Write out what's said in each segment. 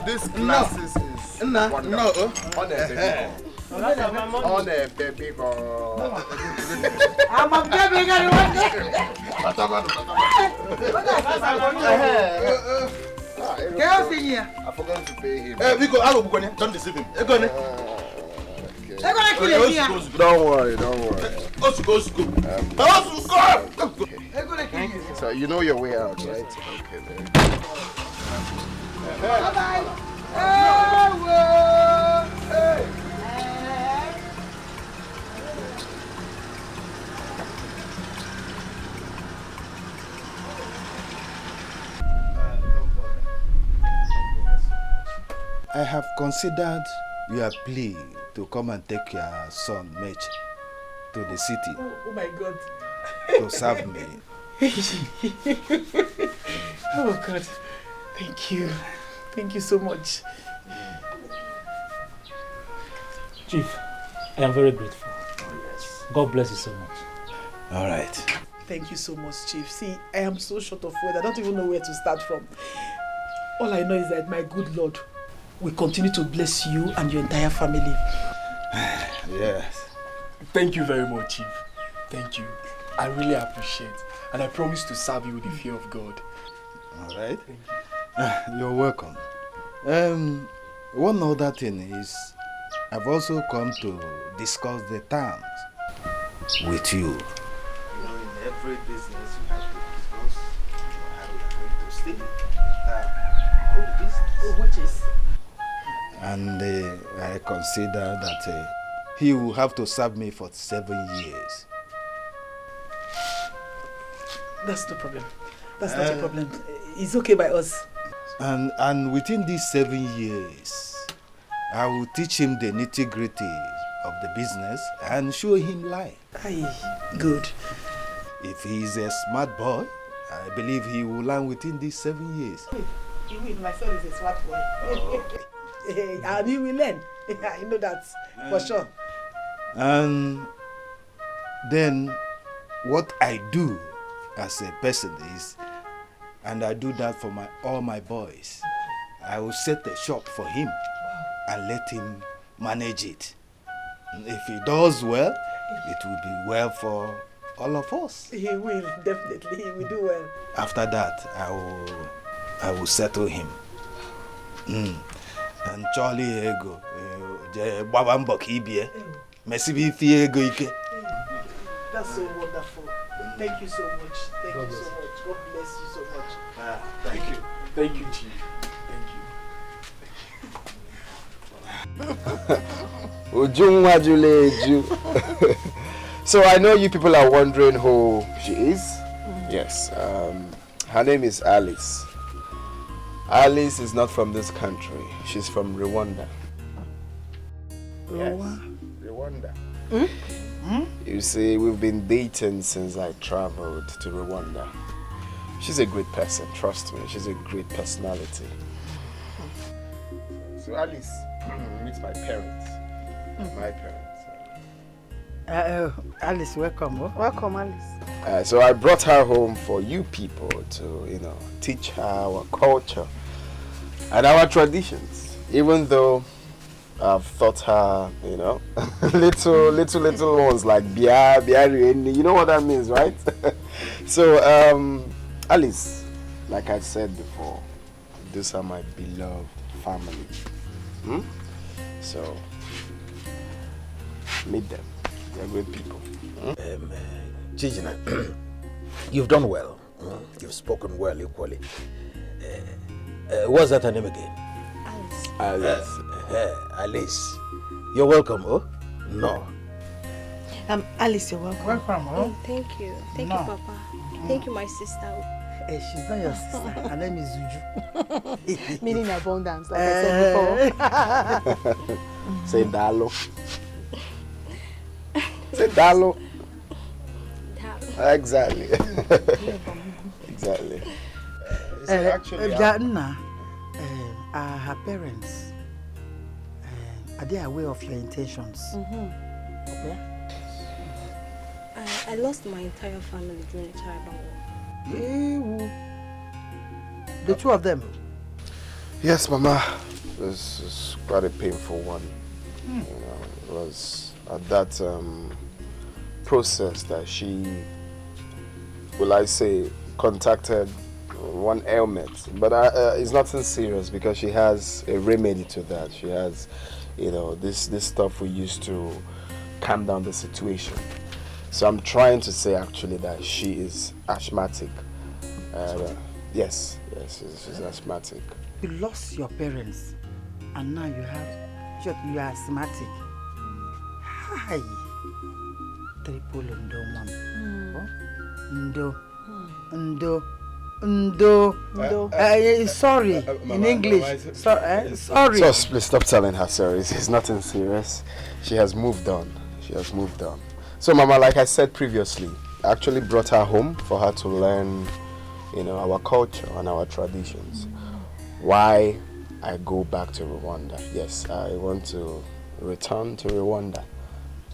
This glasses is wonderful. On a baby girl. I'm a baby girl. I forgot to pay him. We go. Don't deceive him. Don't worry. So you know your way out, right? Okay, then. Bye-bye. I have considered your plea to come and take your son, Mitch, to the city. Oh my God. To serve me. Oh God. Thank you. Thank you so much. Chief, I am very grateful. God bless you so much. All right. Thank you so much, Chief. See, I am so short of words. I don't even know where to start from. All I know is that my good Lord will continue to bless you and your entire family. Yes. Thank you very much, Chief. Thank you. I really appreciate. And I promise to serve you with the fear of God. All right. You're welcome. One other thing is, I've also come to discuss the terms with you. You know, in every business you have to discuss how you are going to stay. The business. Which is? And I consider that he will have to serve me for 7 years. That's no problem. That's not a problem. It's okay by us. And within these 7 years, I will teach him the nitty-gritty of the business and show him life. Aye, good. If he is a smart boy, I believe he will learn within these 7 years. You will, my son is a smart boy. And he will learn. I know that for sure. And then what I do as a person is, and I do that for all my boys, I will set a shop for him and let him manage it. If he does well, it will be well for all of us. He will, definitely. He will do well. After that, I will settle him. And Charlie ego, Babambo Kibie, Messibi ego ike. That's so wonderful. Thank you so much. Thank you so much. God bless you so much. Thank you. Thank you, Chief. Thank you. So I know you people are wondering who she is. Yes. Her name is Alice. Alice is not from this country. She's from Rwanda. Yes, Rwanda. You see, we've been dating since I traveled to Rwanda. She's a great person, trust me. She's a great personality. So Alice, meet my parents. My parents. Alice, welcome. Welcome, Alice. So I brought her home for you people to, teach her our culture and our traditions. Even though I've taught her, little ones like biari, you know what that means, right? So, Alice, like I said before, these are my beloved family. So, meet them. They're great people. Chijina, you've done well. You've spoken well equally. What's that her name again? Alice. Alice. You're welcome, oh? No. Alice, you're welcome. Welcome, huh? Oh, thank you. Thank you, Papa. Thank you, my sister. She's not your sister. Her name is Uju. Meaning abundance, like I said before. Say Dalo. Say Dalo. Exactly. Exactly. Actually, her parents, are they aware of your intentions? Okay. I lost my entire family during the tribal war. The two of them? Yes, Mama. This is quite a painful one. You know, it was at that process that she, will I say, contacted one ailment. But it's nothing serious because she has a remedy to that. She has, you know, this stuff we used to calm down the situation. So I'm trying to say actually that she is asthmatic. Yes, she's asthmatic. You lost your parents and now you are asthmatic. Hi. Triple Ndo. Sorry, in English. Sorry. So please stop telling her sorry. It's nothing serious. She has moved on. So Mama, like I said previously, I actually brought her home for her to learn, you know, our culture and our traditions. Why I go back to Rwanda? Yes, I want to return to Rwanda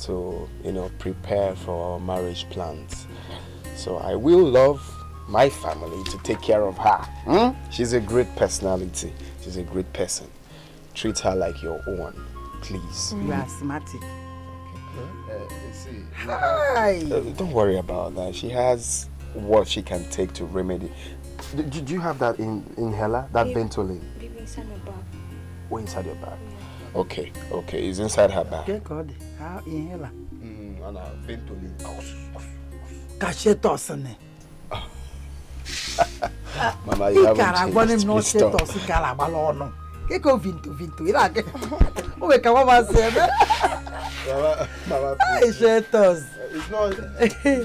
to, you know, prepare for our marriage plans. So I will love my family to take care of her. She's a great personality. She's a great person. Treat her like your own, please. You are asthmatic. Hi. Don't worry about that. She has what she can take to remedy. Did you have that inhaler? That Ventolin? Inside my bag. Oh, inside your bag? Yeah. Okay. It's inside her bag. Okay, God. How inhaler? Ventolin. Cachetosane. Mama, you haven't changed. Please stop. Vinto. Mama, please. It's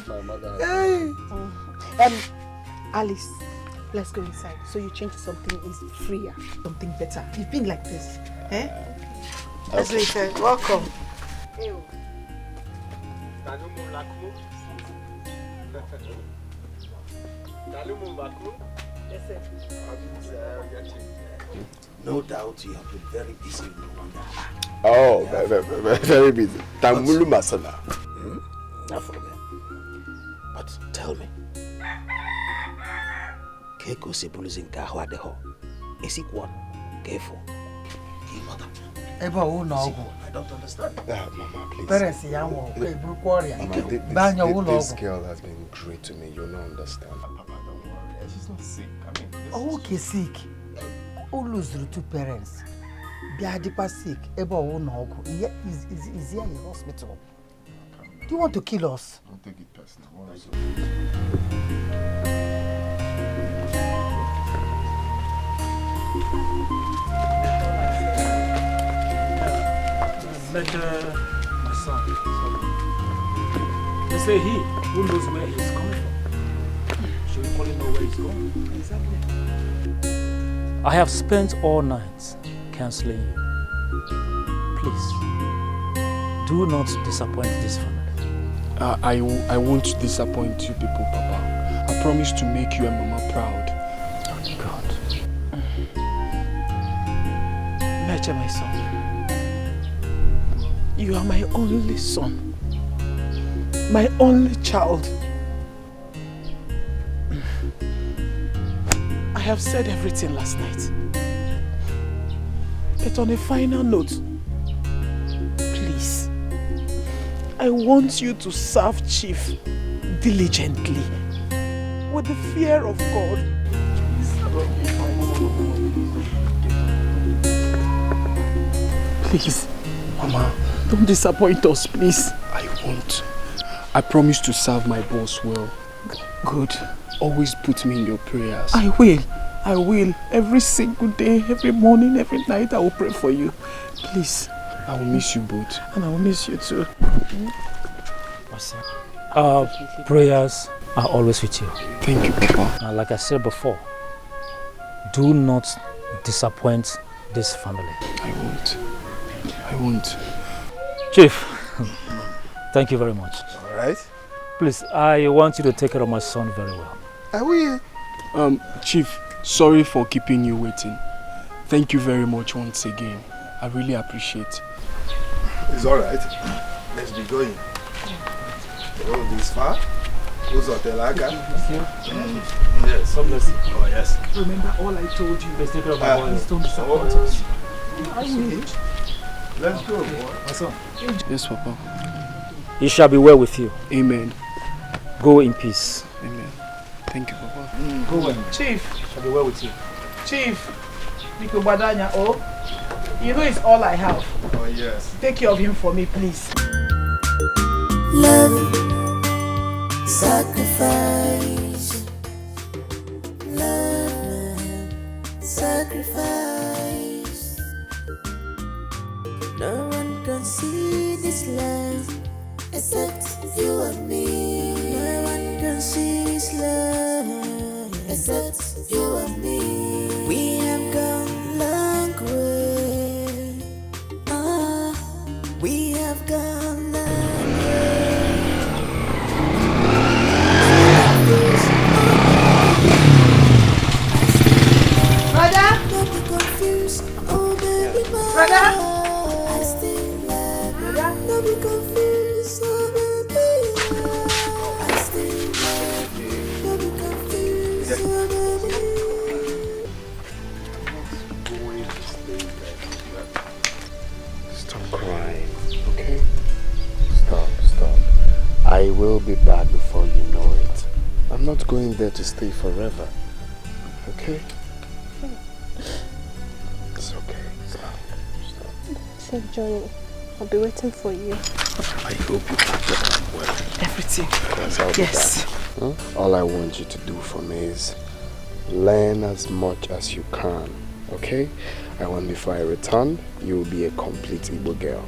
not my mother. Alice, let's go inside. So you change to something is freer, something better. You've been like this, eh? As we said, welcome. No doubt you have been very busy in Rwanda. Oh, very busy. Tamulu Masana. Not for me. But tell me, Keko Sebulizin Kahwadeho. Is it one? Careful. I don't understand. Mama, please. Mama, this girl has been great to me. You don't understand. Papa, don't worry. She's not sick. Okay, sick. Who lose two parents? Biadipa sick. Is here in the hospital? Do you want to kill us? Don't take it personal. Met my son. They say he who knows where he's coming from. Should we probably know where he's going? Exactly. I have spent all night counseling you. Please, do not disappoint this family. I won't disappoint you people, Papa. I promise to make you and Mama proud. Oh, God. Mitch, my son. You are my only son. My only child. I have said everything last night. But on a final note, please, I want you to serve Chief diligently, with the fear of God. Please, Mama, don't disappoint us, please. I won't. I promise to serve my boss well. Good. Always put me in your prayers. I will. Every single day, every morning, every night, I will pray for you. Please. I will miss you both. And I will miss you too. Our prayers are always with you. Thank you, Papa. Like I said before, do not disappoint this family. I won't. I won't. Chief, thank you very much. All right. Please, I want you to take care of my son very well. I will. Chief, sorry for keeping you waiting. Thank you very much once again. I really appreciate it. It's all right. Let's be going. Oh, this far? Who's hotel Aga? Yes. God bless you. Oh, yes. Remember all I told you. Please take care of my boy. Please don't disappoint us. Let's go, boy. My son. Yes, Papa. It shall be well with you. Amen. Go in peace. Amen. Thank you, Papa. Go well. Chief, It shall be well with you. Chief, Nico Badanya, oh, you know it's all I have. Oh, yes. Take care of him for me, please. Love, sacrifice. Love, sacrifice. No one can see this love except you and me. No one can see this love except you and me. We have gone long way. We have gone long way. Brother? Don't be confused, oh baby, Brother? I still love you. Brother? Don't be confused, oh baby, I still love you. Don't be confused, oh baby. Stop crying, okay? Stop. I will be back before you know it. I'm not going there to stay forever, okay? It's okay. Stop. Safe journey. I'll be waiting for you. I hope you packed up well. Everything. Because I'll be Yes. back. Huh? All I want you to do for me is learn as much as you can, okay? I want before I return, you will be a complete Igbo girl.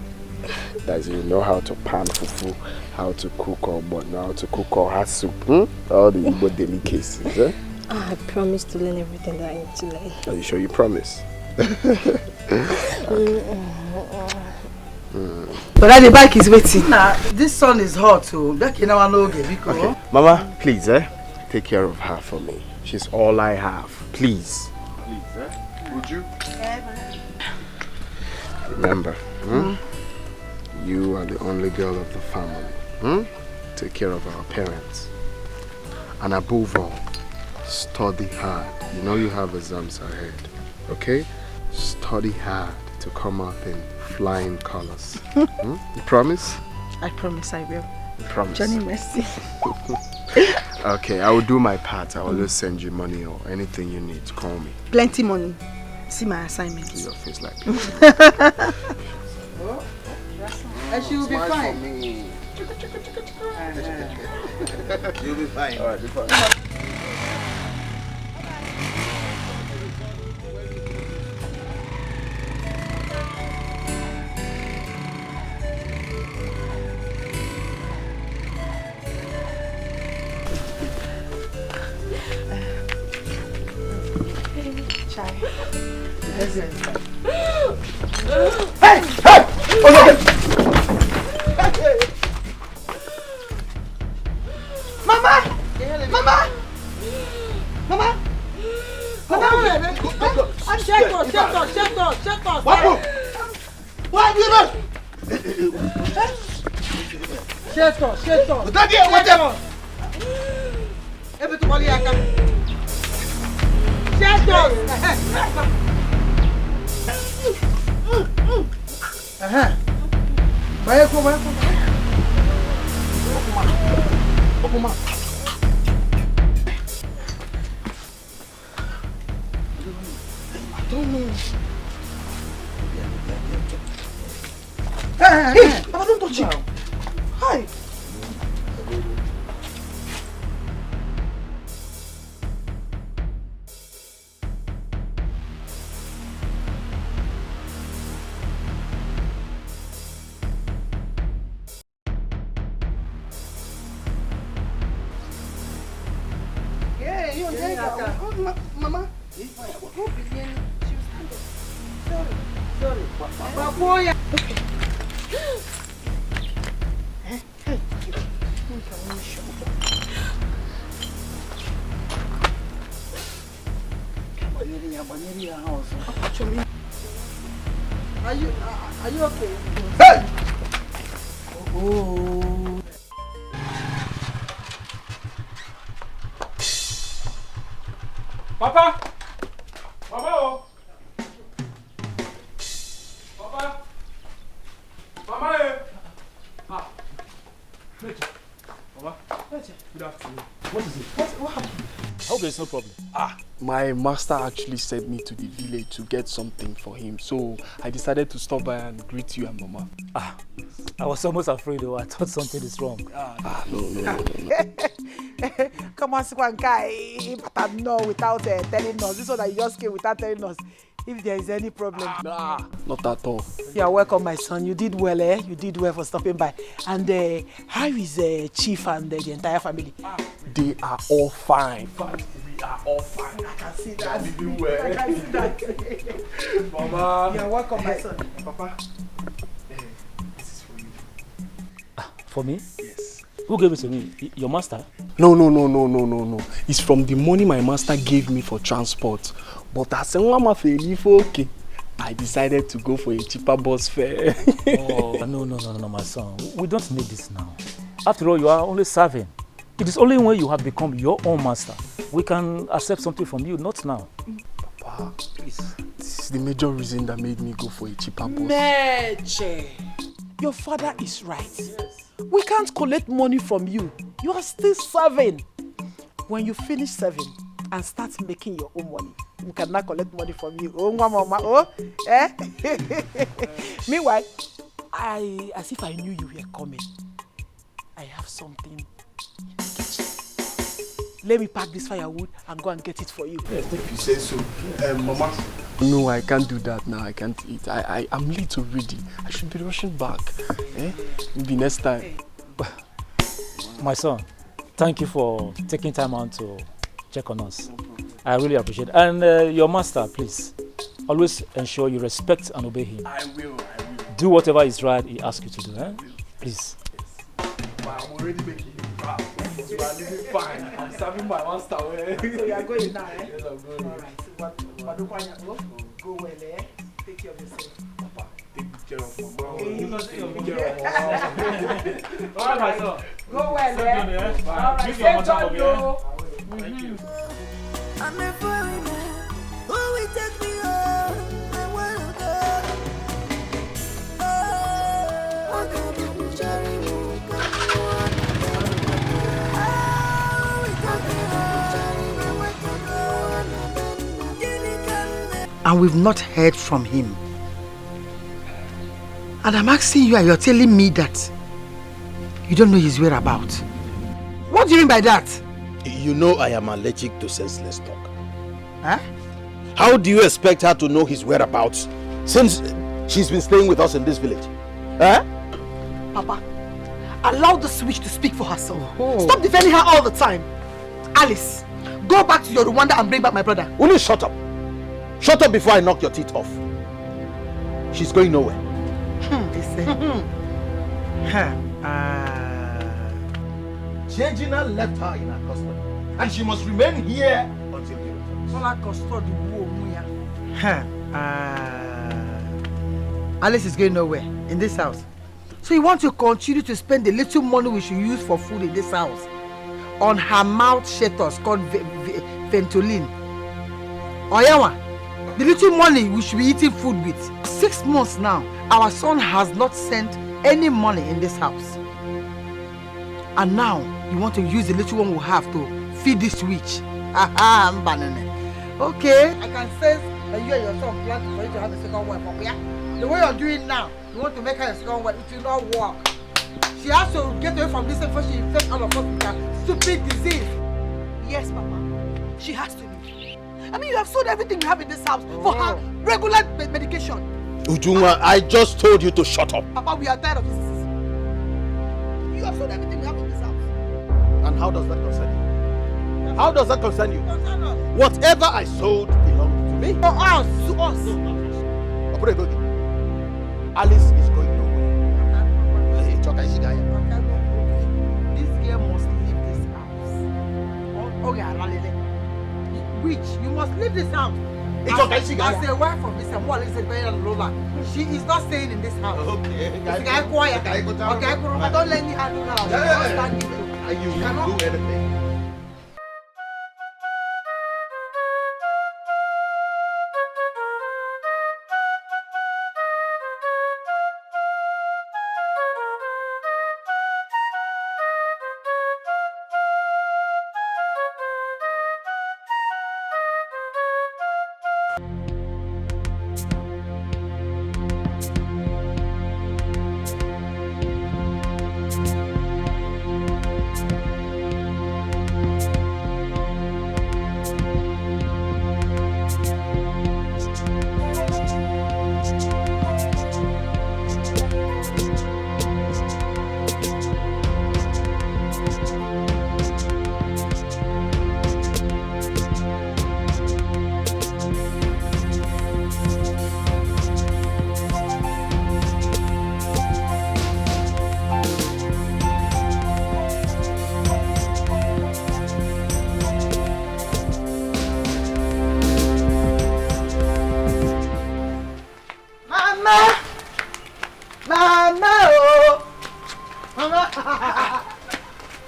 That you know how to pan fufu, how to cook or how to cook or hot soup, all the Igbo delicacies, eh? I promise to learn everything that I need to learn. Are you sure you promise? But the bike is waiting. This sun is hot, so back in our no because. Okay. Mama, please, take care of her for me. She's all I have. Please. Please, Uju? Remember, you are the only girl of the family. Take care of our parents. And above all, study hard. You know you have exams ahead. Okay? Study hard to come out in flying colors. You promise? I promise I will. You promise? Johnny Mercy. Okay, I will do my part. I will always send you money or anything you need. Call me. Plenty money. See my assignment. Your face like And she will be fine. You'll be fine. Alright, be fine. Hey! Mama! Mama! Shut up! What? Shut up! Everybody, shut up! Hey, Papa, don't touch it. Hi. Mama. Sorry. Okay. Are you okay? Hey! Oh. Papa! Papa! Oh. Papa! Mama! Ah. Mitch. Mama. Good afternoon. What is it? What happened? I hope there's no problem. My master actually sent me to the village to get something for him, so I decided to stop by and greet you and Mama. I was almost afraid though. I thought something is wrong. No. Come on, Squankai, but no, without telling us. This one that you just came without telling us. If there is any problem. Not at all. You are welcome, my son. You did well, eh? You did well for stopping by. And how is Chief and the entire family? They are all fine. We are all fine. I can see that. They do well. I can see that. Mama. You are welcome, my son. Papa. This is for you. For me? Yes. Who gave it to me? Your master? No. It's from the money my master gave me for transport. But as okay, I decided to go for a cheaper bus fare. Oh, no, my son. We don't need this now. After all, you are only serving. It is only when you have become your own master we can accept something from you, not now. Papa, please. This is the major reason that made me go for a cheaper bus. Mitch, your father is right. Yes. We can't collect money from you. You are still serving. When you finish serving and start making your own money, we cannot collect money from you. Oh, mama, oh, eh? Meanwhile, as if I knew you were coming, I have something in the kitchen. Let me pack this firewood and go and get it for you. Yes, if you say so. Mama. No, I can't do that now. I can't eat. I'm late already. I should be rushing back. Maybe next time. My son, thank you for taking time out to check on us. I really appreciate it. And your master, please, always ensure you respect and obey him. I will. Do whatever is right he asks you to do, eh? Please. Yes. I'm already making it. You are living fine. I'm serving my master. So you are going now, eh? Yes, I'm going. All right. So go well, eh? Take care of yourself. Papa, take good care of Mama. Hey. Take good care of Mama. All right, my son. Go well, eh? All right. Give your mother for me, eh? Thank you. I'm a foreigner. Who will take me home? I wanna go. Oh, and we've not heard from him. And I'm asking you and you're telling me that you don't know his whereabouts. What do you mean by that? You know I am allergic to senseless talk. Huh? How do you expect her to know his whereabouts since she's been staying with us in this village? Huh? Papa, allow the switch to speak for herself. Oh. Stop defending her all the time. Alice, go back to your Rwanda and bring back my brother. Will you shut up? Shut up before I knock your teeth off. She's going nowhere. Changina left her in her custody, and she must remain here until he returns. Alice is going nowhere in this house. So you want to continue to spend the little money we should use for food in this house on her mouth shutters called Ventolin? Oyawa, the little money we should be eating food with. 6 months now, our son has not sent any money in this house. And now, you want to use the little one we have to feed this witch. Okay, I can sense that you and your son plan for you to have a second wife. The way you're doing now, you want to make her a second wife, it will not work. She has to get away from this before she infects all of us with her stupid disease. Yes, Papa. She has to leave. I mean, you have sold everything you have in this house for her regular medication. Ujunwa, I just told you to shut up. Papa, we are tired of this. You have sold everything you have in this house. And how does that concern you? How does that concern you? Whatever I sold belongs to me. To us. To us. Alice is going nowhere. This girl must leave this house. Okay, Which? You must leave this house. It's okay, she got as a wife from Mr. Mwale is very lover. She is not staying in this house. Okay. This guy quiet. Okay, don't let me handle now. You can't do anything.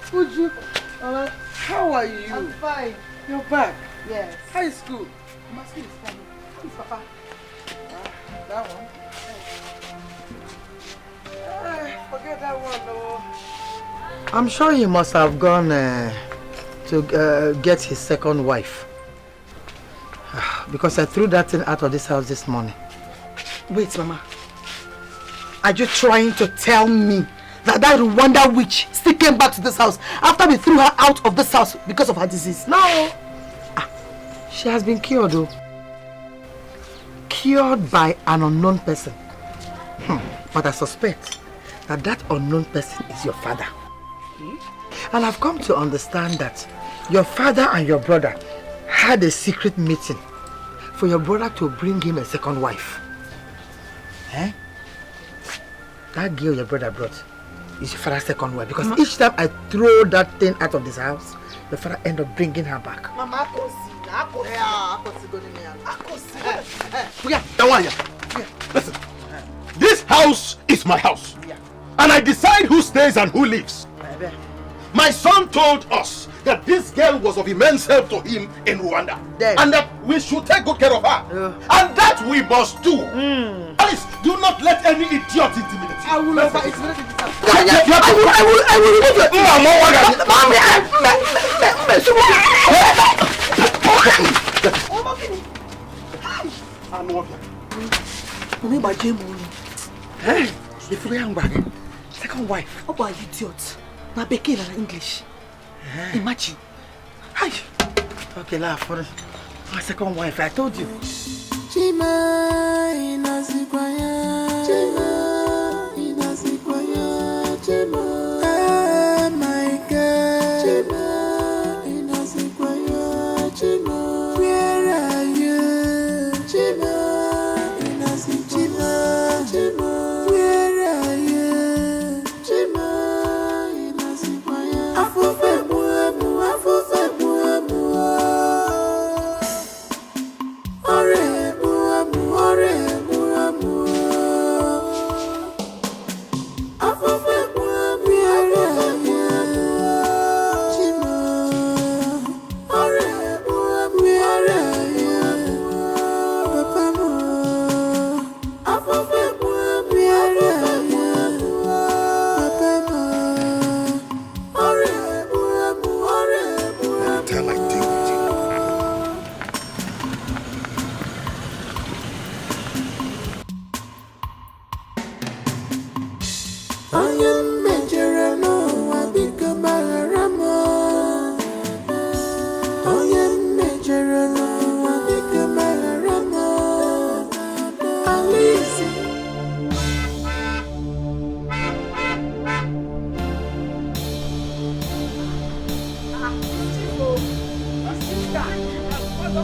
Uju, how are you? I'm fine. You're back? Yes. How is school? My school is fine. Who is Papa? That one. Forget that one, though. I'm sure he must have gone to get his second wife. Because I threw that thing out of this house this morning. Wait, Mama. Are you trying to tell me that Rwanda witch still came back to this house after we threw her out of this house because of her disease? No. She has been cured, though. Cured by an unknown person. But I suspect that unknown person is your father. And I've come to understand that your father and your brother had a secret meeting for your brother to bring him a second wife. Eh? That girl your brother brought is your father's second wife, because each time I throw that thing out of this house, your father end up bringing her back. Mama, listen, this house is my house, and I decide who stays and who leaves. My son told us that this girl was of immense help to him in Rwanda, and that we should take good care of her, and that we must do. Alice, do not let any idiot intimidate you. I will over intimidate you. I will remove your second wife. Oh boy, idiot. Now begin in English. Imagine. Hi. Okay, laugh for my second wife. I told you. Chima inazikwaya. Chima inazikwaya. Chima. Oh my God. Chima inazikwaya. Chima. Where are you? Chima inazikwaya. Chima. Where are you? Chima inazikwaya. Afufe muamu. Afufe muamu. Ore. Chima.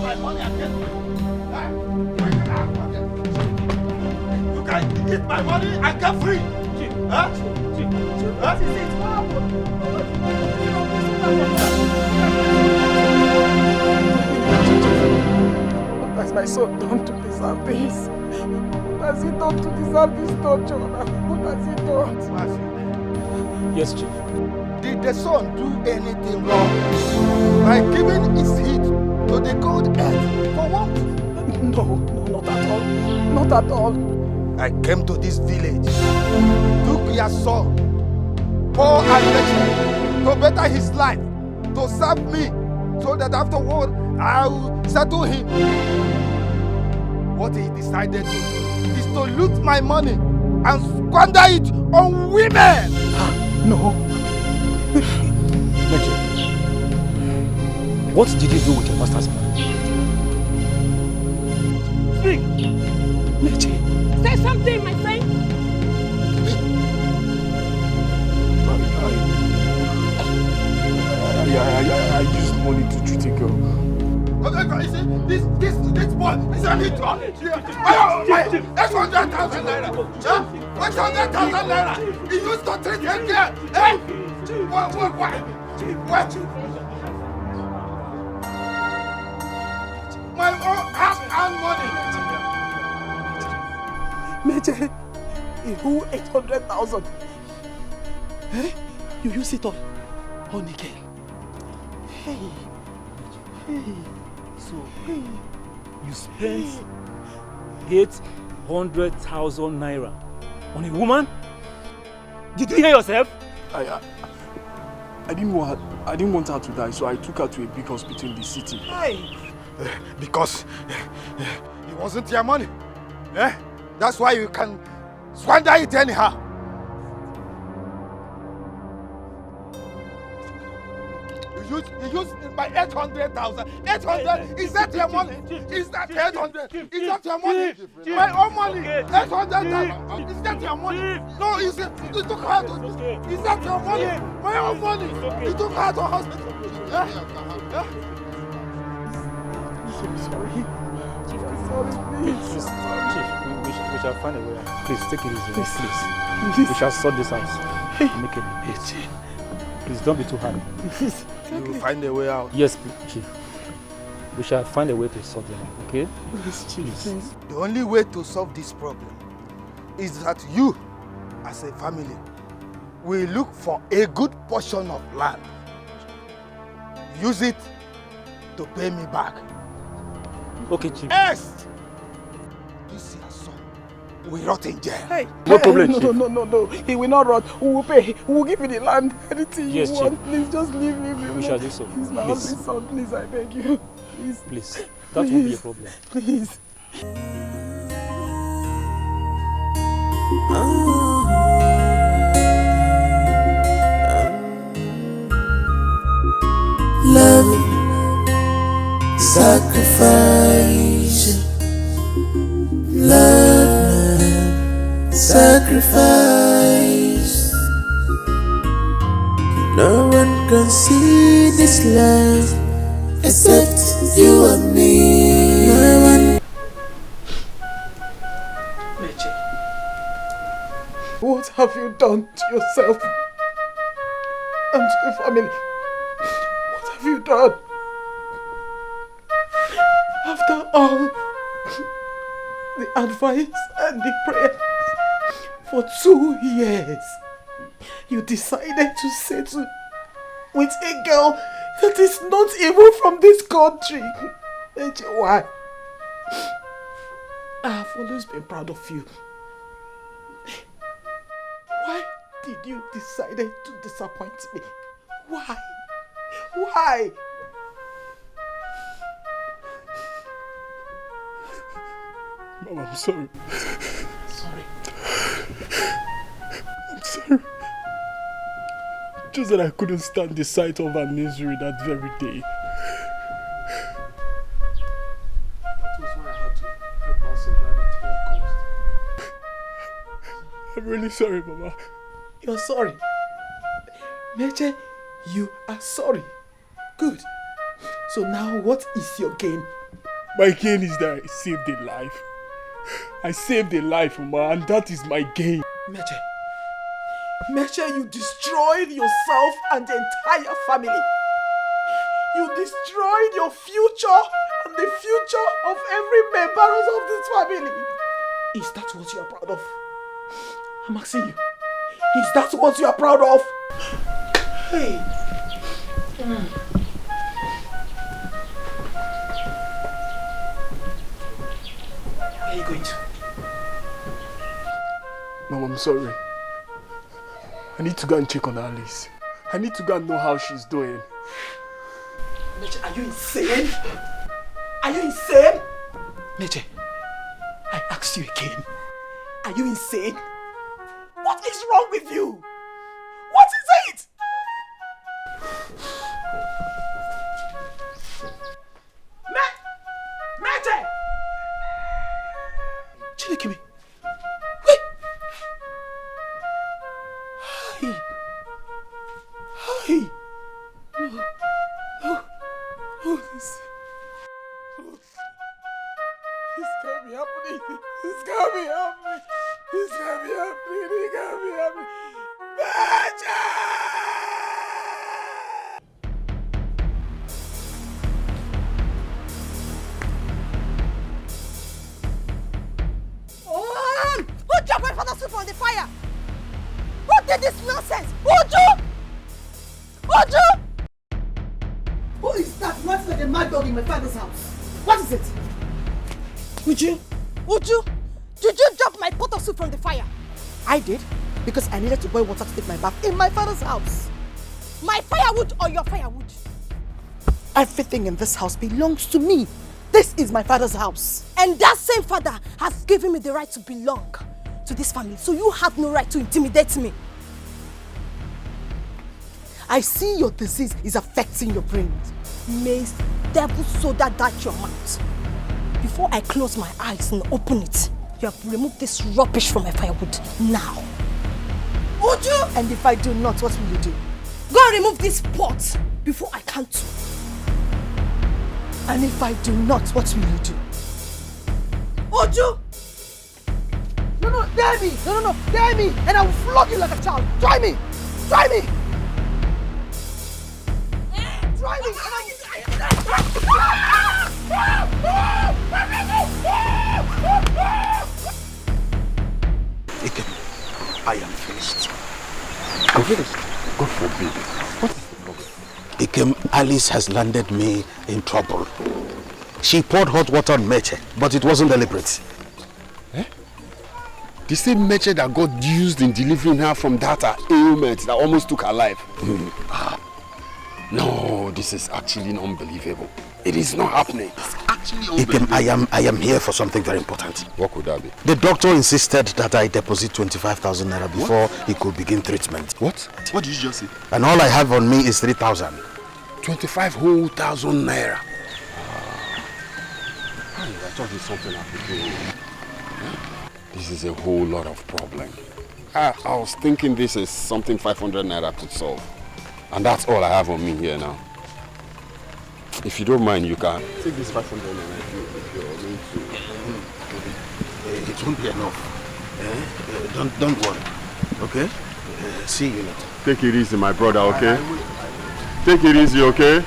my money again. You can eat my money and get free. Huh? What is it? What has my son done to deserve this? What has he done to deserve this torture? What has he done? Yes, Chief. Did the son do anything wrong by giving his heat to the cold earth for what? No, not at all. Not at all. I came to this village, took your son, poor and wretched, to better his life, to serve me, so that afterward I'll settle him. What he decided to do is to loot my money and squander it on women. No. Mitch, what did you do with your master's money? Speak! Mitch, say something, my friend! I used money to treat a girl. You see, this boy is a little. 800,000 naira. 800,000 naira. He used to treat a girl. Hey! What? My own hard-earned money. Mitch, who 800,000? Eh? You use it all on the girl. Hey. So, you spent 800,000 naira on a woman? Did you hear yourself? I didn't want her to die, so I took her to a big hospital in the city. Hey. Because it wasn't your money. Eh? That's why you can squander it anyhow. You used my 800,000. 800? Is that your money? Is that 800? Is that your money? My own money. 800,000. Is that your money? No, you took her to. Is that your money? My own money. You took her to hospital. I'm sorry. I'm sorry, please. Chief, we shall find a way. Please, take it easy. Please. We shall sort this out. Make it easy. Please, don't be too hard. Please. You will find a way out. Yes, Chief. We shall find a way to solve them, okay? Please, Chief. Please. The only way to solve this problem is that you, as a family, will look for a good portion of land. Use it to pay me back. Okay, Chief. Yes! This your son will rot in jail. Hey, no problem, Chief. No. He will not rot. We will pay. We will give you the land. Anything you want. Chief. Please just leave him. We shall do so. He's my only son. Please, I beg you. Please. That won't be a problem. Please. Love, sacrifice. Love, sacrifice. No one can see this love except you and me. No one. Mitch, what have you done to yourself and to your family? What have you done? After all the advice and the prayers for 2 years, you decided to settle with a girl that is not even from this country. Why? I have always been proud of you. Why did you decide to disappoint me? Why? Why? Mom, I'm sorry. Sorry. I'm sorry. Just that I couldn't stand the sight of her misery that very day. That was why I had to help her survive at all costs. I'm really sorry, Mama. You're sorry. Meche, you are sorry. Good. So now what is your game? My gain is that I saved a life. I saved a life, Uma, and that is my gain. Meche. Meche, you destroyed yourself and the entire family. You destroyed your future and the future of every member of this family. Is that what you are proud of? I'm asking you. Is that what you are proud of? Hey. Where are you going to? Mom, I'm sorry. I need to go and check on Alice. I need to go and know how she's doing. Meche, are you insane? Are you insane? Meche, I asked you again. Are you insane? What is wrong with you? What is it? Meche! Chinenye. Wait! Hi. Hi. No, this can't be happening. This can't be happening. This can't be happening. It can't be happening. Who dropped my father's food from the fire? Who did this nonsense? Uju! Uju! Who is that running like a mad dog in my father's house? What is it? Uju! Uju! Did you drop my pot of soup from the fire? I did, because I needed to boil water to take my bath in my father's house. My firewood or your firewood? Everything in this house belongs to me. This is my father's house. And that same father has given me the right to belong to this family, so you have no right to intimidate me. I see your disease is affecting your brains. May devil soda that your mouth. Before I close my eyes and open it, you have removed this rubbish from my firewood now. Uju! And if I do not, what will you do? Go and remove this pot before I count. And if I do not, what will you do? Uju! No, dare me! No, dare me! And I will flog you like a child! Try me! Try me! Try me! I am finished. I'm finished. God forbid. What is the problem? Ikem, Alice has landed me in trouble. She poured hot water on Meche, but it wasn't deliberate. Eh? The same Meche that got used in delivering her from that ailment that almost took her life. No, this is actually unbelievable. It is not happening. It's actually unbelievable. Ikem, I am here for something very important. What could that be? The doctor insisted that I deposit 25,000 naira before he could begin treatment. What? What did you just say? And all I have on me is 3,000. 25,000 naira. I thought it's something I could do. This is a whole lot of problem. I was thinking this is something 500 naira could solve. And that's all I have on me here now. If you don't mind, you can take this 500 naira if you're going to. It won't be enough. Don't worry. Okay? See you later. Take it easy, my brother, okay? Take it easy, okay?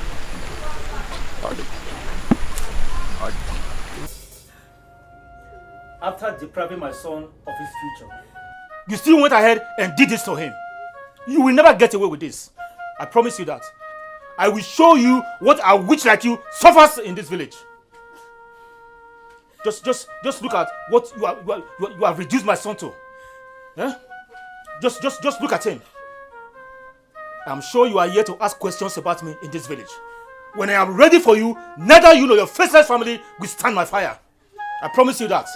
After depriving my son of his future, you still went ahead and did this to him. You will never get away with this. I promise you that. I will show you what a witch like you suffers in this village. Just look at what you have reduced my son to. Eh? Just look at him. I'm sure you are here to ask questions about me in this village. When I am ready for you, neither you nor your faceless family will stand my fire. I promise you that.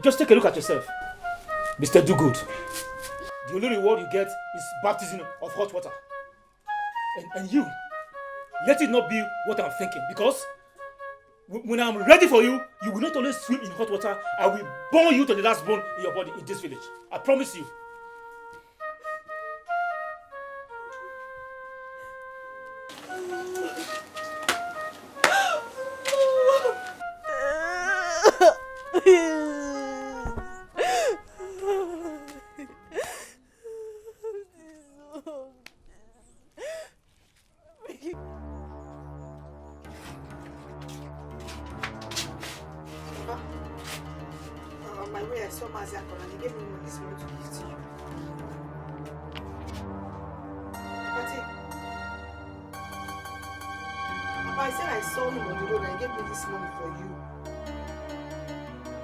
Just take a look at yourself, Mr. Do-Good. the only reward you get is baptism of hot water. And you, let it not be what I'm thinking, because when I'm ready for you, you will not only swim in hot water, I will burn you to the last bone in your body in this village. I promise you. On my way, I saw Maziakon and he gave me this money to give to you. Papa, I said I saw him on the road and he gave me this money for you.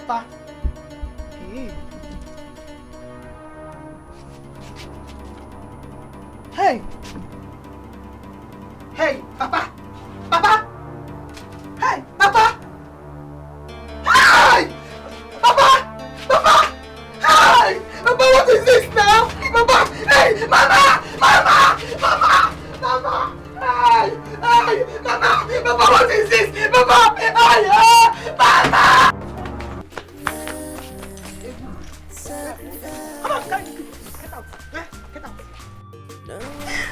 Papa. Hey. Hey, Papa. Papa. Hey, Papa. Hey! Papa! Papa! Hey! Papa, what is this now? Papa! Hey! Mama! Mama! Mama! Mama! Hey! Hey! Mama! Papa, what is this? Papa! Hey! Mama! Come on, get out. Get out.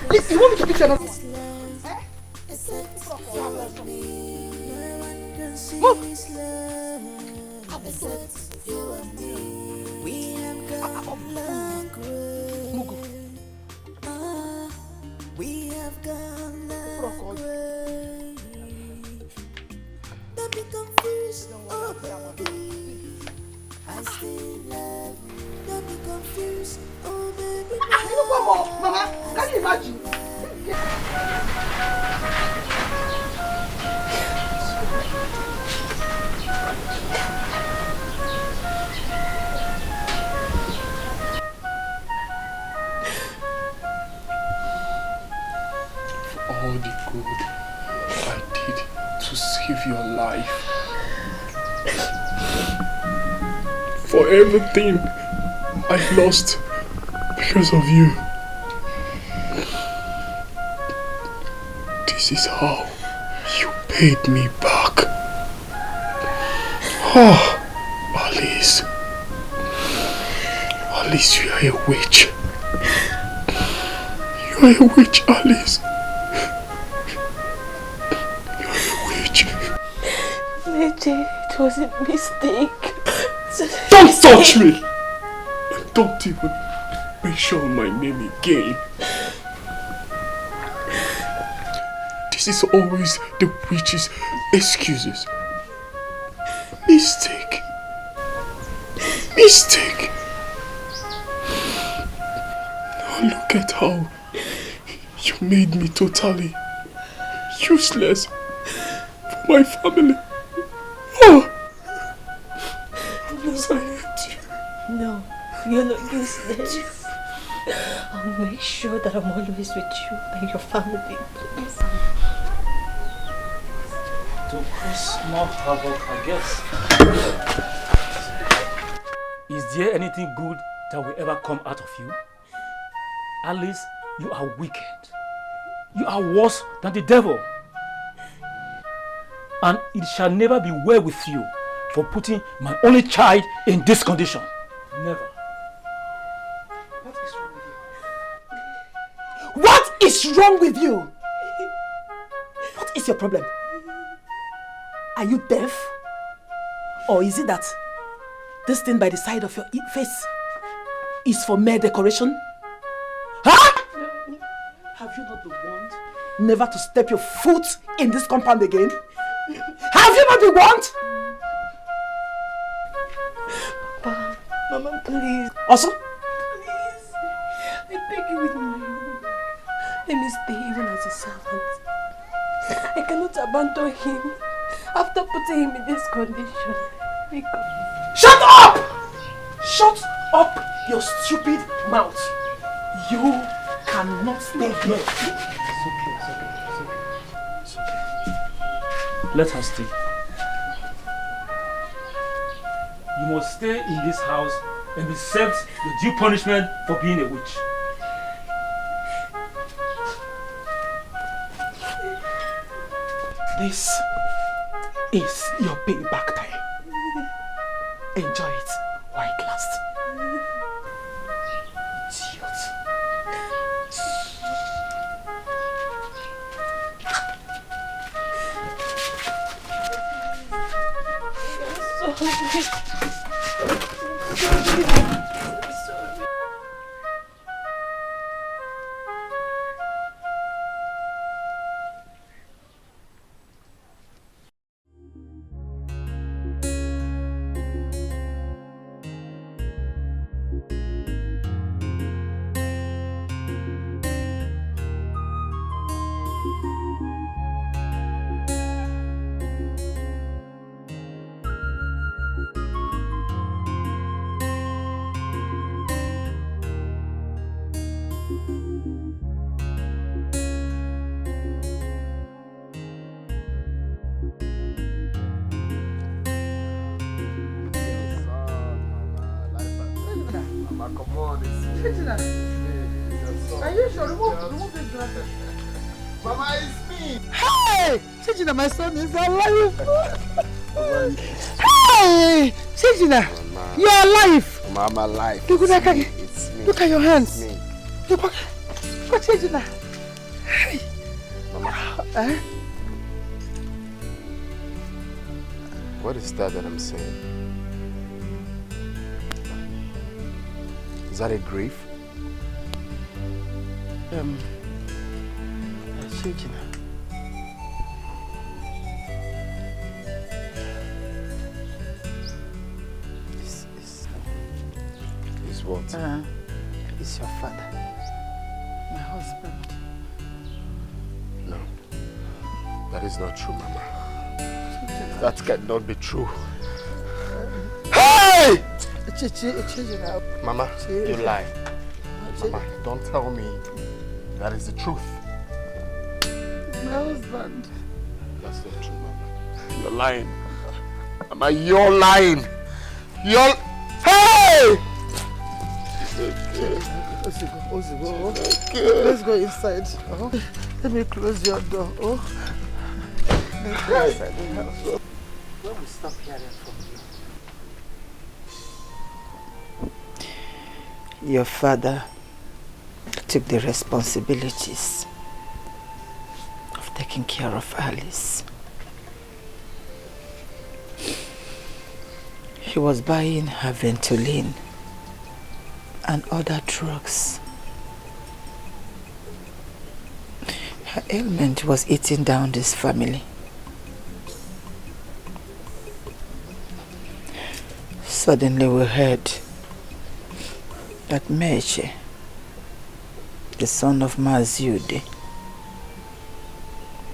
Please, you want me to fix another one? Move! You and me, we have got long road. We have gone long way. Don't be confused, oh baby. I still love you. Don't be confused, oh baby. One more, Mama. Can you imagine? All the good I did to save your life, for everything I lost because of you. This is how you paid me back. Oh, Alice. Alice, you are a witch. You are a witch, Alice. Mitch, it was a mistake. Don't touch me! And don't even mention my name again. This is always the witch's excuses. Mistake. Mistake. Now look at how you made me totally useless for my family. Oh! Yes, I hate you. No, you're not useless. I'll make sure that I'm always with you and your family, please. To cause more havoc, I guess. Is there anything good that will ever come out of you? Alice, you are wicked. You are worse than the devil. And it shall never be well with you for putting my only child in this condition. Never. What is wrong with you? What is wrong with you? What is your problem? Are you deaf? Or is it that this thing by the side of your face is for mere decoration? Huh? Have you not been warned never to step your foot in this compound again? Have you not been warned? Papa, Mama, please. Also? Please. I beg you with my own. Let me stay even as a servant. I cannot abandon him after putting him in this condition. Shut up! Shut up your stupid mouth. You cannot stay here. It's okay. Let her stay. You must stay in this house and accept the due punishment for being a witch. This is your payback time. Enjoy it while it lasts. Are you sure? Remove this glasses. Mama, it's me. Hey! Chijina, my son is alive. Hey! Chijina, you're alive. Mama, life. Look at me. It's me. Look at your hands. It's me. Look at Chijina. Hey! Mama. Eh? What is that I'm saying? Is that a grief? Chijina. Is what? It's your father. My husband. No. That is not true, Mama. That cannot be true. Hey! Mama, you lie. Mama, don't tell me that is the truth. My husband. That's not true, Mama. You're lying. Mama, you're lying. You're... Hey! Let's go inside. Oh. Let me close your door. Oh. Let's go inside the house. When we stop hearing from you? Your father took the responsibilities of taking care of Alice. He was buying her Ventolin and other drugs. Her ailment was eating down this family. Suddenly we heard that Mitch, the son of Maziude,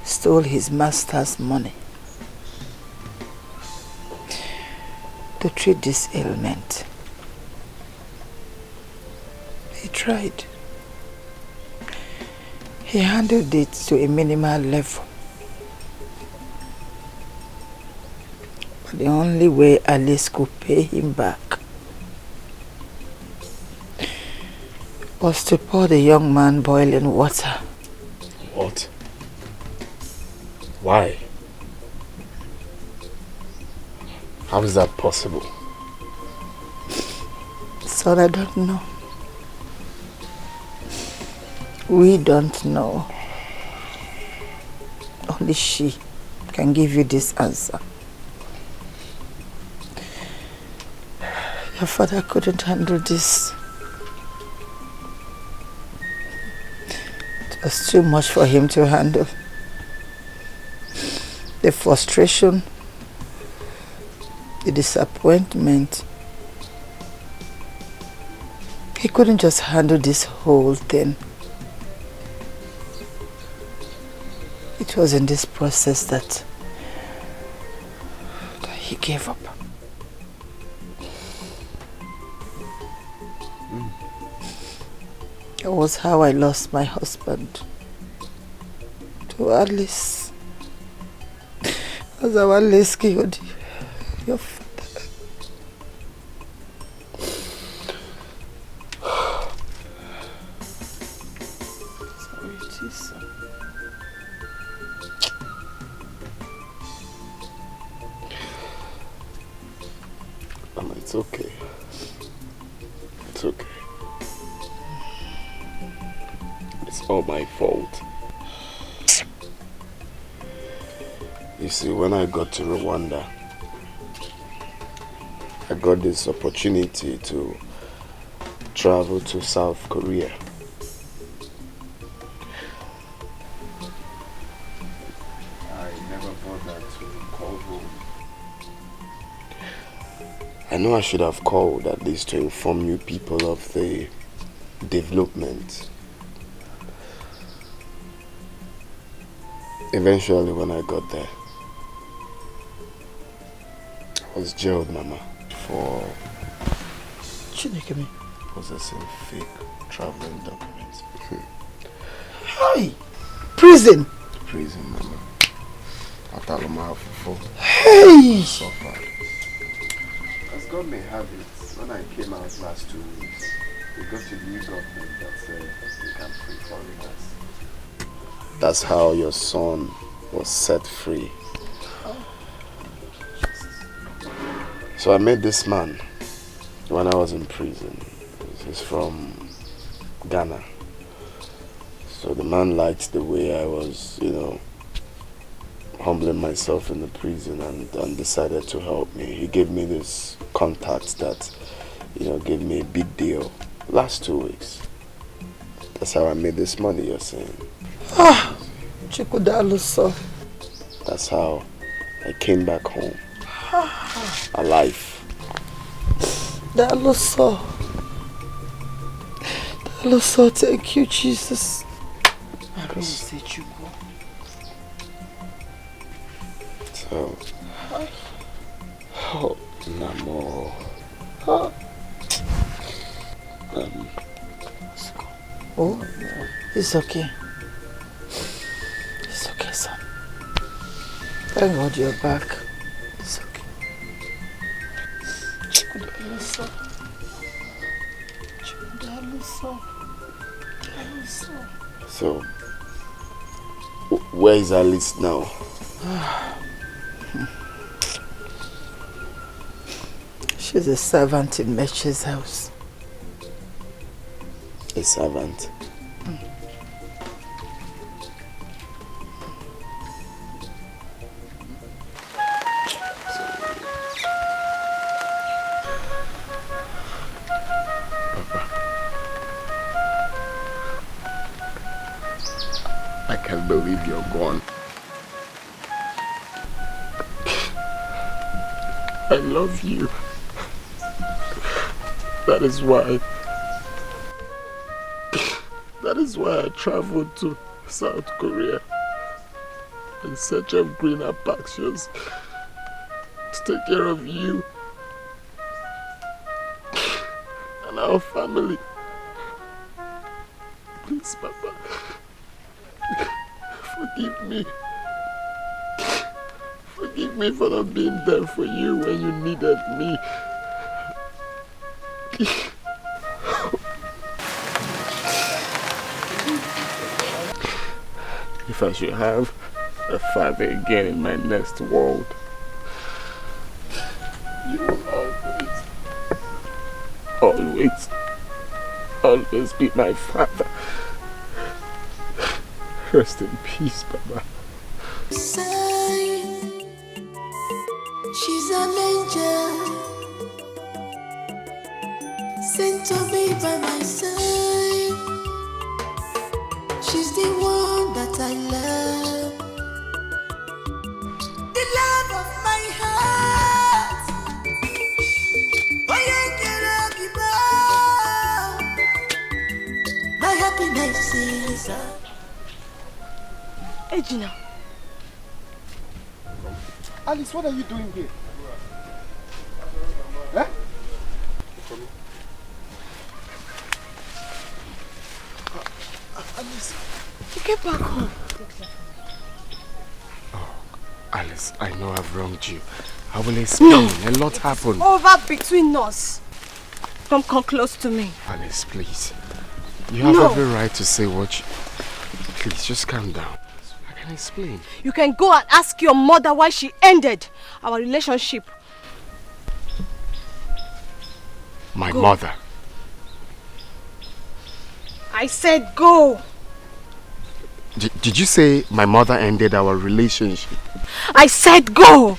stole his master's money to treat this ailment. He tried. He handled it to a minimal level. But the only way Alice could pay him back was to pour the young man boiling water. What? Why? How is that possible? Son, I don't know. We don't know. Only she can give you this answer. Your father couldn't handle this. It was too much for him to handle. The frustration, the disappointment. He couldn't just handle this whole thing. It was in this process that he gave up. That was how I lost my husband to Alice. As Alice killed your father. It's okay. It's okay. It's all my fault. You see, when I got to Rwanda, I got this opportunity to travel to South Korea. I never bothered to call home. I know I should have called at least to inform you people of the development. Eventually, when I got there, I was jailed, Mama, for Chinenye, possessing fake traveling documents. Hi! Prison! Prison, Mama. Ataloma for Hey! suffered. As God may have it, when I came out last 2 weeks, we got a new government that said we can free foreigners. That's how your son was set free. So I met this man when I was in prison. He's from Ghana. So the man liked the way I was, humbling myself in the prison and decided to help me. He gave me this contact that, gave me a big deal last 2 weeks. That's how I made this money you're saying. Chikudaluso. That's how I came back home. Alive. Daluso. Daluso, thank you, Jesus. I really say Chuku. So, Namo. Oh, it's okay. It's okay, son. Thank God you're back. It's okay. Chikudaluso. Chikudaluso. So, where is Alice now? She's a servant in Mitch's house. A servant? I can't believe you're gone. I love you. That is why I traveled to South Korea in search of greener pastures to take care of you and our family. Please, Papa, forgive me. Forgive me for not being there for you when you needed me. If I should have a father again in my next world, you will always be my father. Rest in peace, Baba. She's an angel, sent to be by my side. She's the one that I love, the love of my heart. My happiness is Hey, Gina. Alice, what are you doing here? Eh? Alice, you get back home. Oh, Alice, I know I've wronged you. I will explain. A lot happened. Over between us. Come close to me. Alice, please. You have every right to say what you... Please, just calm down. I can explain. You can go and ask your mother why she ended our relationship. My Go. mother. I said go. Did you say my mother ended our relationship? I said go.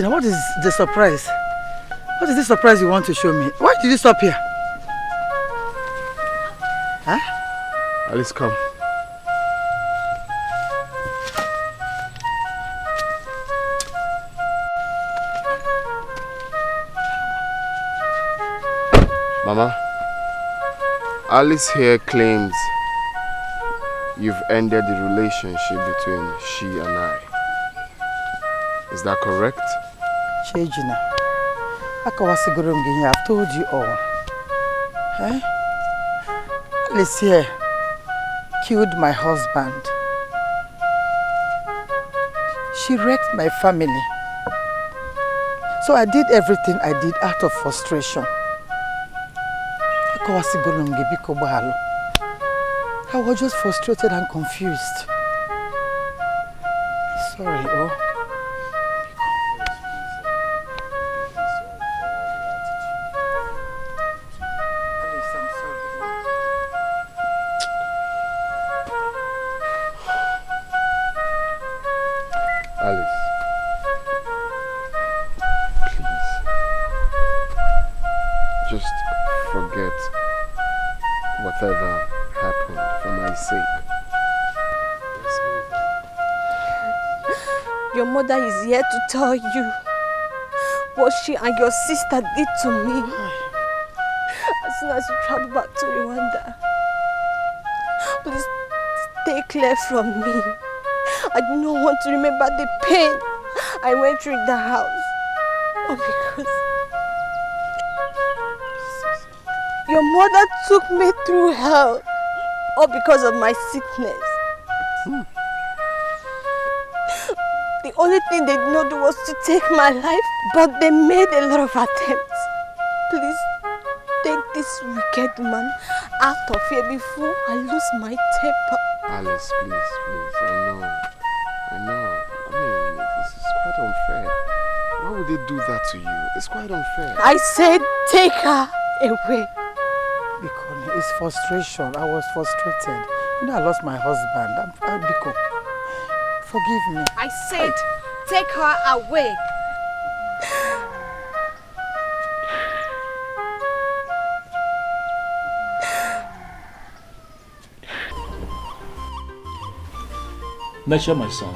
What is the surprise? What is the surprise you want to show me? Why did you stop here? Huh? Alice, come. Mama, Alice here claims you've ended the relationship between she and I. Is that correct? Chejina, I've told you all. Eh? Alice here killed my husband. She wrecked my family. So I did everything I did out of frustration. I was just frustrated and confused. Sorry, oh. Whatever happened for my sake. Your mother is here to tell you what she and your sister did to me. As soon as you travel back to Rwanda, please stay clear from me. I do not want to remember the pain I went through in the house. Oh, because your mother took me through hell, all because of my sickness. The only thing they did not do was to take my life, but they made a lot of attempts. Please, take this wicked man out of here before I lose my temper. Alice, please, please, I know. I mean, this is quite unfair. Why would they do that to you? It's quite unfair. I said take her away. Biko, it's frustration. I was frustrated. You know, I lost my husband. Biko, forgive me. I said take her away. Naija, my son.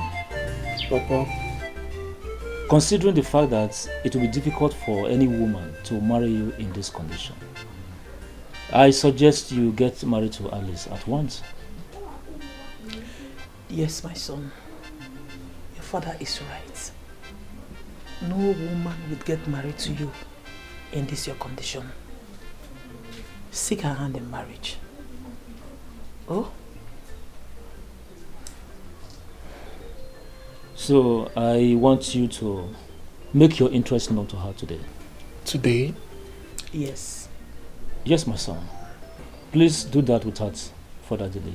Papa. Considering the fact that it will be difficult for any woman to marry you in this condition, I suggest you get married to Alice at once. Yes, my son. Your father is right. No woman would get married to you in this your condition. Seek her hand in marriage. Oh? So I want you to make your interest known to her today. Today? Yes. Yes, my son. Please do that without further delay.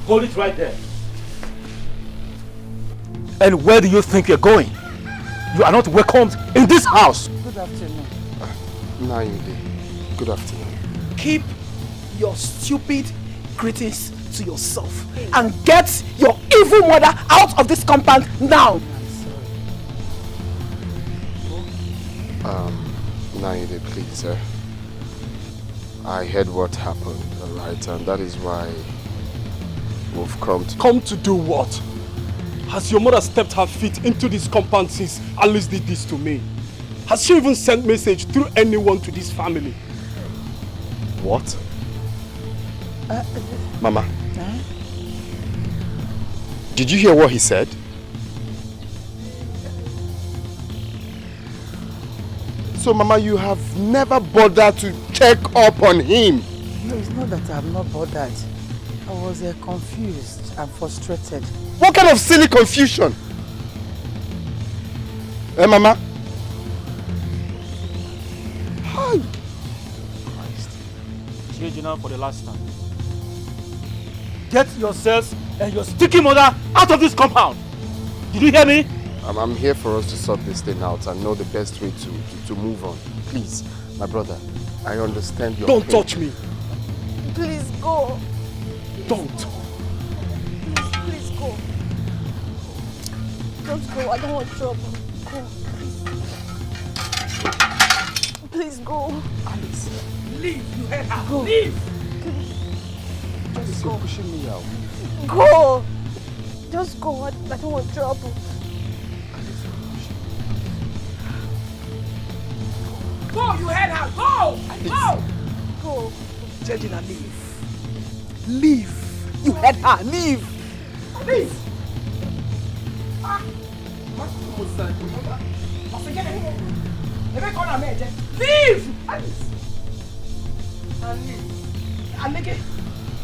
Hold it right there. And where do you think you're going? You are not welcomed in this house. Good afternoon. Nnebe, good afternoon. Keep your stupid greetings to yourself and get your evil mother out of this compound now. Nnebe, please, sir. I heard what happened, alright, and that is why we've come to... Come to do what? Has your mother stepped her feet into this compound since Alice did this to me? Has she even sent message through anyone to this family? What? Mama, did you hear what he said? So Mama, you have never bothered to check up on him? No, it's not that I'm not bothered. I was confused and frustrated. What kind of silly confusion? Mama? Hi. Christ. Changing now for the last time. Get yourselves and your sticky mother out of this compound. Did you hear me? I'm here for us to sort this thing out and know the best way to move on. Please, my brother, I understand your Don't pain. touch me. Please go. Don't. Please go. Just go. I don't want trouble. Go. Please go. Alice, leave. You heard her. Go. Leave. Just You're go. pushing me out. Go. Just go. I don't want trouble. Go. You heard her. Go. Go. Go. Jejina, leave. Leave. You heard her. Leave. Leave. Leave. Alice. Leave.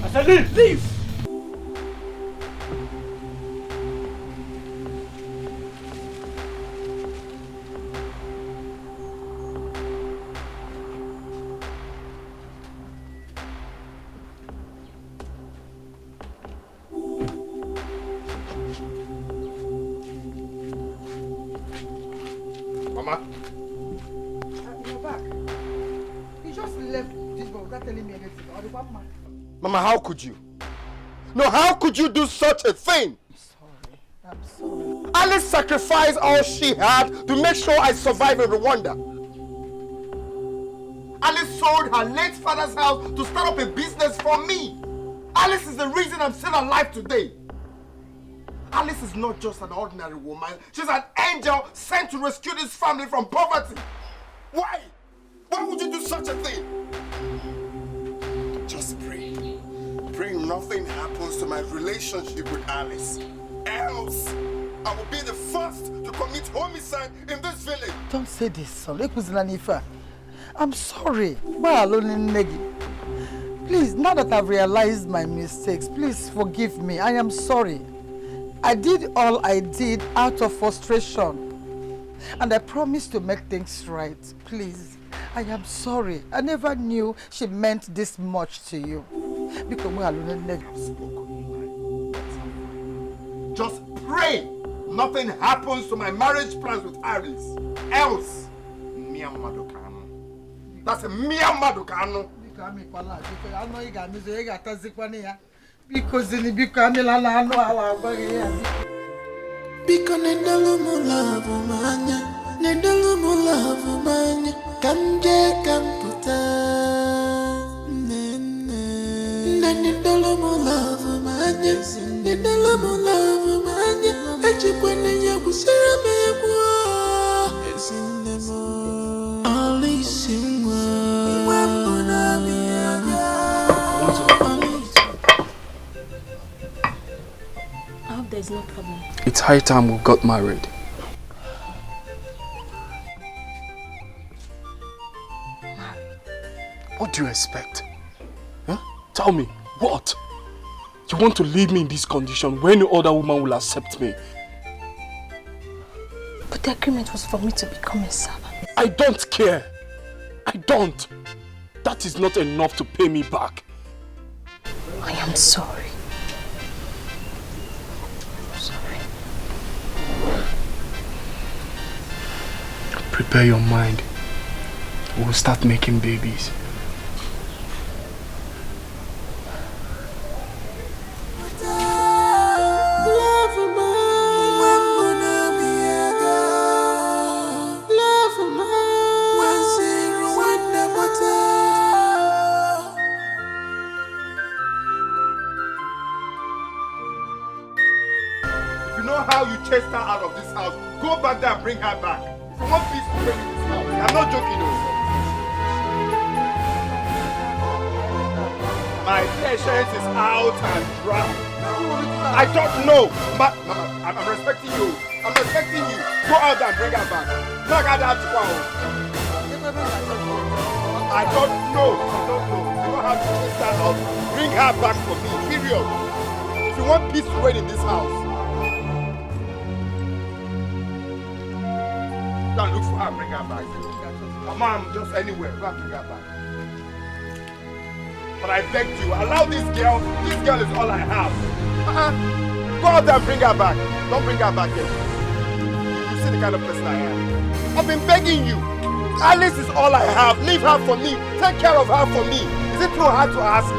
I said leave. Leave. Mama? You're back. You just left this boy without telling me anything. Or the one man. Mama, how could you? No, how could you do such a thing? I'm sorry. Alice sacrificed all she had to make sure I survive in Rwanda. Alice sold her late father's house to start up a business for me. Alice is the reason I'm still alive today. Alice is not just an ordinary woman. She's an angel sent to rescue this family from poverty. Why? Why would you do such a thing? Just pray. Pray nothing happens to my relationship with Alice. Else, I will be the first to commit homicide in this village. Don't say this, son. I'm sorry. Please, now that I've realized my mistakes, please forgive me. I am sorry. I did all I did out of frustration. And I promise to make things right. Please, I am sorry. I never knew she meant this much to you. Just pray nothing happens to my marriage plans with Alice. Else, that's a Miamadokano. Because in the Bicamila, Because Nedalumula, Nedalumula, Kamje Kamputa, Nedalumula, Nedalumula, Echiquenia was I hope there's no problem. It's high time we got married. What do you expect? Huh? Tell me, what? You want to leave me in this condition when no other woman will accept me? But the agreement was for me to become a servant. I don't care. I don't. That is not enough to pay me back. I am sorry. I'm sorry. Prepare your mind. We'll start making babies. chase her out of this house, go back there and bring her back. If you want peace to reign in this house, I'm not joking, no. My patience is out and dry. I don't know. I'm respecting you. I'm respecting you. Go out there and bring her back. Look at that wow. I don't know. You don't have to chase her out. Bring her back for me. Period. If you want peace to reign in this house, go and look for her and bring her back. Mom, just anywhere. Go and bring her back. But I beg you, allow this girl. This girl is all I have. Go out there and bring her back. Don't bring her back here. You see the kind of person I am. I've been begging you. Alice is all I have. Leave her for me. Take care of her for me. Is it too hard to ask?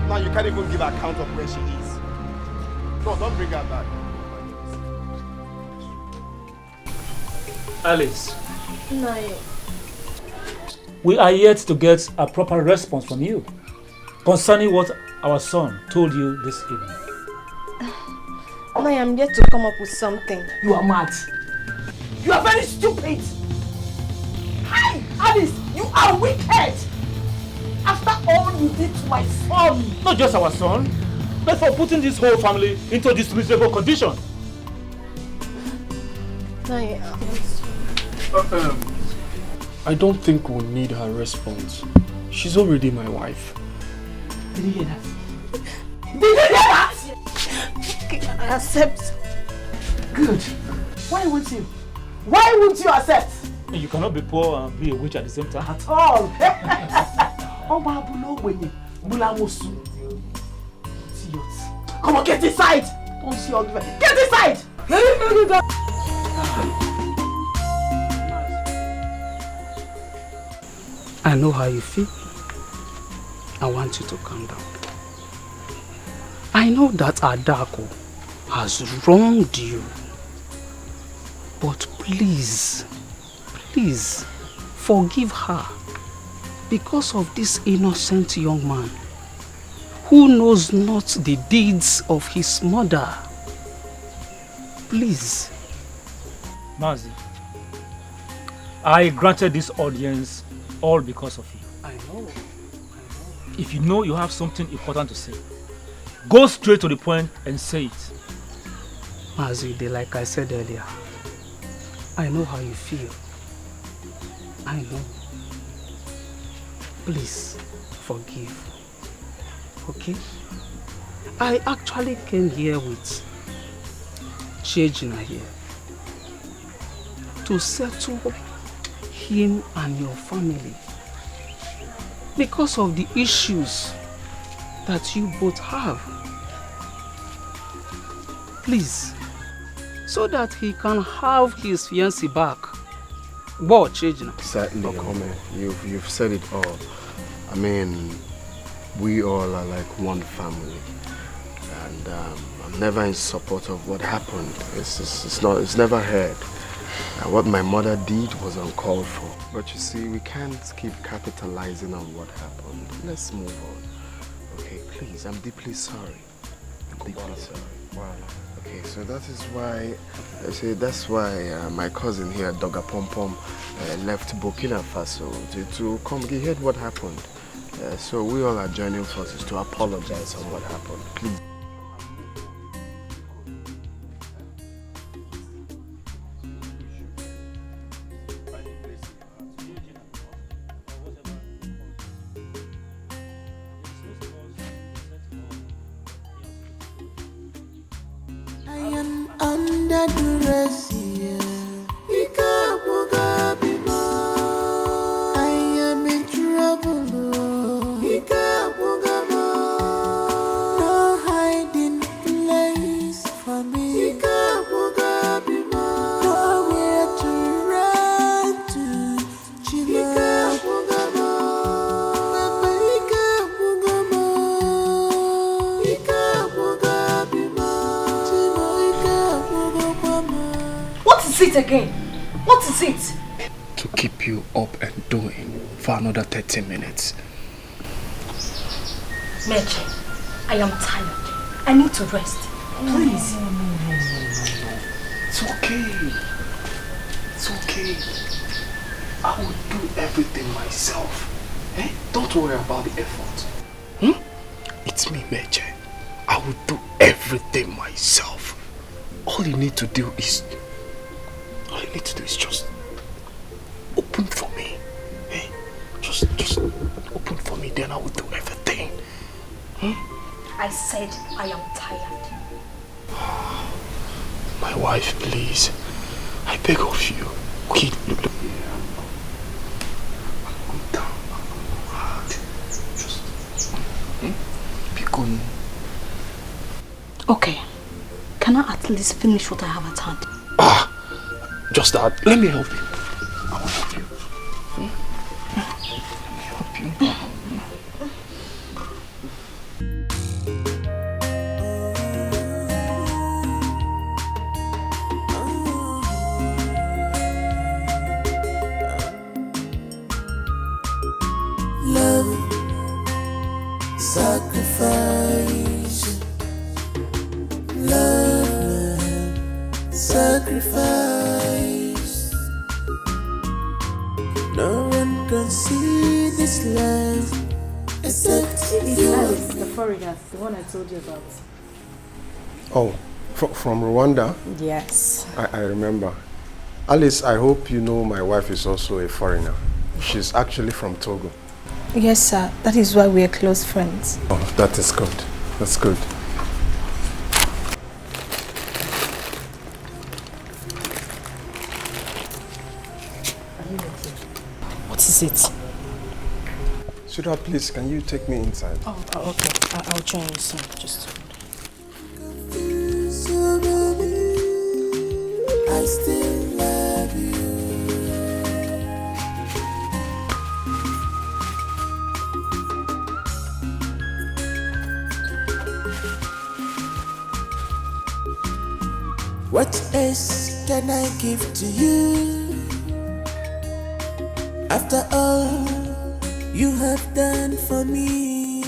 Now you can't even give account of where she is. No, don't bring her back. Alice. No. We are yet to get a proper response from you concerning what our son told you this evening. No, I'm yet to come up with something. You are mad. You are very stupid. Hi, Alice, you are wicked. After all you did to my son. Not just our son, but for putting this whole family into this miserable condition. No, I don't think we'll need her response. She's already my wife. Did you hear that? Did you hear that? okay, I accept. Good. Why won't you? Why won't you accept? You cannot be poor and be a witch at the same time. At all. Come on, get inside. Don't see all the way. Get inside. I know how you feel. I want you to calm down. I know that Adako has wronged you. But please, please forgive her because of this innocent young man who knows not the deeds of his mother. Please. Mazi, I granted this audience all because of you. I know. If you know you have something important to say, go straight to the point and say it. Mazi, like I said earlier, I know how you feel. I know. Please forgive. Okay? I actually came here with Chinenye to settle him and your family because of the issues that you both have. Please, so that he can have his fiancée back. What, Chinenye? Certainly, Okome, you've said it all. I mean, we all are like one family, and I'm never in support of what happened. It's never heard. What my mother did was uncalled for. But you see, we can't keep capitalizing on what happened. Let's move on. Okay, please, I'm deeply sorry. I'm deeply sorry. Wow. Okay, so that is why, that's why my cousin here, Doga Pom Pom, left Burkina Faso to come. He heard what happened. So we all are joining forces to apologize on what happened. Please. I am under duress, yeah. I am in trouble, no hiding place for me. Nowhere to run to, What is it again? What is it? To keep you up and doing for another 30 minutes. Mitch, I am tired. I need to rest. Please. No. It's okay. It's okay. I will do everything myself. Eh? Don't worry about the effort. It's me, Mitch. I will do everything myself. All you need to do is just open for me. Eh? Just open for me, then I will do everything. I said I am tired. My wife, please. I beg of you. Okay, look. I'm down. I'm hard. Just be good. Okay. Can I at least finish what I have at hand? Just that. Let me help you. I will help you. Let me help you. Love, sacrifice. Love, sacrifice. No one can see this love except you. Alice, the foreigner, the one I told you about. Oh, from Rwanda? Yes. I remember. Alice, I hope you know my wife is also a foreigner. She's actually from Togo. Yes, sir. That is why we are close friends. Oh, that is good. That's good. What is it? Sweetheart, please, can you take me inside? Oh, okay. I'll join you soon. Just I still love you. What else can I give to you? After all you have done for me,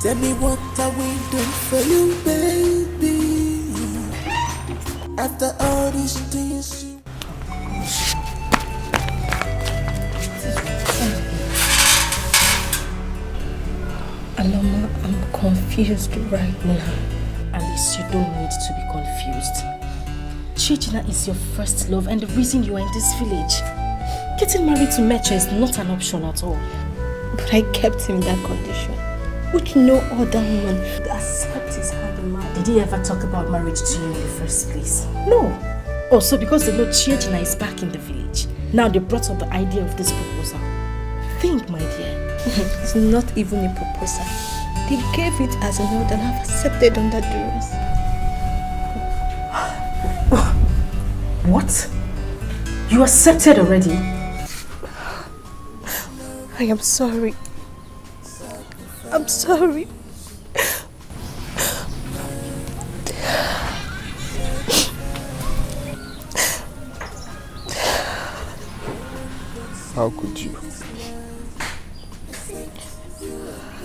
tell me what are we doing for you, baby? After all these things you... Aloma, I'm confused right now. Alice, you don't need to be confused. Chijina is your first love and the reason you are in this village. Getting married to Mitch is not an option at all. But I kept him in that condition, which no other woman would accept his hand in marriage. Did he ever talk about marriage to you in the first place? No. Also, because they know Chijina is back in the village, now they brought up the idea of this proposal. Think, my dear. It's not even a proposal. They gave it as an order and I've accepted under duress. What? You accepted already? I am sorry. I'm sorry. How could you?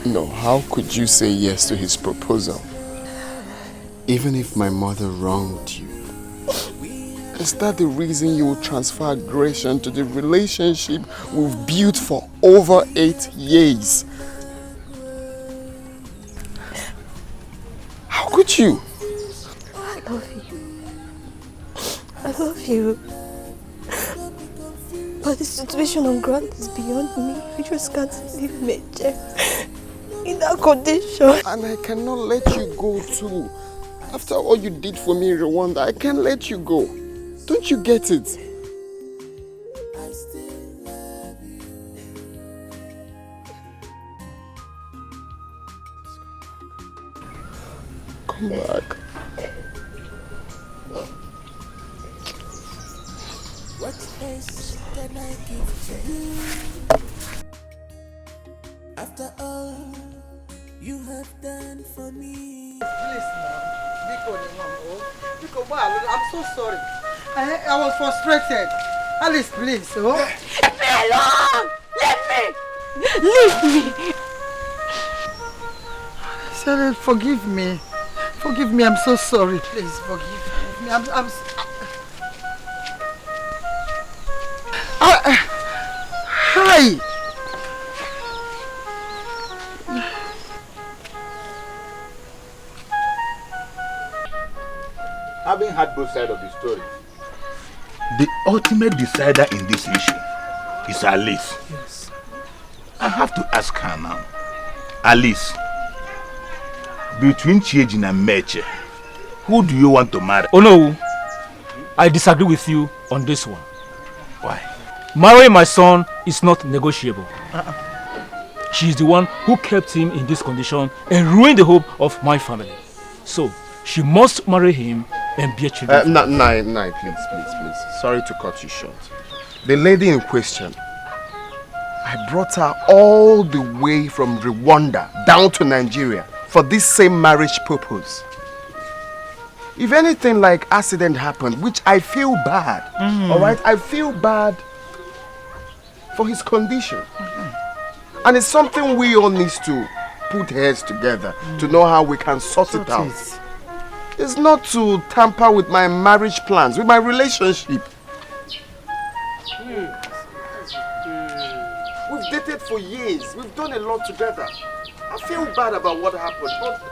No, how could you say yes to his proposal? Even if my mother wronged you. Is that the reason you will transfer aggression to the relationship we've built for over 8 years? How could you? I love you. I love you. But the situation on ground is beyond me. I just can't leave Mitch in that condition. And I cannot let you go too. After all you did for me in Rwanda, I can't let you go. Don't you get it? Come back. What else can I give to you? After all you have done for me. Please now, I'm so sorry. I was frustrated. Alice, please. Oh. Leave me alone! Leave me! Leave me! Alice, Charlotte, forgive me. Forgive me, I'm so sorry. Please, forgive me. Hi! Having heard both sides of the story, the ultimate decider in this issue is Alice. Yes. I have to ask her now. Alice, between Chiejin and Mitch, who do you want to marry? Oh no, I disagree with you on this one. Why? Marrying my son is not negotiable. She is the one who kept him in this condition and ruined the hope of my family. So, she must marry him and be a child. Nai, please. Sorry to cut you short. The lady in question, I brought her all the way from Rwanda down to Nigeria for this same marriage purpose. If anything like accident happened, which I feel bad, all right? I feel bad for his condition. And it's something we all need to put heads together to know how we can sort it out. It's not to tamper with my marriage plans, with my relationship. We've dated for years. We've done a lot together. I feel bad about what happened, but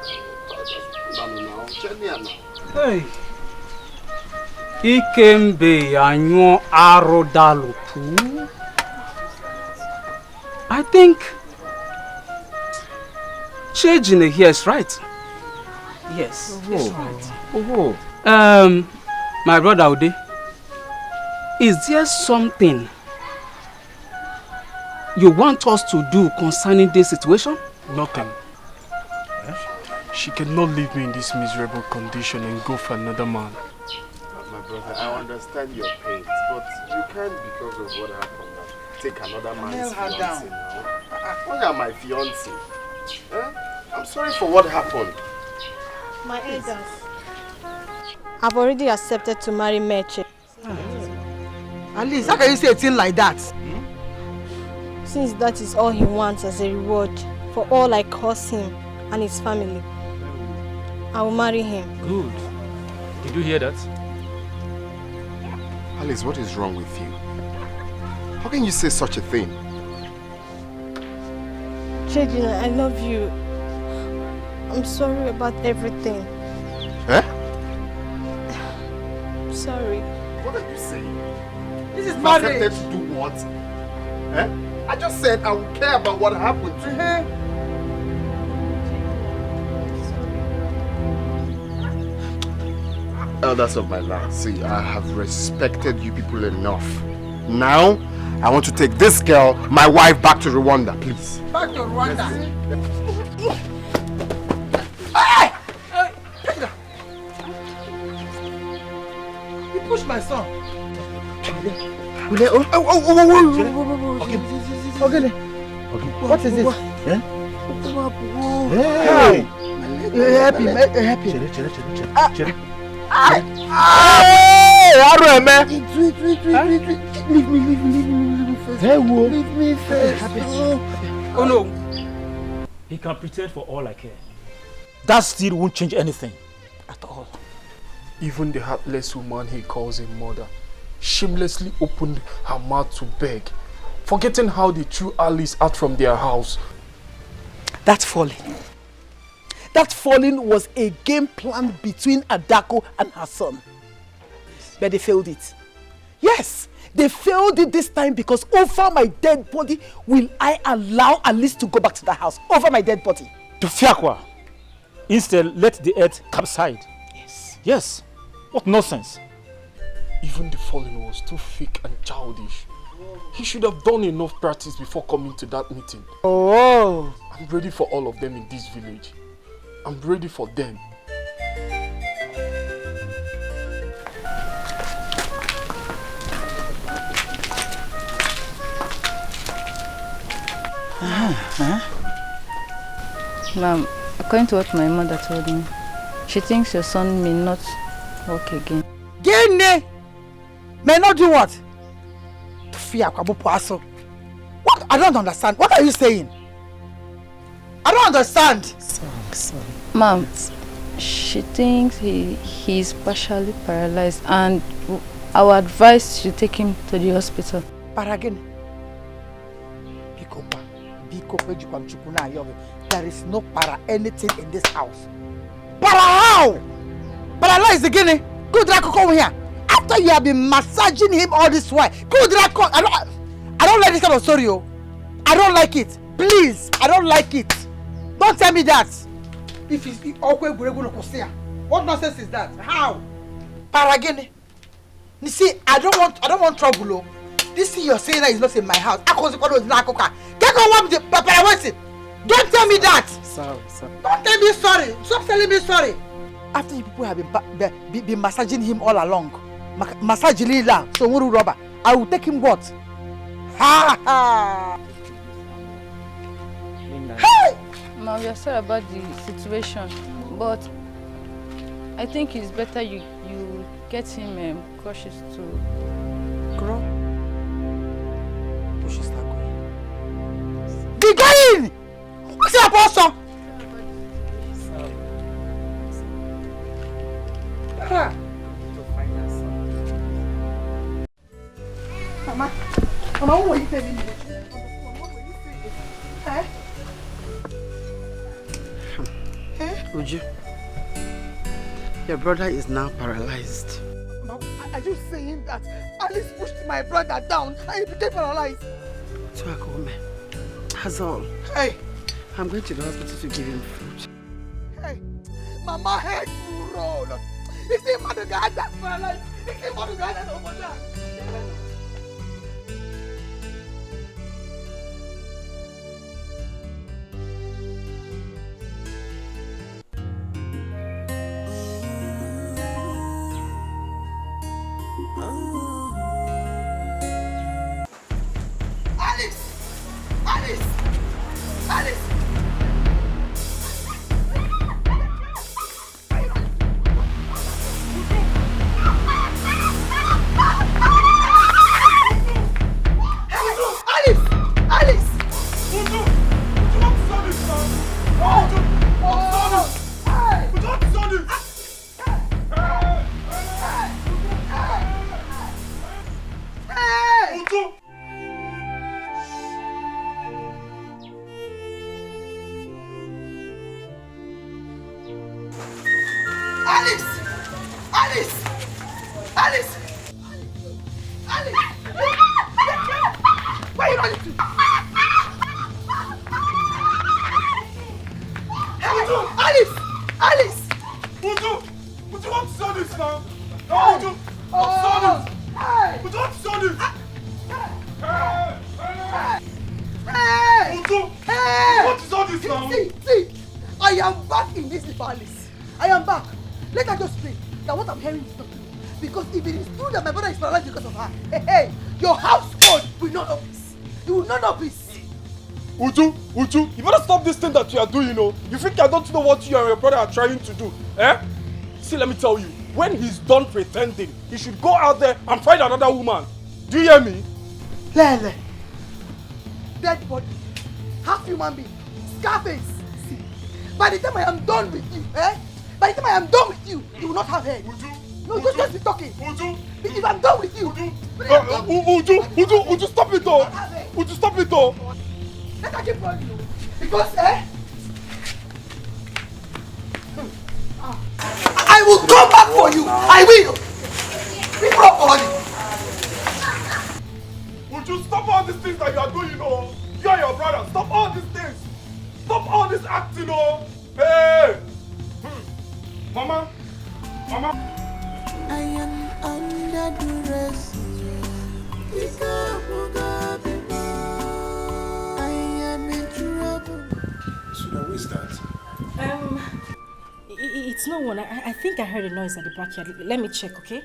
Hey. Ikembe anyo arodalupu. I think Chinenye here is right. Yes, he's right. My brother Ode, is there something you want us to do concerning this situation? Nothing. She cannot leave me in this miserable condition and go for another man. My brother, I understand your pain, but you can't, because of what happened, take another man's fiancé now. Why am my fiancé? I'm sorry for what happened. My elders, I've already accepted to marry Mitch. Alice, how can you say a thing like that? Since that is all he wants as a reward for all I caused him and his family, I will marry him. Good. Did you hear that? Alice, what is wrong with you? How can you say such a thing? Chinenye, I love you. I'm sorry about everything. Eh? I'm sorry. What are you saying? This is marriage. Accepted to do what? Eh? I just said I would care about what happened to you. Elders of my land, see, I have respected you people enough. Now, I want to take this girl, my wife, back to Rwanda, please. Back to Rwanda? You pushed my son. Okay. What is this? Hey! Help him. Leave me first. Oh no. He can pretend for all I care. That still won't change anything. At all. Even the heartless woman he calls a mother shamelessly opened her mouth to beg, forgetting how they threw Alice out from their house. That falling was a game planned between Adako and her son. But they failed it. Yes, they failed it this time because over my dead body will I allow Alice to go back to the house. Over my dead body. To Fiakwa. Instead, let the earth capsize. Yes. What nonsense. Even the falling was too fake and childish. He should have done enough practice before coming to that meeting. Oh. I'm ready for all of them in this village. I'm ready for them. Ma'am, according to what my mother told me, she thinks your son may not walk again. Gene! May not do what? What? I don't understand. What are you saying? I don't understand. Sorry. Mom, she thinks he's partially paralyzed and our advice to take him to the hospital. Paragin. There is no para anything in this house. Para how? Paralyzed again? Good luck, come here. After you have been massaging him all this while. Good luck, I don't like this kind of story. I don't like it. Please, I don't like it. Don't tell me that. If it's okay, what nonsense is that? How? Paragin. You see, I don't want trouble. This thing you're saying that is not in my house. Don't tell me that. Sorry. Don't tell me sorry. Stop telling me sorry. After you people have been massaging him all along, massaging him, so rubber, I will take him what? Ha ha! Hey! Mom, we are sorry about the situation, but I think it's better you get him cautious to grow. Cautious to go. Be going! What's your apostle? Mama, what were you telling me? Uju, your brother is now paralyzed. Mama, are you saying that Alice pushed my brother down and he became paralyzed? That's all. Hey! I'm going to the hospital to give him food. Hey! Mama head to roll. Is the man the guy that's paralyzed? Is the man the guy that's over there? Uju, you better stop this thing that you are doing, You think I don't know what you and your brother are trying to do, eh? See, let me tell you, when he's done pretending, he should go out there and find another woman. Do you hear me? Lele. Dead body. Half human being. Scarface. See, by the time I am done with you, By the time I am done with you, you will not have head. Uju. No, just be talking. Uju. If I'm done with you. Uju, stop it though. Uju, stop it though. Let her keep running, because I will come back for you. I will. Be properly. Would you stop all these things that you are doing, You and your brother. Stop all these things. Stop all this acting, Hey. Mama. I am under duress. Who is that? It's no one. I think I heard a noise at the backyard. Let me check, okay?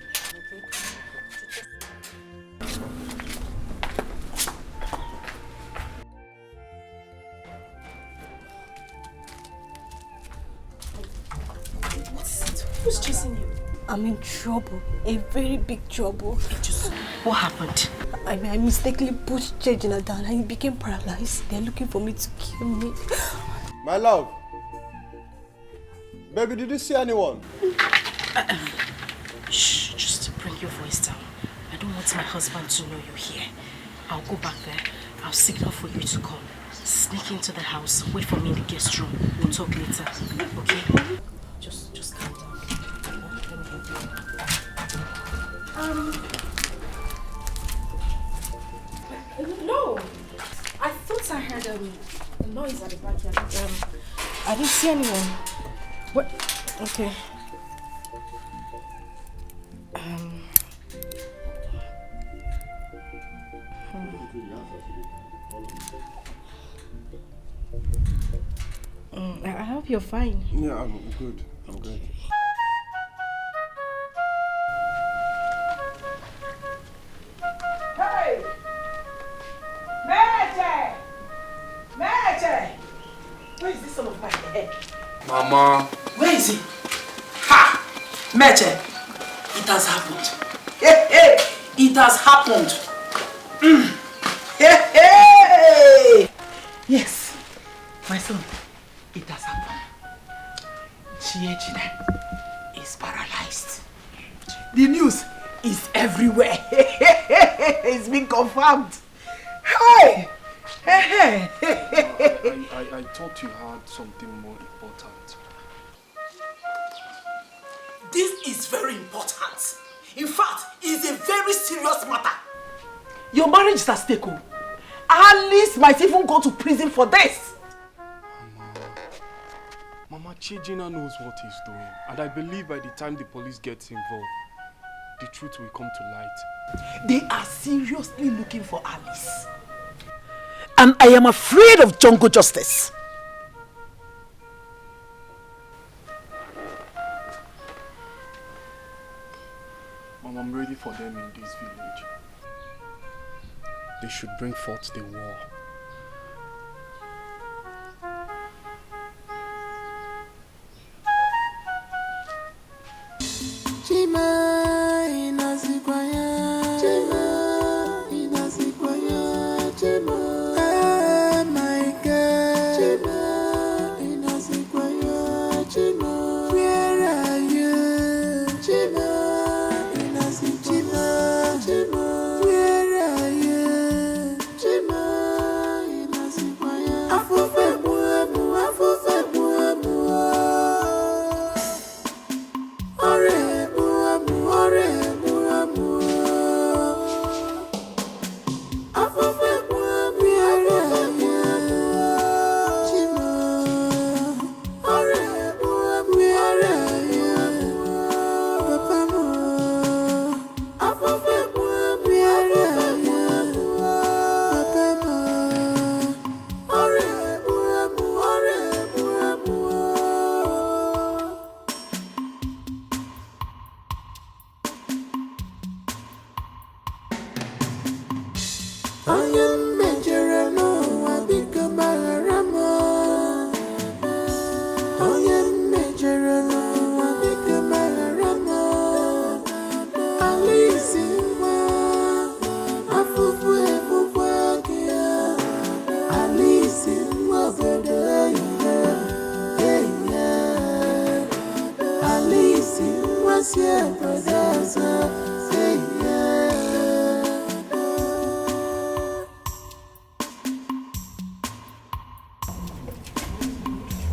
What is it? Who's chasing you? I'm in trouble. A very big trouble. What happened? I mistakenly pushed Chejina down and he became paralyzed. They're looking for me to kill me. My love, Baby, did you see anyone? Shh, just bring your voice down. I don't want my husband to know you're here. I'll go back there. I'll signal for you to come. Sneak into the house. Wait for me in the guest room. We'll talk later. Okay? Just calm down. No. I thought I heard a noise at the backyard. I didn't see anyone. What? Okay. I hope you're fine. Yeah, I'm good. I'm good. Hey! Mitch! Mitch! Where is this son of my head? Mama. Where is he? Ha! Mitch! It has happened. Hey, hey! It has happened. Hey, hey! Yes, my son, it has happened. Chinenye is paralyzed. The news is everywhere. It's been confirmed. Hey! Hey! I thought you had something more important. This is very important. In fact, it's a very serious matter. Your marriage is at stake. Alice might even go to prison for this. Mama, Chijina knows what he's doing. And I believe by the time the police gets involved, the truth will come to light. They are seriously looking for Alice. And I am afraid of jungle justice. Mom, I'm ready for them in this village. They should bring forth the war. Chima inazikwaya, Chima inazikwaya, Chima. Oh my God, Chima inazikwaya, Chima. Where are you, Chima?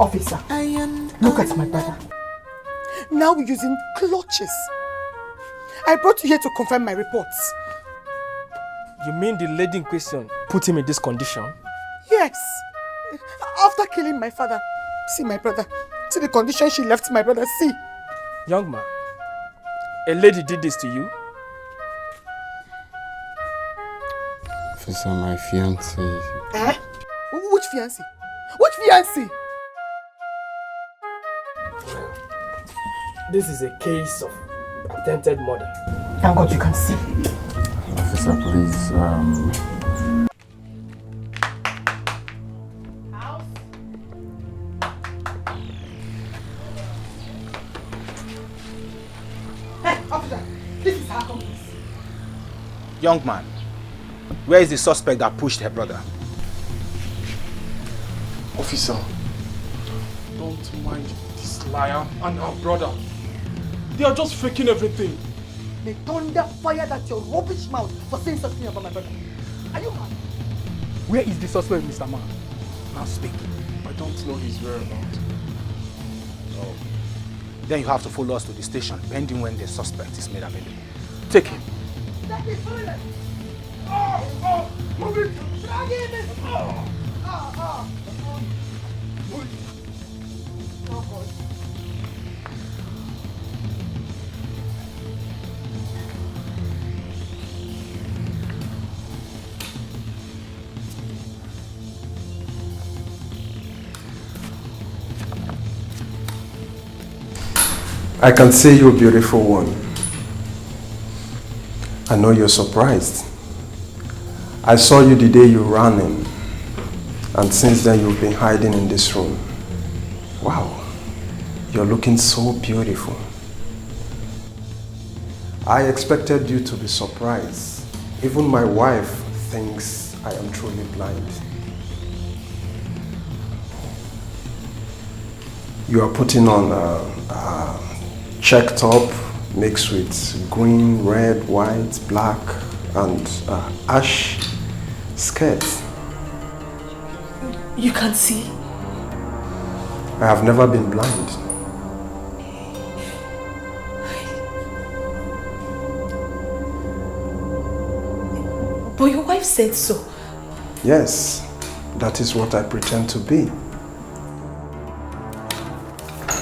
Officer, look at my brother. Now using clutches. I brought you here to confirm my reports. You mean the lady in question put him in this condition? Yes. After killing my father. See my brother. See the condition she left my brother. See. Young man, a lady did this to you? Officer, my fiancé. Eh? Which fiancé? Which fiancé? This is a case of attempted murder. Thank God you can see. Officer, please, Hey, officer, this is our accomplice. Young man, where is the suspect that pushed her brother? Officer, don't mind this liar and her brother. They are just faking everything. May thunder fire that your rubbish mouth for saying something about my brother. Are you mad? Where is the suspect, Mr. Man? Now speak. I don't know his whereabouts. Oh. Then you have to follow us to the station, pending when the suspect is made available. Take him. That is brilliant. Oh, move it. Drag him. Oh. I can see you, beautiful one. I know you're surprised. I saw you the day you ran in, and since then you've been hiding in this room. Wow, you're looking so beautiful. I expected you to be surprised. Even my wife thinks I am truly blind. You are putting on a check top mixed with green, red, white, black, and ash skirt. You can't see? I have never been blind. But your wife said so. Yes, that is what I pretend to be.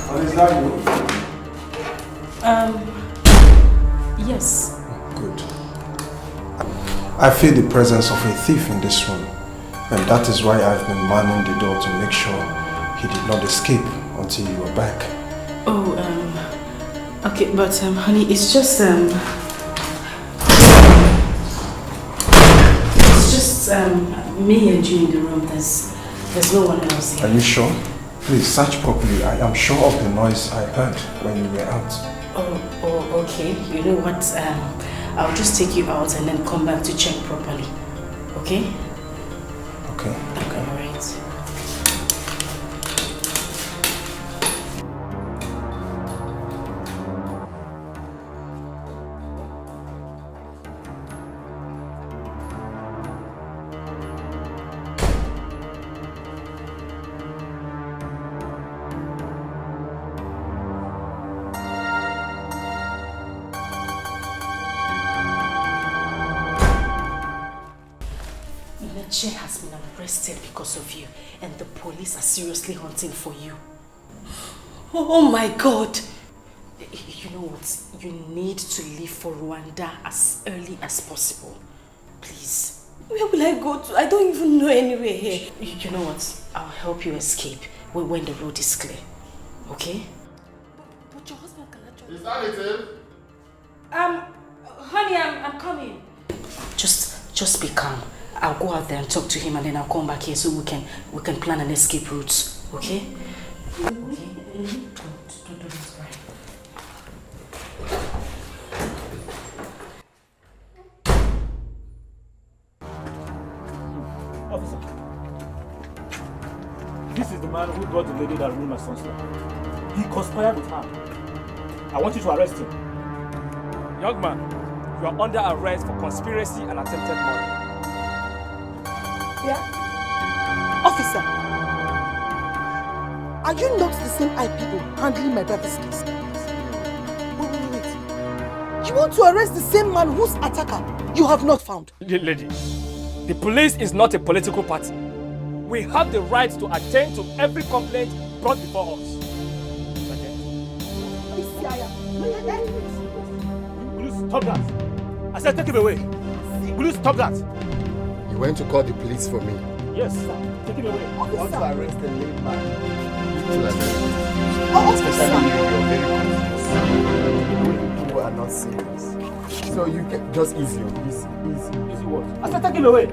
What is that you? Yes. Good. I feel the presence of a thief in this room, and that is why I've been manning the door to make sure he did not escape until you were back. Oh, okay, but honey, it's just me and you in the room. There's no one else here. Are you sure? Please search properly. I am sure of the noise I heard when you were out. Oh, okay. You know what? I'll just take you out and then come back to check properly. Okay? Okay. Okay, all right. Mitch has been arrested because of you, and the police are seriously hunting for you. Oh my God! You know what? You need to leave for Rwanda as early as possible. Please. Where will I go to? I don't even know anywhere here. You know what? I'll help you escape when the road is clear. Okay? But your husband can actually... Is that it? Honey, I'm coming. Just be calm. I'll go out there and talk to him, and then I'll come back here so we can plan an escape route. Okay? Okay? Don't cry. Officer, this is the man who brought the lady that ruined my son's life. He conspired with her. I want you to arrest him. Young man, you are under arrest for conspiracy and attempted murder. Yeah? Officer, are you not the same people handling my brother's case? Wait. You want to arrest the same man whose attacker you have not found? Lady, the police is not a political party. We have the right to attend to every complaint brought before us. Will you stop that? I said take him away. Will you stop that? You went to call the police for me. Yes, sir. Take him away. I want to arrest the lame man. Especially you people are not serious. So you can just easy on easy. Easy what? I said take him away.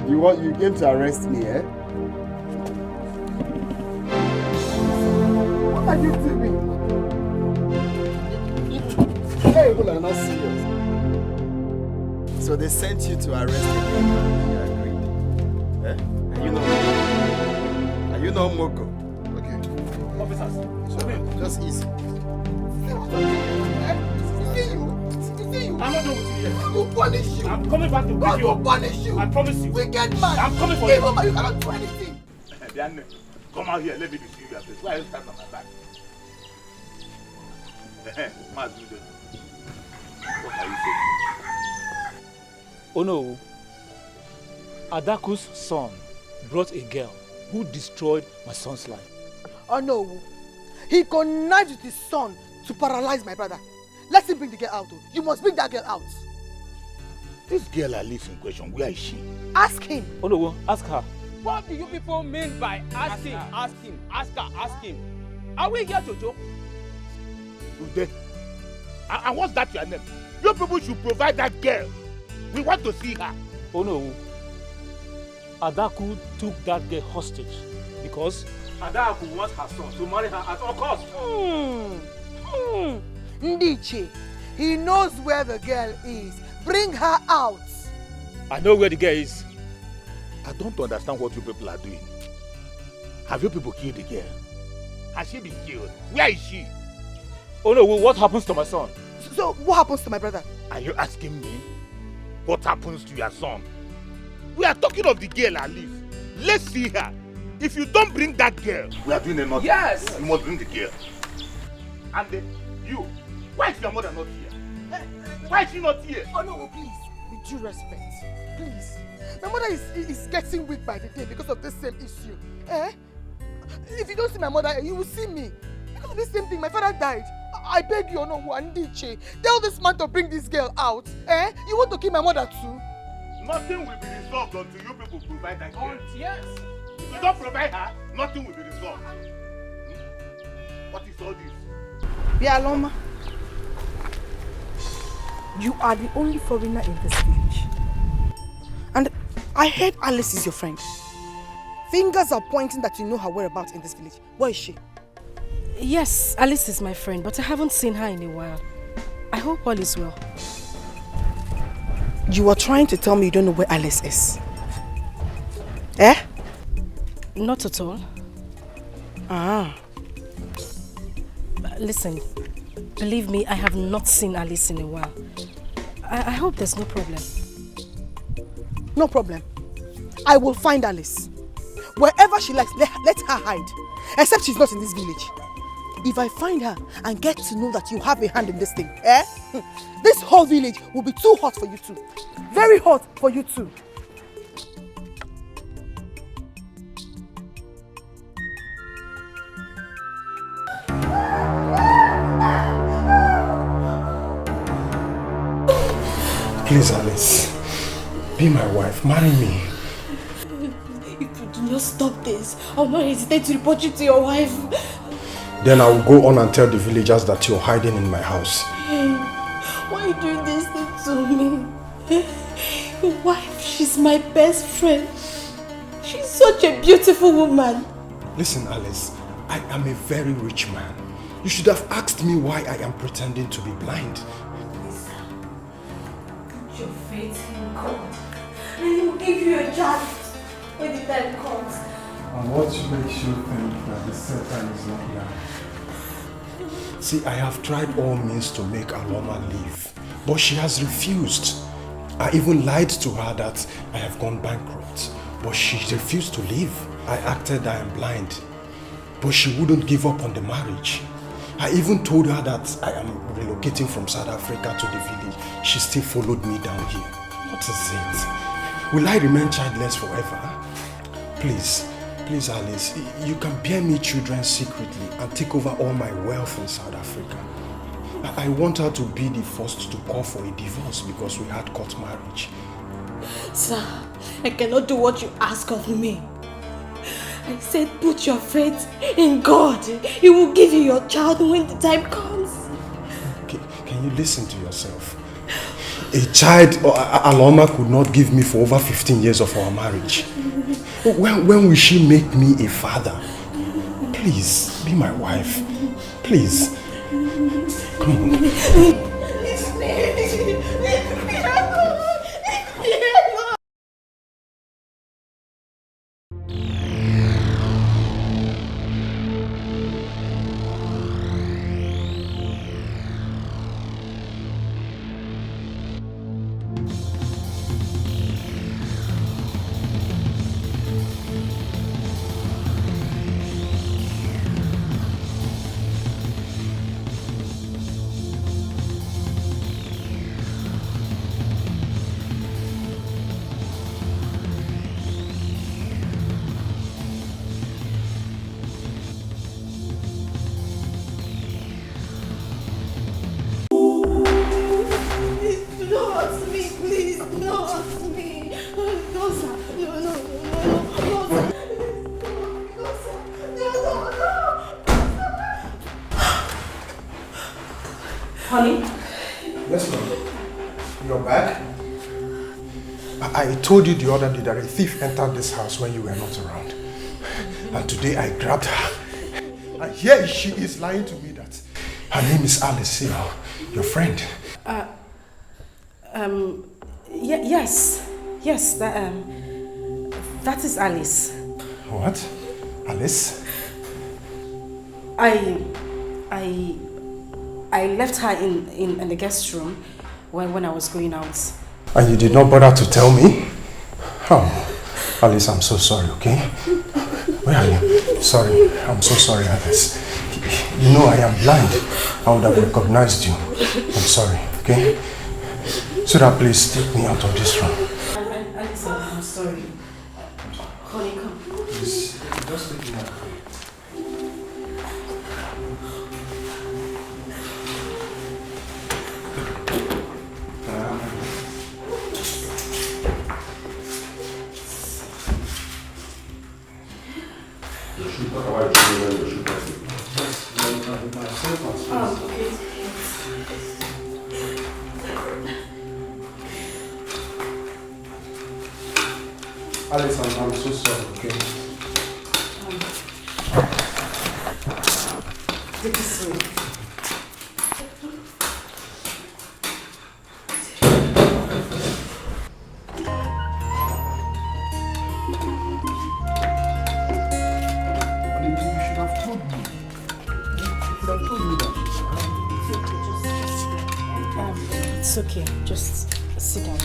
You came to arrest me, eh? What are you doing? You people are not serious. So they sent you to arrest me and you agreed. Eh? And you know Moko. Okay. Officers, just easy. I'm not done with you yet. I will punish you. I'm coming back to pick you up. I will punish you. I promise you. Wicked man. I'm coming for you. Even you cannot do anything. Come out here, let me see your face. Why are you standing on my back? What are you saying? Oh no. Adaku's son brought a girl who destroyed my son's life. Oh no. He connived with his son to paralyze my brother. Let him bring the girl out. You must bring that girl out. This girl I live in question, where is she? Ask him. Oh no, ask her. What do you people mean by ask him, ask him, ask her, ask him? Are we here to joke? Ude. And what's that your name? You people should provide that girl. We want to see her. Oh no. Adaku took that girl hostage because Adaku wants her son to marry her at all costs. Ndiche, he knows where the girl is. Bring her out. I know where the girl is. I don't understand what you people are doing. Have you people killed the girl? Has she been killed? Where is she? Oh no, what happens to my son? So what happens to my brother? Are you asking me? What happens to your son? We are talking of the girl I live. Let's see her. If you don't bring that girl, we are doing another. Yes. You must bring the girl. And then you, why is your mother not here? Why is she not here? Oh no, please, with due respect, please. My mother is getting weak by the day because of this same issue. If you don't see my mother, you will see me. Because of this same thing, my father died. I beg you, no, Wandiche. Tell this man to bring this girl out. You want to kill my mother too? Nothing will be resolved until you people provide that girl. Yes. If you don't provide her, nothing will be resolved. What is all this? Bialoma, you are the only foreigner in this village. And I heard Alice is your friend. Fingers are pointing that you know her whereabouts in this village. Where is she? Yes, Alice is my friend, but I haven't seen her in a while. I hope all is well. You are trying to tell me you don't know where Alice is? Not at all. Listen, believe me, I have not seen Alice in a while. I hope there's no problem. No problem. I will find Alice. Wherever she likes, let her hide. Except she's not in this village. If I find her and get to know that you have a hand in this thing, this whole village will be too hot for you two. Very hot for you two. Please, Alice, be my wife, marry me. If you do not stop this, I'll not hesitate to report you to your wife. Then I will go on and tell the villagers that you're hiding in my house. Why are you doing this thing to me? Your wife, she's my best friend. She's such a beautiful woman. Listen, Alice, I am a very rich man. You should have asked me why I am pretending to be blind. Put your faith in God, and He will give you a child when the time comes. And what makes you think that the set time is not now? See, I have tried all means to make Aloma leave, but she has refused. I even lied to her that I have gone bankrupt, but she refused to leave. I acted I am blind, but she wouldn't give up on the marriage. I even told her that I am relocating from South Africa to the village. She still followed me down here. What is it? Will I remain childless forever? Please, Alice, you can bear me children secretly and take over all my wealth in South Africa. I want her to be the first to call for a divorce because we had court marriage. Sir, I cannot do what you ask of me. I said put your faith in God. He will give you your child when the time comes. Can you listen to yourself? A child Aloma could not give me for over 15 years of our marriage. When will she make me a father? Please, be my wife. Please. Come on. You're back? I told you the other day that a thief entered this house when you were not around. And today I grabbed her. And here she is lying to me that her name is Alice, your friend. Yes, that is Alice. What? Alice? I left her in the guest room when I was going out. And you did not bother to tell me? Oh, Alice, I'm so sorry, okay? Where are you? Sorry, I'm so sorry, Alice. You know I am blind. I would have recognized you. I'm sorry, okay? So that please take me out of this room. Alice, I'm sorry. Honey, come. Please, just take me out. Alice, I'm so sorry, okay? Take this way. It's okay, just sit down.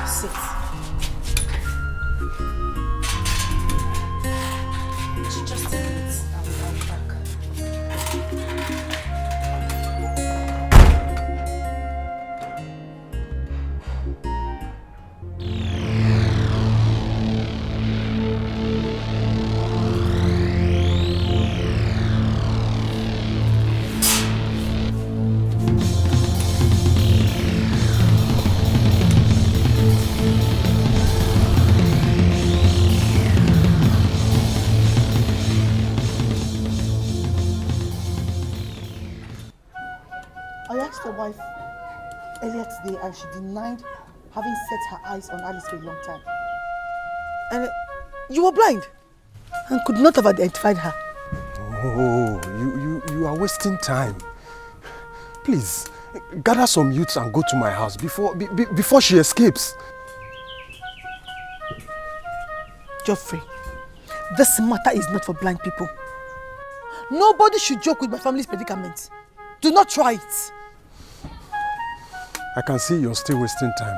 Sit. Just a minute, I'll be back. The wife earlier today and she denied having set her eyes on Alice for a long time. And you were blind and could not have identified her. Oh, you are wasting time. Please, gather some youths and go to my house before she escapes. Geoffrey, this matter is not for blind people. Nobody should joke with my family's predicament. Do not try it. I can see you're still wasting time.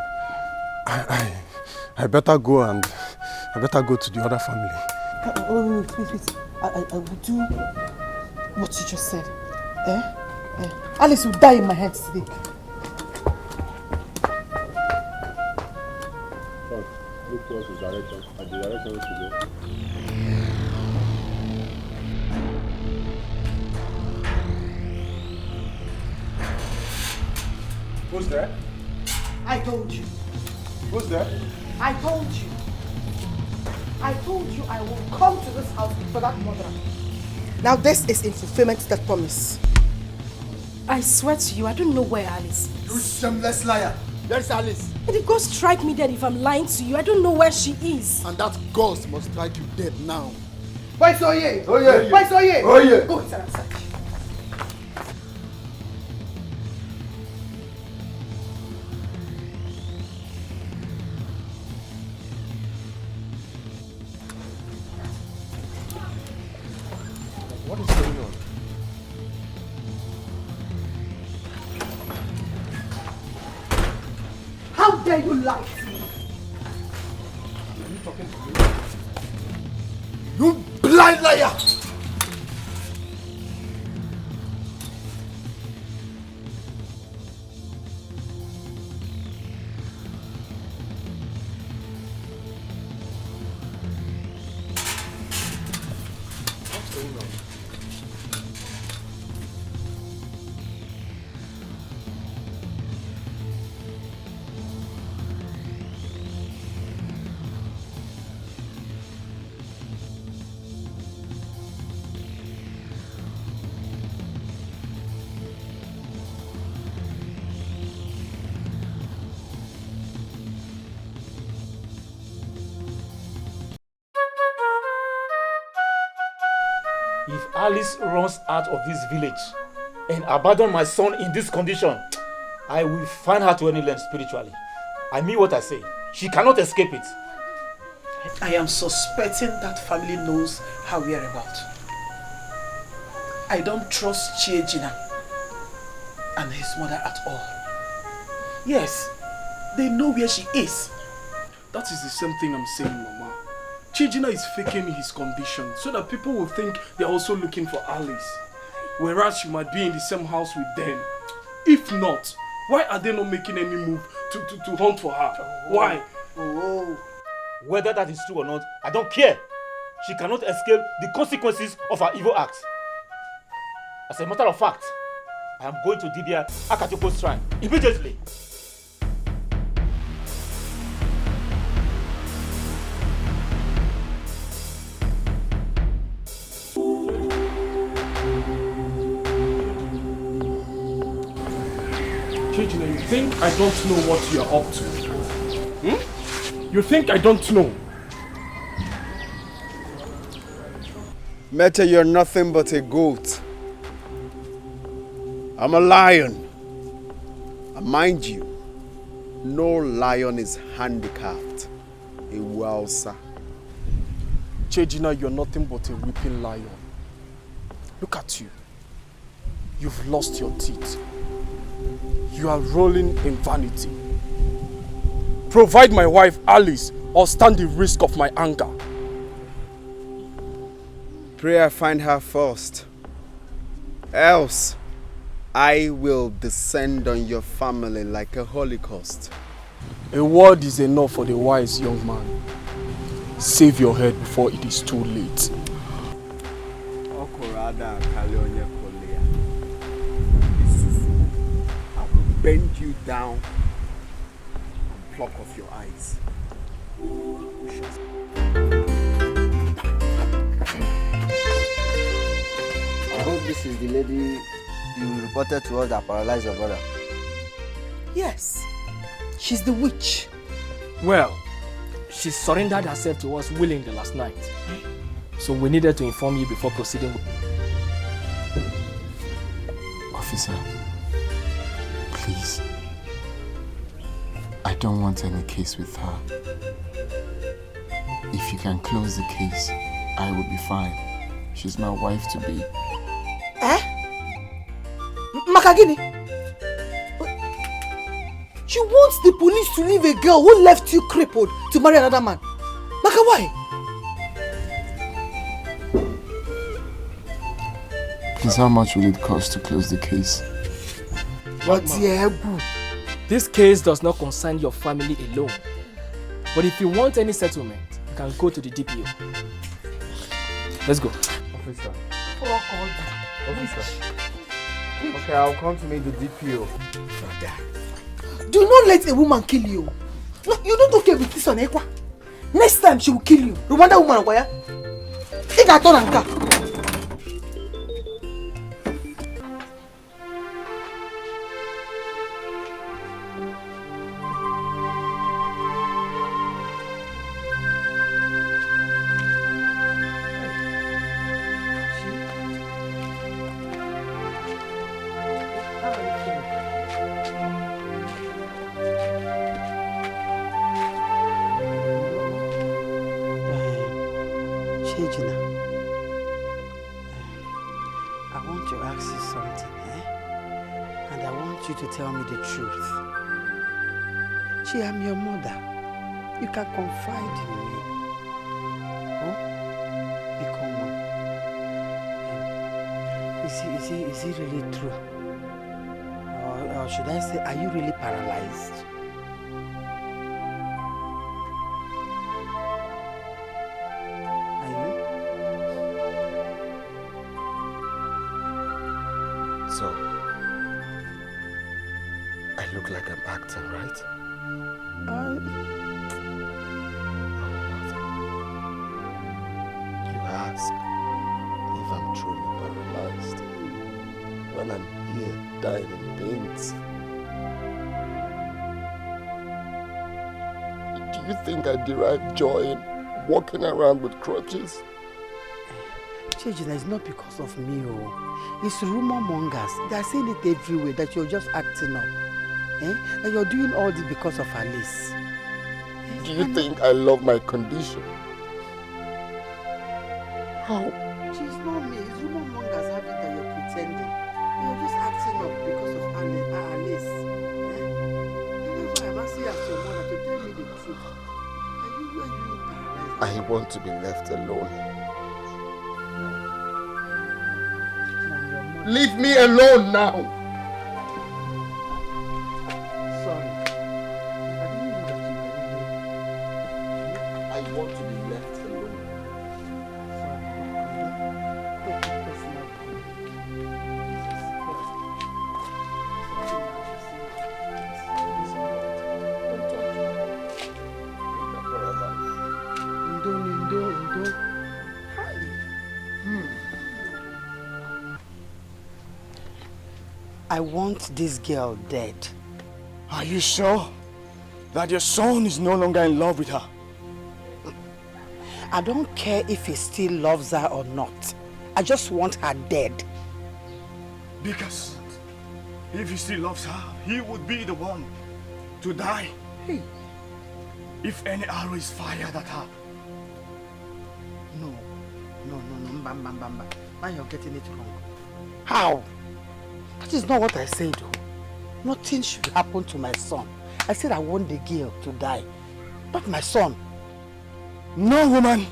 I better go and I better go to the other family. Wait. I will do what you just said. Alice will die in my hands today. Look towards the direction. At the direction to go. Who's there? I told you. Who's there? I told you. I told you I will come to this house for that murderer. Now this is in fulfillment to that promise. I swear to you, I don't know where Alice is. You shameless liar. There's Alice. The ghost strike me dead if I'm lying to you. I don't know where she is. And that ghost must strike you dead now. Why so ye? Oh yeah. Why so ye? Oh yeah. Go inside and search. What is going on? How dare you lie to me? Are you talking to me? You blind liar! What's going on? Alice runs out of this village and abandons my son in this condition, I will find her to any length spiritually. I mean what I say. She cannot escape it. I am suspecting that family knows how we are about. I don't trust Chiejina and his mother at all. Yes, they know where she is. That is the same thing I'm saying, Mama. Chiejina is faking his condition so that people will think they're also looking for Alice. Whereas she might be in the same house with them. If not, why are they not making any move to hunt for her? Why? Whether that is true or not, I don't care. She cannot escape the consequences of her evil acts. As a matter of fact, I am going to Dibia Akatoko's shrine immediately. Chiejina, you think I don't know what you're up to? You think I don't know? Mete, you're nothing but a goat. I'm a lion. And mind you, no lion is handicapped. A Wausa. Chiejina, you're nothing but a weeping lion. Look at you. You've lost your teeth. You are rolling in vanity. Provide my wife Alice or stand the risk of my anger. Pray I find her first. Else, I will descend on your family like a holocaust. A word is enough for the wise young man. Save your head before it is too late. I will bend you down and pluck off your eyes. I hope this is the lady you reported to us that paralyzed your brother. Yes, she's the witch. Well, she surrendered herself to us willingly last night. So we needed to inform you before proceeding. Officer, please. I don't want any case with her. If you can close the case, I will be fine. She's my wife to be. Makagini? She wants the police to leave a girl who left you crippled to marry another man. Maka, why? Please, how much will it cost to close the case? What? This case does not concern your family alone. But if you want any settlement, you can go to the DPO. Let's go. Officer. Officer. Okay, I'll come to meet the DPO. Do not let a woman kill you. No, you don't okay with this one, Ekwa. Next time she will kill you. Rwanda woman, why? Take her turn and car. I'm your mother. You can confide in me. Oh? Become one. Is it really true? Or should I say, are you really paralyzed? Are you? So, I look like I'm acting, right? You ask if I'm truly paralyzed when I'm here dying in pains. Do you think I derive joy in walking around with crutches? Chejina, it's not because of me, oh. It's rumor mongers. They are saying it everywhere that you're just acting up. That you're doing all this because of Alice. Do you think I love my condition? How? She's not me. It's rumor mongers have it that you're pretending. You're just acting up because of Alice. That's why I'm asking as your mother to tell me the truth. Are you paralyzed? I want to be left alone. Leave me alone now! Sorry. I want to be left alone. I want this girl dead. Are you sure that your son is no longer in love with her? I don't care if he still loves her or not. I just want her dead. Because if he still loves her, he would be the one to die. Hey. If any arrow is fired at her. No. Bam. Now you're getting it wrong. How? That is not what I said, though. Nothing should happen to my son. I said I want the girl to die, not my son. No, woman.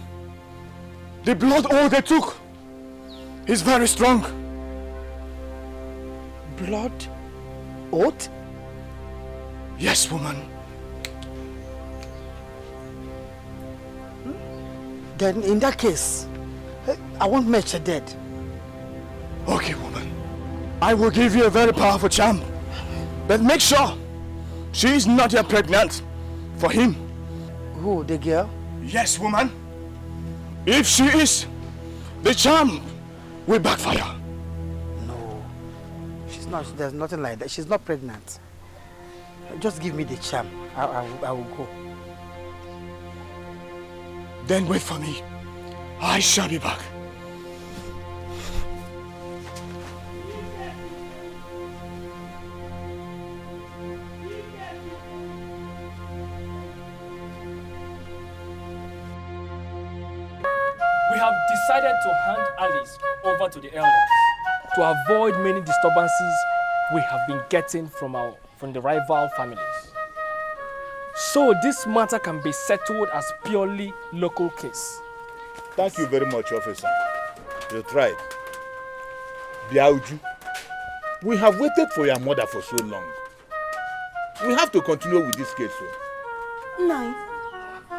The blood oath they took is very strong. Blood oath? Yes, woman. Then in that case, I want Mitch dead. Okay, woman. I will give you a very powerful charm. But make sure she is not yet pregnant for him. Who, the girl? Yes, woman. If she is, the charm will backfire. No, she's not. There's nothing like that. She's not pregnant. Just give me the charm. I will go. Then wait for me. I shall be back. We have decided to hand Alice over to the elders to avoid many disturbances we have been getting from the rival families. So this matter can be settled as purely local case. Thank you very much, officer. You tried. Uju, we have waited for your mother for so long. We have to continue with this case. Nai,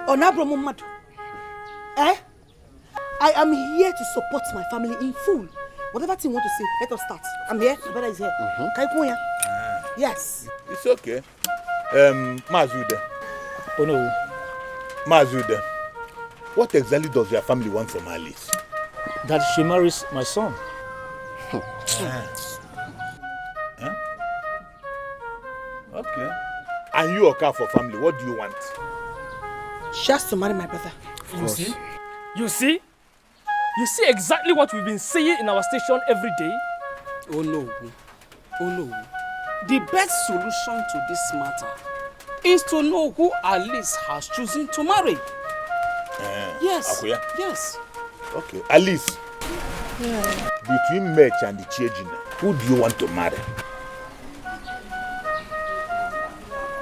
Onabromo Madu. I am here to support my family in full. Whatever thing you want to say, let us start. I'm here, my brother is here. Can you come here? Yes. It's okay. Mazude. Oh no. Mazude, what exactly does your family want from Alice? That she marries my son. Okay. And you, Oka, for family, what do you want? She has to marry my brother. You see? You see? You see exactly what we've been seeing in our station every day? Oh no. The best solution to this matter is to know who Alice has chosen to marry. Yes. Akuya? Yes. Okay. Alice. Yeah. Between Mitch and the Chejina, who do you want to marry?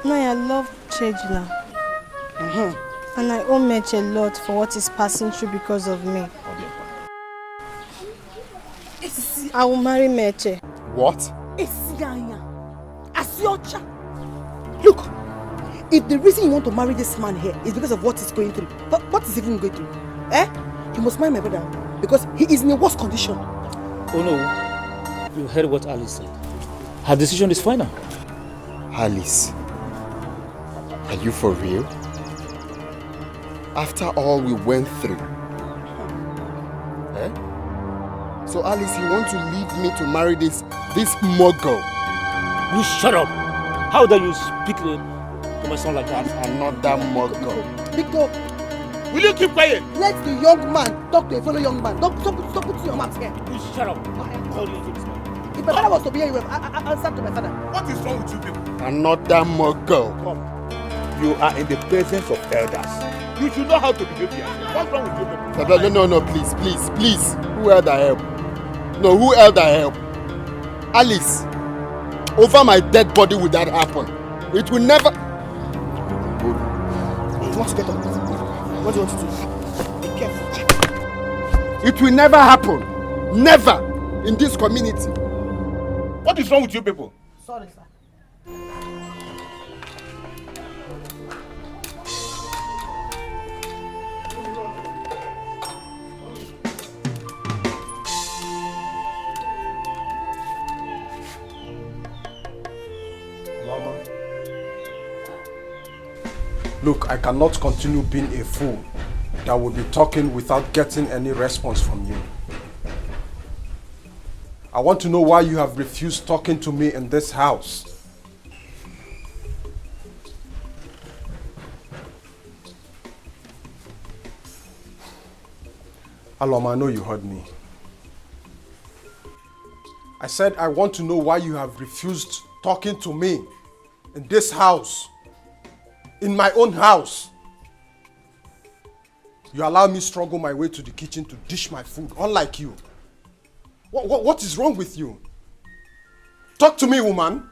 No, I love Chejila. And I owe Mitch a lot for what he's passing through because of me. I will marry Meche. What? Look, if the reason you want to marry this man here is because of what he's going through, what is he even going through? You must marry my brother because he is in a worse condition. Oh no, you heard what Alice said. Her decision is final. Alice, are you for real? After all we went through. So Alice, you want to leave me to marry this mogul? You shut up! How dare you speak to my son like that? I'm not that mogul. Victor, Will you keep quiet? Let the young man talk to a fellow young man. Stop putting your mouth here. You shut up. Call you into this man. If my father was to be here, you would have answered to my father. What is wrong with you people? Another muggle. Come. You are in the presence of elders. You should know how to behave yourself. What's wrong with you people? No, please. Who held I help? No, who held I help? Alice, over my dead body would that happen? It will never... You want to get up? What do you want to do? Be careful. It will never happen. Never. In this community. What is wrong with you people? Sorry, sir. Look, I cannot continue being a fool that will be talking without getting any response from you. I want to know why you have refused talking to me in this house. Aloma, I know you heard me. I said I want to know why you have refused talking to me in this house. In my own house. You allow me struggle my way to the kitchen to dish my food, unlike you. What is wrong with you? Talk to me, woman.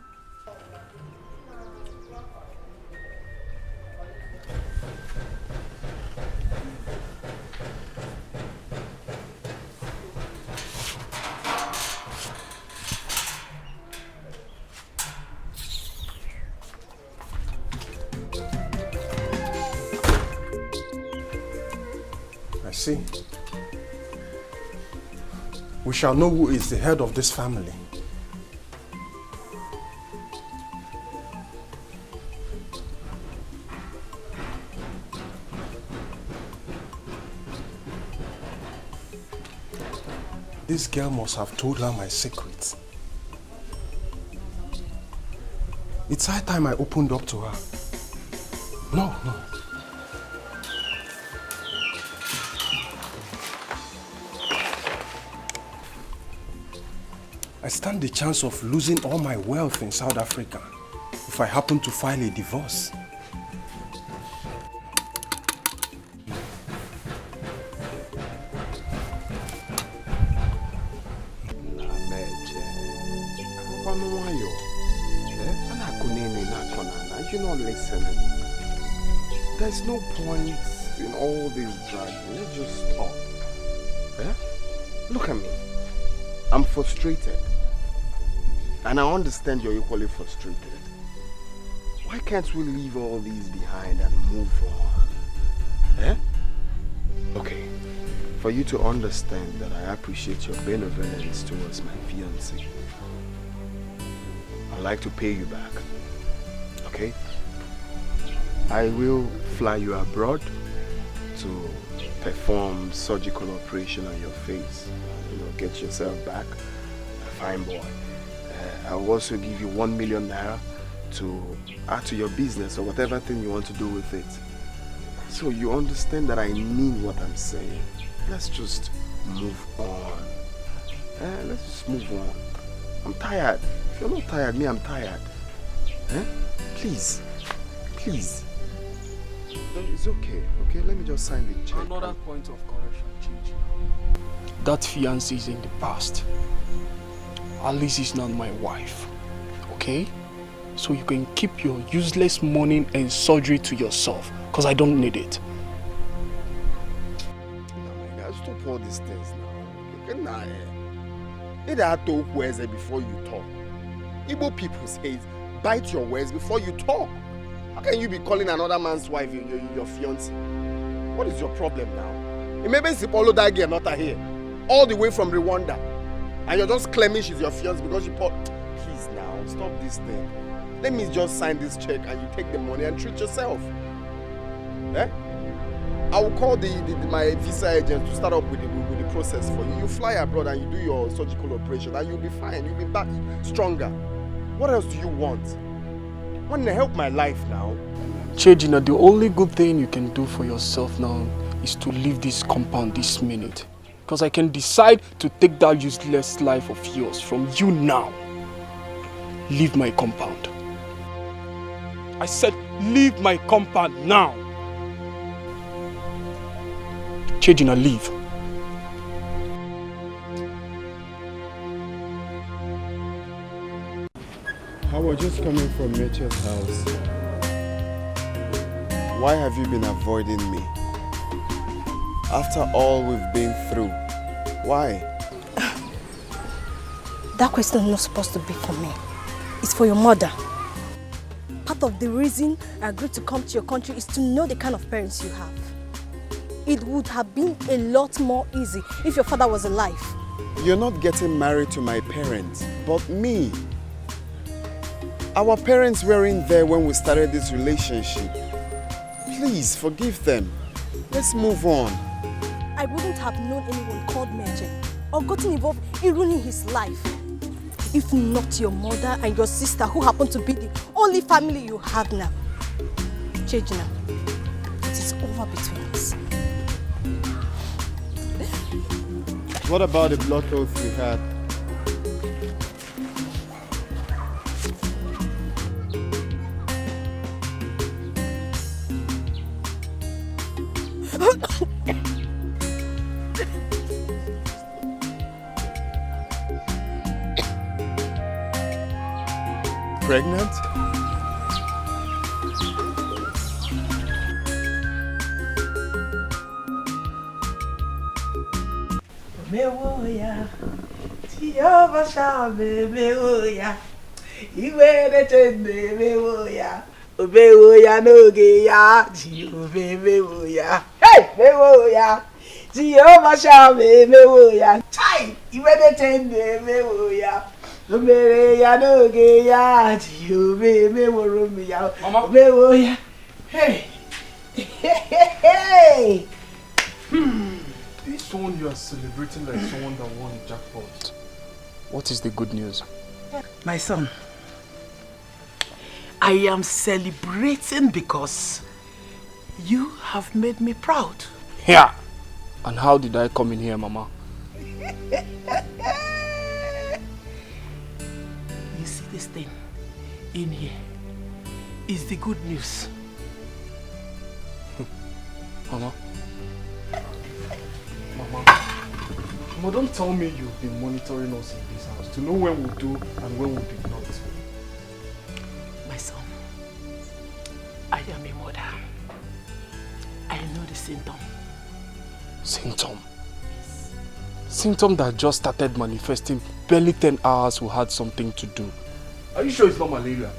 See, we shall know who is the head of this family. This girl must have told her my secrets. It's high time I opened up to her. No. I stand the chance of losing all my wealth in South Africa if I happen to file a divorce. You're not listening. There's no point in all this dragging. Let's just stop. Look at me. I'm frustrated. And I understand you're equally frustrated. Why can't we leave all these behind and move on? Okay. For you to understand that I appreciate your benevolence towards my fiancé, I'd like to pay you back. Okay? I will fly you abroad to perform surgical operation on your face. Get yourself back a fine boy. I will also give you 1 million naira to add to your business or whatever thing you want to do with it. So you understand that I mean what I'm saying. Let's just move on. Let's just move on. I'm tired. If you're not tired, me, I'm tired. Please. It's okay. Okay, let me just sign the check. Another point of correction, Chichi. That fiancé is in the past. Alice is not my wife. Okay? So you can keep your useless money and surgery to yourself. Because I don't need it. No, my God, stop all these things now. It had to words before you talk. Igbo people say, bite your words before you talk. How can you be calling another man's wife your fiancé? What is your problem now? It may be Sipolo that girl not here. All the way from Rwanda, and you're just claiming she's your fiancé because you bought. Please now, stop this thing. Let me just sign this check and you take the money and treat yourself. I will call my visa agent to start up with the process for you. You fly abroad and you do your surgical operation and you'll be fine. You'll be back stronger. What else do you want? Want to help my life now? Chejina, the only good thing you can do for yourself now is to leave this compound this minute. Because I can decide to take that useless life of yours from you now. Leave my compound. I said leave my compound now. Chejina, leave. I was just coming from Mitch's house. Why have you been avoiding me? After all we've been through, why? That question is not supposed to be for me. It's for your mother. Part of the reason I agreed to come to your country is to know the kind of parents you have. It would have been a lot more easy if your father was alive. You're not getting married to my parents, but me. Our parents weren't there when we started this relationship. Please forgive them. Let's move on. I wouldn't have known anyone called Mitch or gotten involved in ruining his life if not your mother and your sister, who happen to be the only family you have now. Chejina, it is over between us. What about the blood oath you had? Pregnant? Mewoya, Jehovah shall be mewoya. Iwe de chende mewoya. Mewoya no geya, Jehovah mewoya. Hey, mewoya. Jehovah shall be mewoya. Chai, iwe de chende mewoya. Mewoya no geya, Jehovah mewoya. Mewoya. Hey, hey. This one you are celebrating like someone that won a jackpot. What is the good news? My son, I am celebrating because you have made me proud. Yeah. And how did I come in here, Mama? You see this thing in here is the good news. Mama, don't tell me you've been monitoring us in this house to know when we do and when we do not. My son, I am a mother. I know the symptom. Symptom? Yes. Symptom that just started manifesting barely 10 hours we had something to do. Are you sure it's not malaria?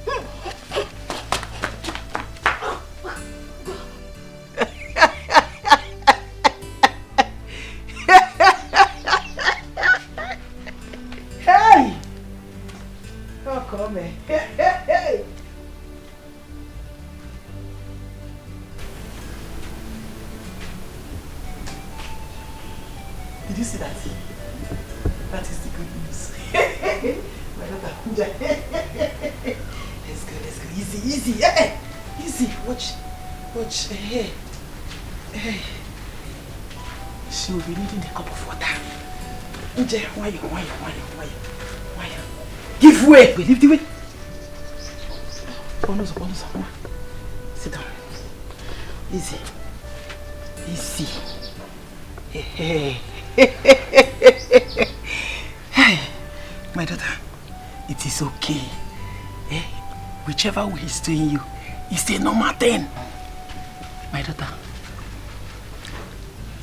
Did you see that? That is the good news. My daughter, let's go. Easy. Hey, easy. Watch. Hey. She will be needing a cup of water. Why? Give way. Leave the way. Bonus. Sit down. Easy. Hey. My daughter, it is okay. Whichever way he's doing you, it's a normal thing. My daughter,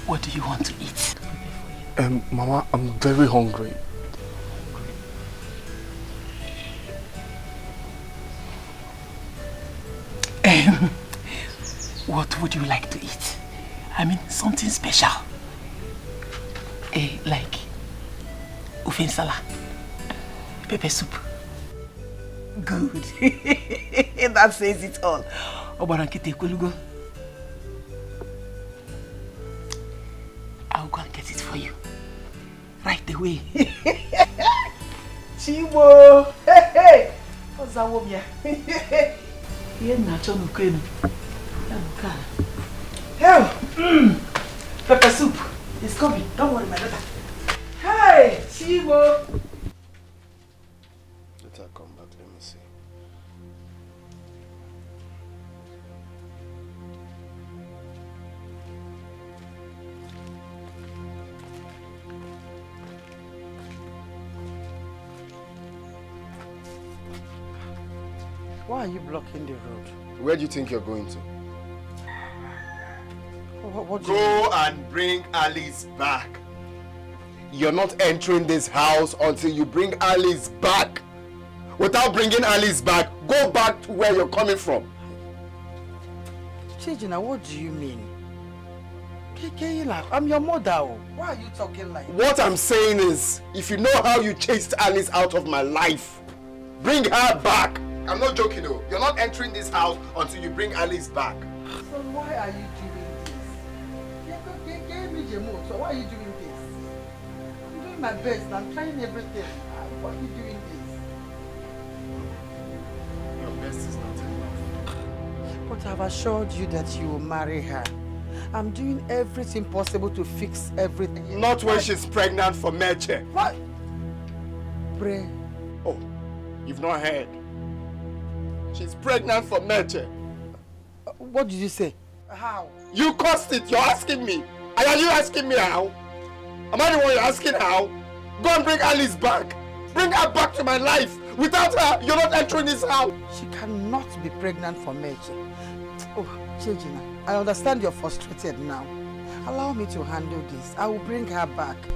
what do you want to eat? Mama, I'm very hungry. What would you like to eat? I mean, something special. Like ofe nsala, pepper soup. Good. That says it all. I'll go and get it for you. Right away. Chibo! Hey! What's that one here? You're not on the Pepper soup is coming. Don't worry, my daughter. Hey, Chibo. Let her come back. Let me see. Why are you blocking the road? Where do you think you're going to? Go and bring Alice back. You're not entering this house until you bring Alice back. Without bringing Alice back, go back to where you're coming from. Chijina, what do you mean? I'm your mother. Why are you talking like that? What I'm saying is, if you know how you chased Alice out of my life, bring her back. I'm not joking though. You're not entering this house until you bring Alice back. So why are you doing this? So why are you doing this? I'm doing my best. I'm trying everything. Why are you doing this? Your best is not enough. But I've assured you that you will marry her. I'm doing everything possible to fix everything. Not when she's pregnant for Mitch. What? Pray. Oh, you've not heard. She's pregnant for Mitch. What did you say? How? You caused it. You're asking me. And are you asking me how? Am I the one you're asking how? Go and bring Alice back. Bring her back to my life. Without her, you're not entering this house. She cannot be pregnant for Mitch. Oh, Chijina, I understand you're frustrated now. Allow me to handle this. I will bring her back. See,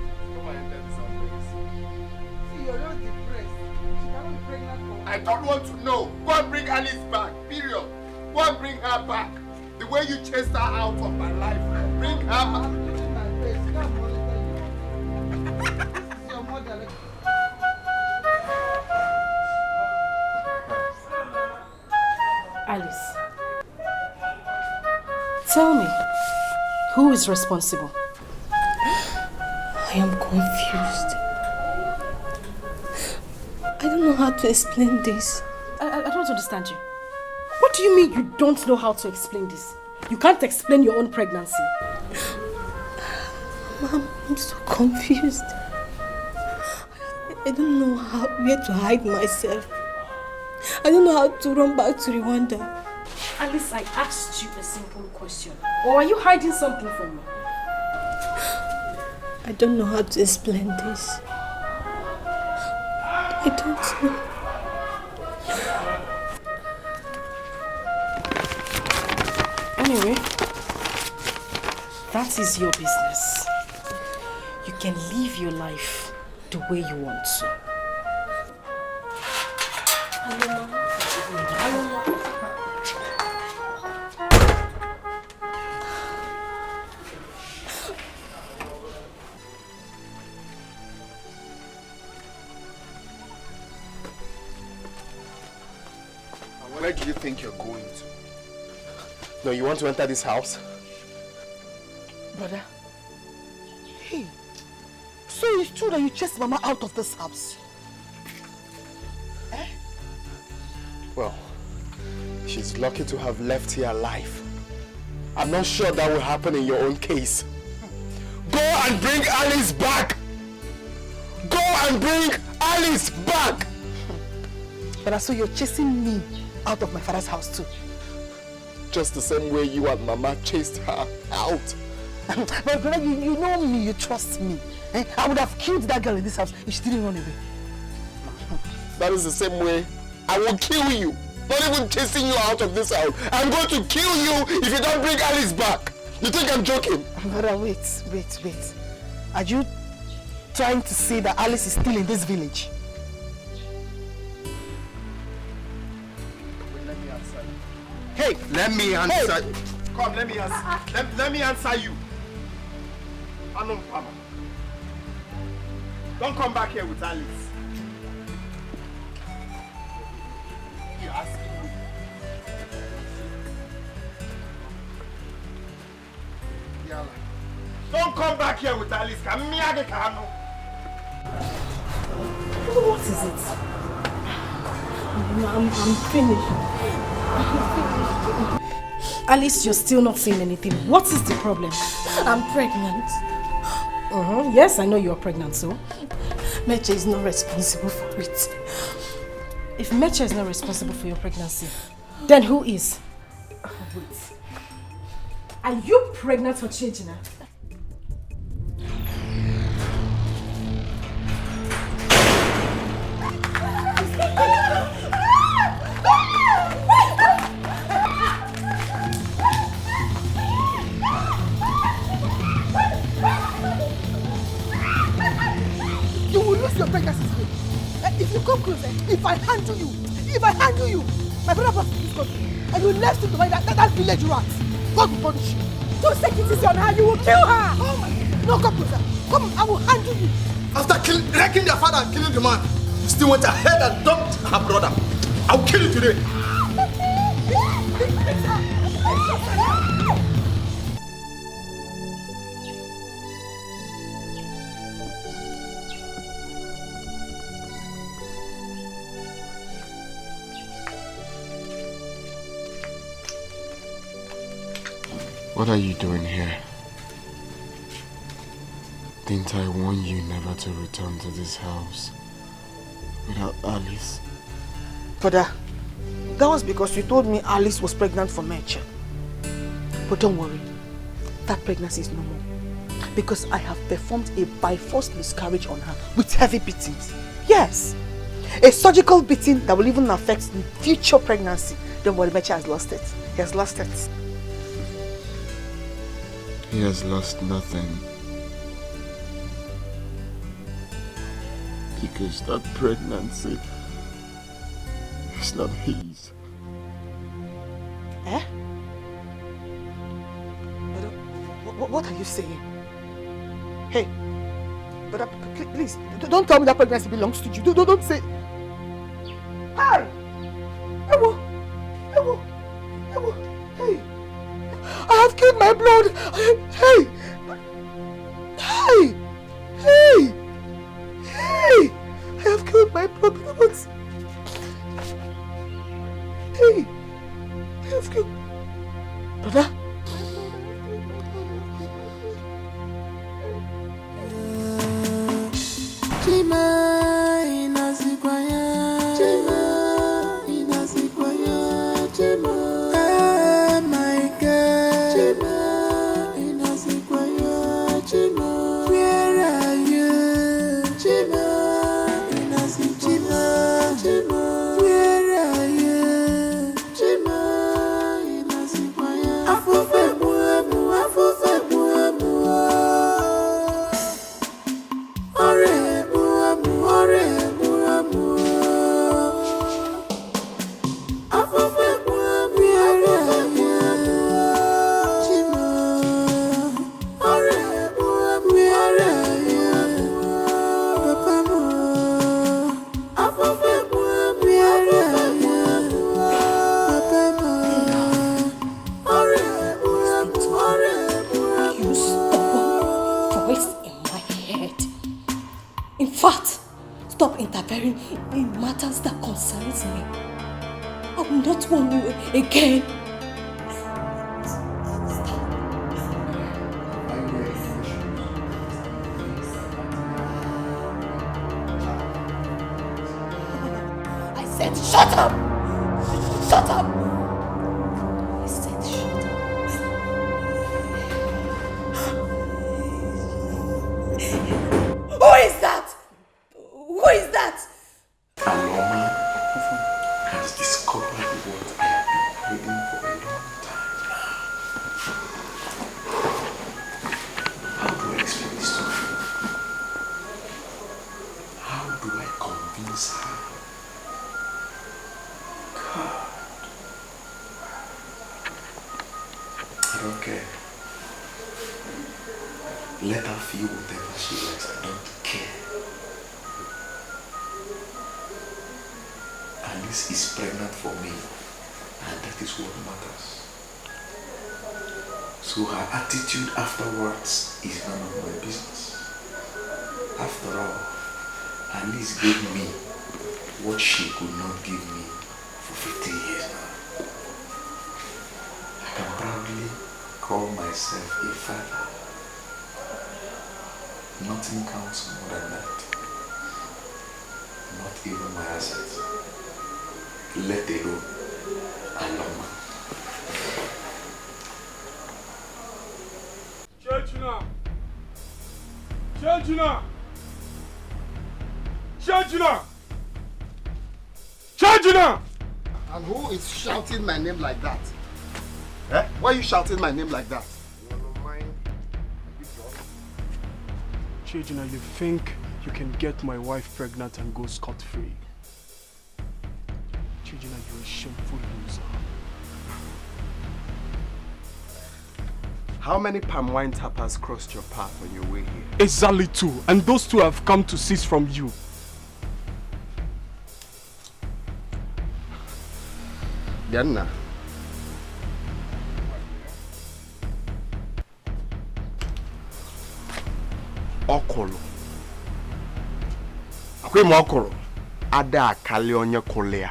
you're not depressed. She cannot be pregnant for I don't want to know. Go and bring Alice back. Period. Go and bring her back. The way you chased her out of my life. Bring her back. I'm doing my best. Come on, this is your mother. Alice, tell me, who is responsible? I am confused. I don't know how to explain this. I don't understand you. What do you mean you don't know how to explain this? You can't explain your own pregnancy. Mom, I'm so confused. I don't know where to hide myself. I don't know how to run back to Rwanda. Alice, I asked you a simple question. Or are you hiding something from me? I don't know how to explain this. I don't know. Anyway, that is your business. You can live your life the way you want to. Where do you think you're going to? No, you want to enter this house? Brother, hey, so it's true that you chased Mama out of this house? Eh? Well, she's lucky to have left here alive. I'm not sure that will happen in your own case. Go and bring Alice back! Go and bring Alice back! Brother, so you're chasing me out of my father's house too? Just the same way you and Mama chased her out. But brother, you know me, you trust me. Eh? I would have killed that girl in this house if she didn't run away. That is the same way I will kill you. Not even chasing you out of this house. I'm going to kill you if you don't bring Alice back. You think I'm joking? Brother, wait. Are you trying to say that Alice is still in this village? Hey, let me answer. Hey. Come, let me answer. Let me answer you. Don't come back here with Alice. You're asking me. Don't come back here with Alice. What is it? I'm finished. Alice, you're still not saying anything. What is the problem? I'm pregnant. Yes, I know you're pregnant, so? Mitch is not responsible for it. If Mitch is not responsible for your pregnancy, then who is? Wait. Are you pregnant for Chinenye? You will lose your pregnancy today. If you come closer, if I handle you, my brother brought you to this country, and you left him to marry that village rat. God will punish you. Don't take it easy on her, you will kill her. Oh my God. No, come closer. Come, I will handle you. After wrecking their father and killing the man, you still went ahead and dumped her brother. I'll kill you today. What are you doing here? Didn't I warn you never to return to this house without Alice? Father, that was because you told me Alice was pregnant for Mitch. But don't worry, that pregnancy is no more. Because I have performed a by-force miscarriage on her with heavy beatings. Yes, a surgical beating that will even affect future pregnancy. Don't worry, Mitch has lost it. He has lost it. He has lost nothing. Because that pregnancy is not his. Eh? But, what are you saying? Hey, but please, don't tell me that pregnancy belongs to you. Don't say. Hi! Ewo! Hey! I have killed my blood! Hey! I have killed my blood. Hey! I have killed... Brother? In matters that concerns me. I will not warn you again. I said shut up! Shut up! I said shut up. Who is that? Who is that? Aloma has discovered what I have been hiding for a long time now. How do I explain this to her? How do I convince her? God. I don't care. Let her feel whatever she likes. I don't care. Alice is pregnant for me, and that is what matters. So her attitude afterwards is none of my business. After all, Alice gave me what she could not give me for 50 years now. I call myself a father. Nothing counts more than that. Not even my assets. Let alone Aloma. Churchuna! Churchuna! Churchuna! Churchuna! And who is shouting my name like that? Eh? Why are you shouting my name like that? Churchuna, you think you can get my wife pregnant and go scot-free? Churchuna, you're a shameful loser. How many palm wine tappers crossed your path on your way here? Exactly 2, and those 2 have come to cease from you. Diana. Okolo. Akwem Okolo. Ada akali onye kolea.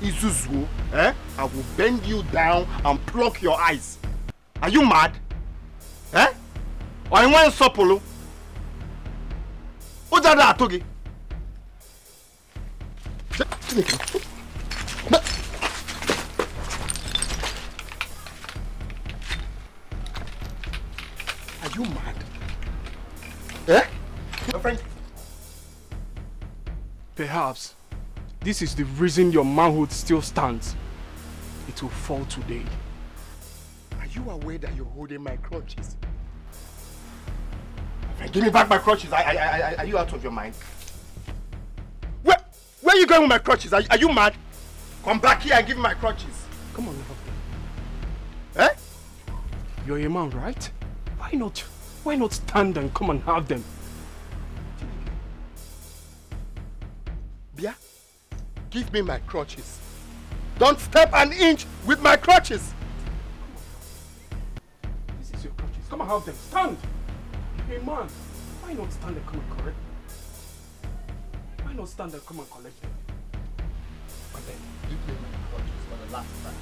Izuzu, eh? I will bend you down and pluck your eyes. Are you mad? Eh? Or you want Sopolo? What's that Atogi? Are you mad? Eh? Your friend? Perhaps this is the reason your manhood still stands. It will fall today. Are you aware that you're holding my crutches? Give me back my crutches. Are you out of your mind? Where are you going with my crutches? Are you mad? Come back here and give me my crutches. Come on, Eh? You're a man, right? Why not stand and come and have them? Bia, give me my crutches. Don't step an inch with my crutches. This is your crutches. Come and have them. Stand! You're a man. Why not stand and come and correct? Why not stand and come and collect them? But then, give me my crutches for the last time.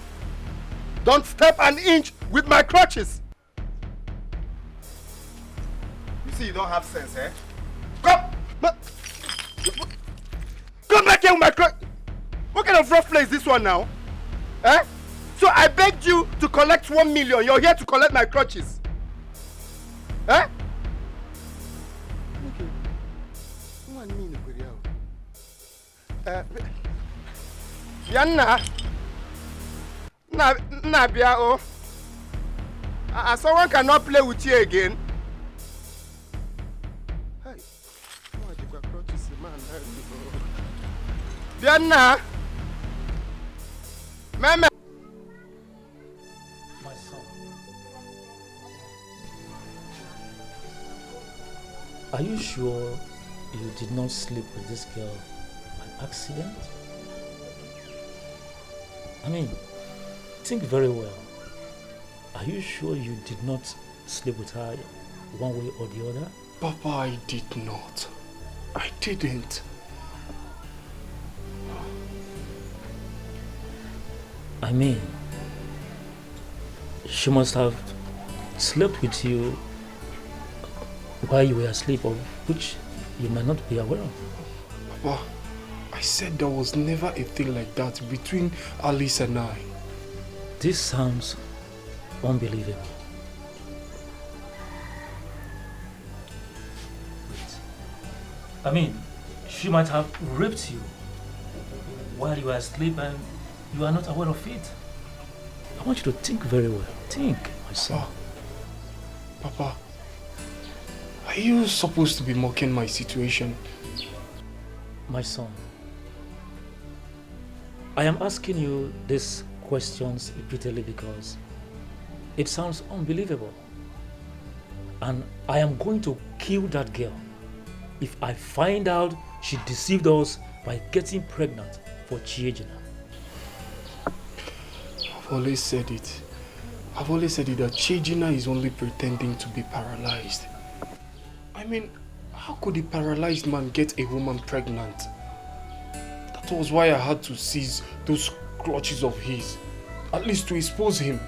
Don't step an inch with my crutches. You see, you don't have sense, eh? Come back here with my crutches. What kind of rough play is this one now? Eh? So I begged you to collect 1 million. You're here to collect my crutches. Eh? Okay. Yanna. Nabia, oh. Someone cannot play with you again. Hey. Yanna. Mama. My son. Are you sure you did not sleep with this girl by accident? I mean, think very well. Are you sure you did not sleep with her one way or the other? Papa, I did not. I didn't. I mean, she must have slept with you while you were asleep, of which you might not be aware of. Papa, I said there was never a thing like that between Alice and I. This sounds unbelievable. Wait. I mean, she might have raped you while you were asleep and you are not aware of it. I want you to think very well. Think, my son. Papa, are you supposed to be mocking my situation? My son, I am asking you these questions repeatedly because it sounds unbelievable. And I am going to kill that girl if I find out she deceived us by getting pregnant for Chiejina. I've always said it that Chiejina is only pretending to be paralyzed. I mean, how could a paralyzed man get a woman pregnant? That was why I had to seize those clutches of his, at least to expose him.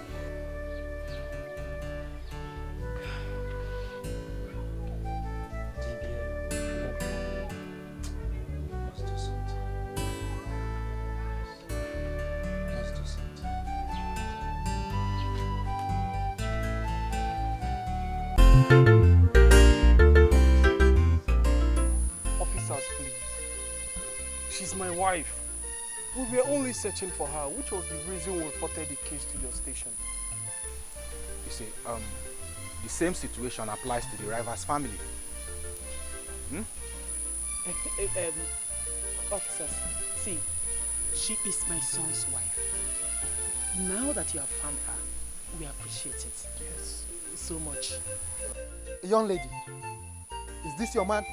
Officers, please. She's my wife. We were only searching for her, which was the reason we reported the case to your station. You see, the same situation applies to the Rivers family. Officers, see, she is my son's wife. Now that you have found her, we appreciate it. Yes. So much. Young lady, is this your man?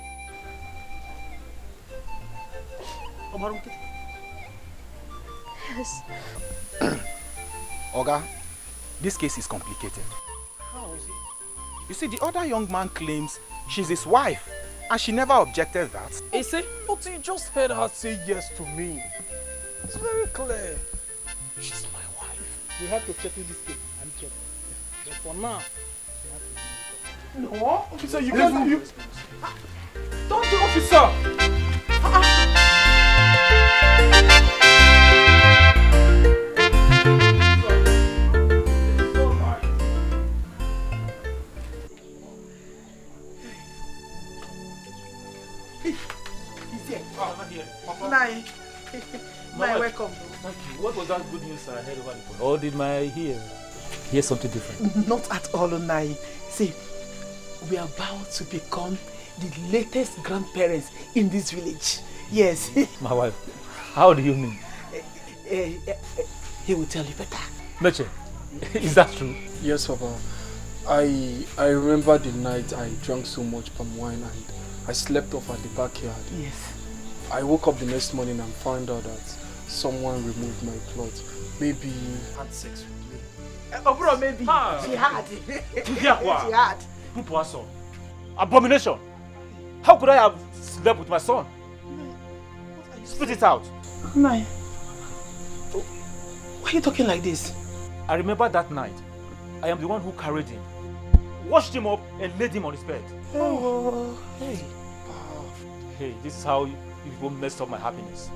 Yes. Oga, this case is complicated. How is it? You see, the other young man claims she's his wife, and she never objected that. Is it? But you just heard her say yes to me. It's very clear. She's my wife. We have to settle this case and check. But for now, no, officer, you can't do it. Don't do, officer! Nai. Nai, welcome. Thank you. What was that good news I heard over the phone? Or did my hear something different? Not at all, Nai. See, we are about to become the latest grandparents in this village. Yes. My wife. How do you mean? He will tell you better. Mitch, is that true? Yes, Papa. I remember the night I drank so much palm wine and I slept off at the backyard. Yes. I woke up the next morning and found out that someone removed my clothes. Maybe had sex with me. Oh, bro, maybe. She had. She had. Abomination! How could I have slept with my son? Spit it out. Nai, why are you talking like this? I remember that night. I am the one who carried him, washed him up and laid him on his bed. Oh, hey. Hey, this is how you people messed up my happiness.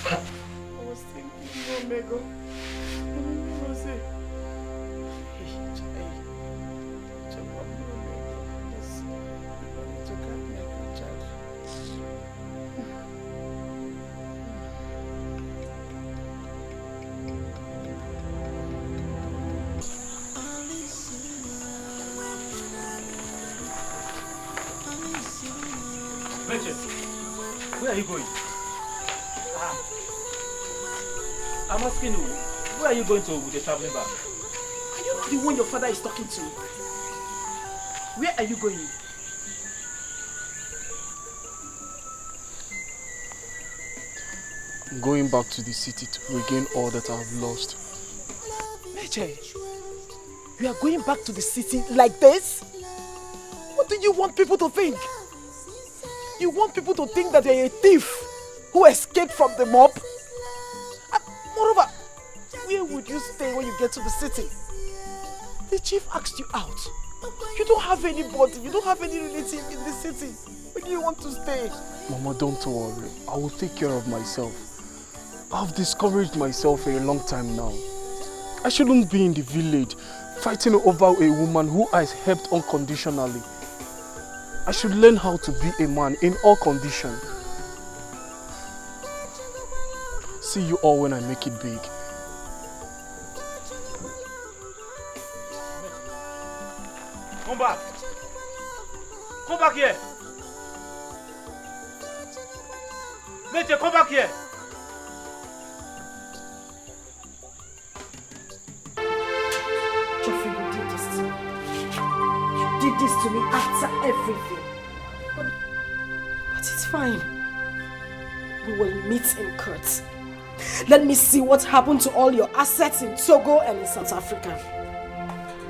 I was thinking, Omega. Where are you going? I'm asking you, where are you going to with the traveling bag? Are you not the one your father is talking to? Where are you going? I'm going back to the city to regain all that I've lost. Mitch, you are going back to the city like this? What do you want people to think? You want people to think that you're a thief who escaped from the mob? And moreover, where would you stay when you get to the city? The chief asked you out. You don't have anybody, you don't have any relative in the city. Where do you want to stay? Mama, don't worry. I will take care of myself. I've discouraged myself for a long time now. I shouldn't be in the village fighting over a woman who I helped unconditionally. I should learn how to be a man in all conditions. See you all when I make it big. Come back! Come back here! Mitch, come back here! Jeffrey, you did this to me. You did this to me after everything. But it's fine. We will meet in court. Let me see what happened to all your assets in Togo and in South Africa.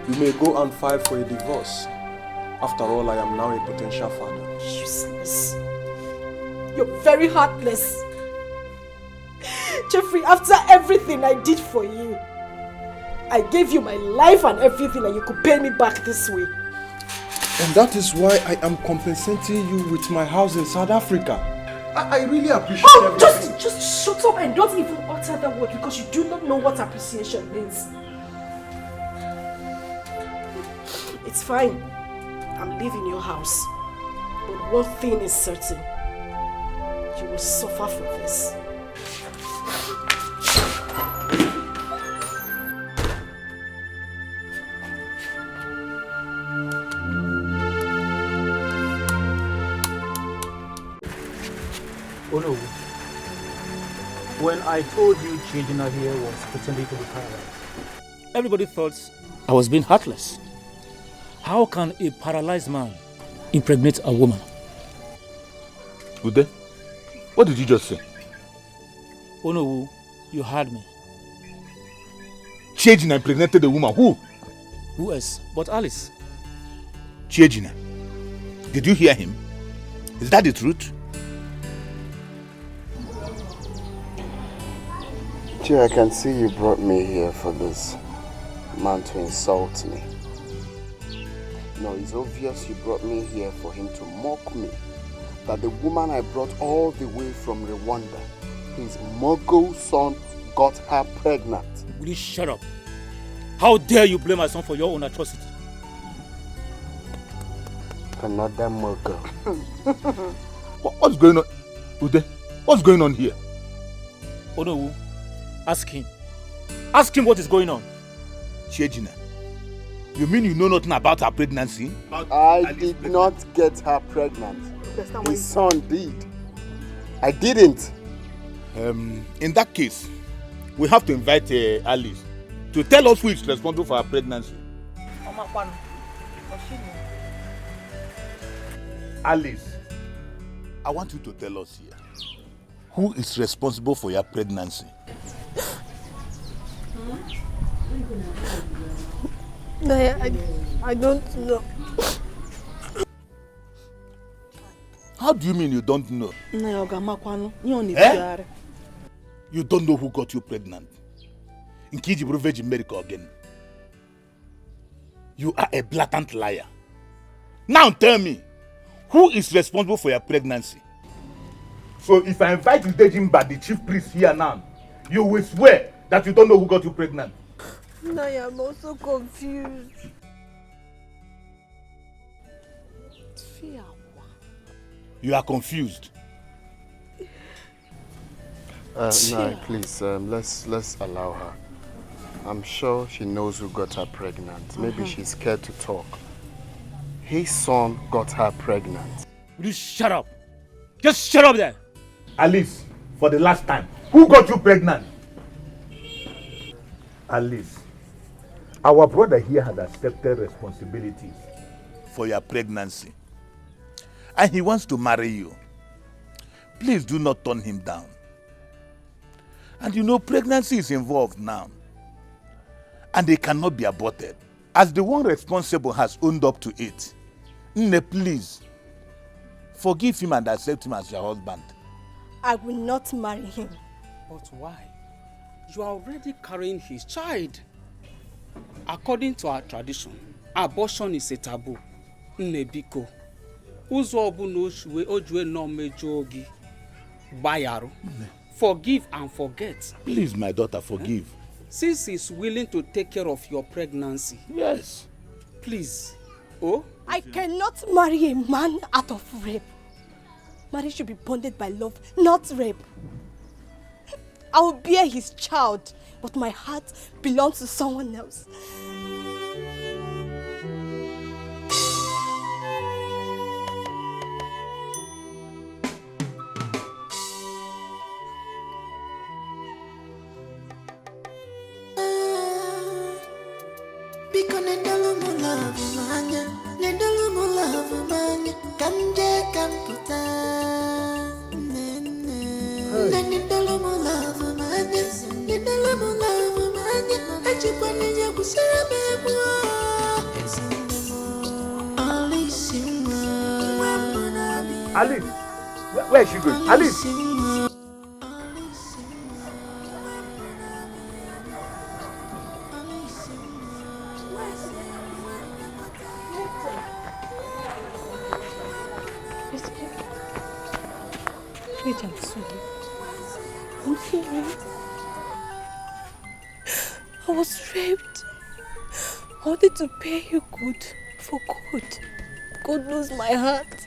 You may go and file for a divorce. After all, I am now a potential father. Useless. You're very heartless. Jeffrey, after everything I did for you, I gave you my life and everything, and you could pay me back this way. And that is why I am compensating you with my house in South Africa. I really appreciate everything. Just shut up and don't even utter that word because you do not know what appreciation means. It's fine. I'm leaving your house. But one thing is certain. You will suffer for this. Oh no. When I told you Chinenye here was pretending to be paralyzed, everybody thought I was being heartless. How can a paralyzed man impregnate a woman? Ude, what did you just say? Oh no, you heard me. Chinenye impregnated a woman. Who? Who else but Alice? Chinenye. Did you hear him? Is that the truth? I can see you brought me here for this man to insult me. No, it's obvious you brought me here for him to mock me. That the woman I brought all the way from Rwanda, his Mogul son, got her pregnant. Will you shut up? How dare you blame my son for your own atrocity? Another Mogul. What's going on? Ude, what's going on here? Oh no. Ask him. Ask him what is going on. Chinenye, you mean you know nothing about her pregnancy? I did not get her pregnant. His son did. I didn't. In that case, we have to invite Alice to tell us who is responsible for her pregnancy. Alice, I want you to tell us here. Who is responsible for your pregnancy? I don't know. How do you mean you don't know? You don't know who got you pregnant. In Kijiburu Virgin America again. You are a blatant liar. Now tell me, who is responsible for your pregnancy? So if I invite Odimgbe, the chief priest here now, you will swear that you don't know who got you pregnant. Naya, I'm also confused. You are confused. No, please, let's allow her. I'm sure she knows who got her pregnant. Maybe she's scared to talk. His son got her pregnant. Will you shut up? Just shut up there. Alice, for the last time, who got you pregnant? Alice, our brother here has accepted responsibilities for your pregnancy. And he wants to marry you. Please do not turn him down. And you know, pregnancy is involved now. And they cannot be aborted. As the one responsible has owned up to it. Nnebe, please, forgive him and accept him as your husband. I will not marry him. But why? You are already carrying his child. According to our tradition, abortion is a taboo. Nnebiko. Forgive and forget. Please, my daughter, forgive. Since he's willing to take care of your pregnancy. Yes. Please. Oh? I cannot marry a man out of rape. Marriage should be bonded by love, not rape. I will bear his child, but my heart belongs to someone else. Alice, where is she going? Alice! Mitch, I'm sorry. I'm sorry. I was raped. I wanted to pay you good for good. God knows my heart.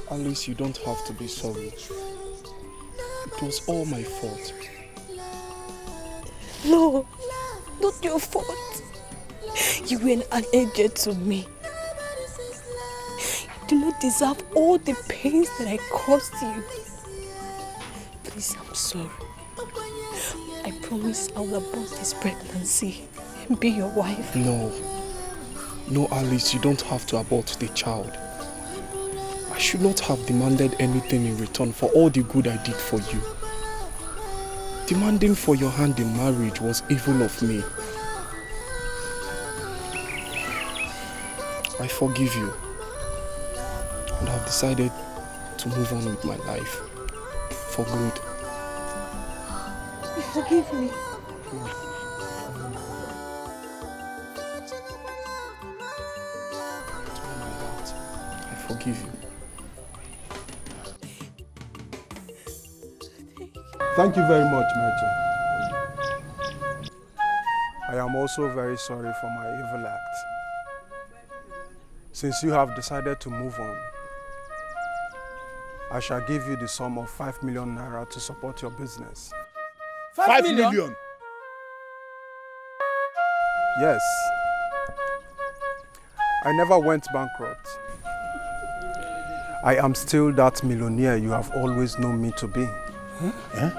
Alice, you don't have to be sorry. It was all my fault. No, not your fault. You were an angel to me. You do not deserve all the pains that I caused you. Please, I'm sorry. I promise I will abort this pregnancy and be your wife. No. No, Alice, you don't have to abort the child. I should not have demanded anything in return for all the good I did for you. Demanding for your hand in marriage was evil of me. I forgive you and have decided to move on with my life for good. You forgive me? I forgive you. Thank you very much, Mitch. I am also very sorry for my evil act. Since you have decided to move on, I shall give you the sum of 5 million naira to support your business. 5 million? Yes. I never went bankrupt. I am still that millionaire you have always known me to be. Huh? Eh?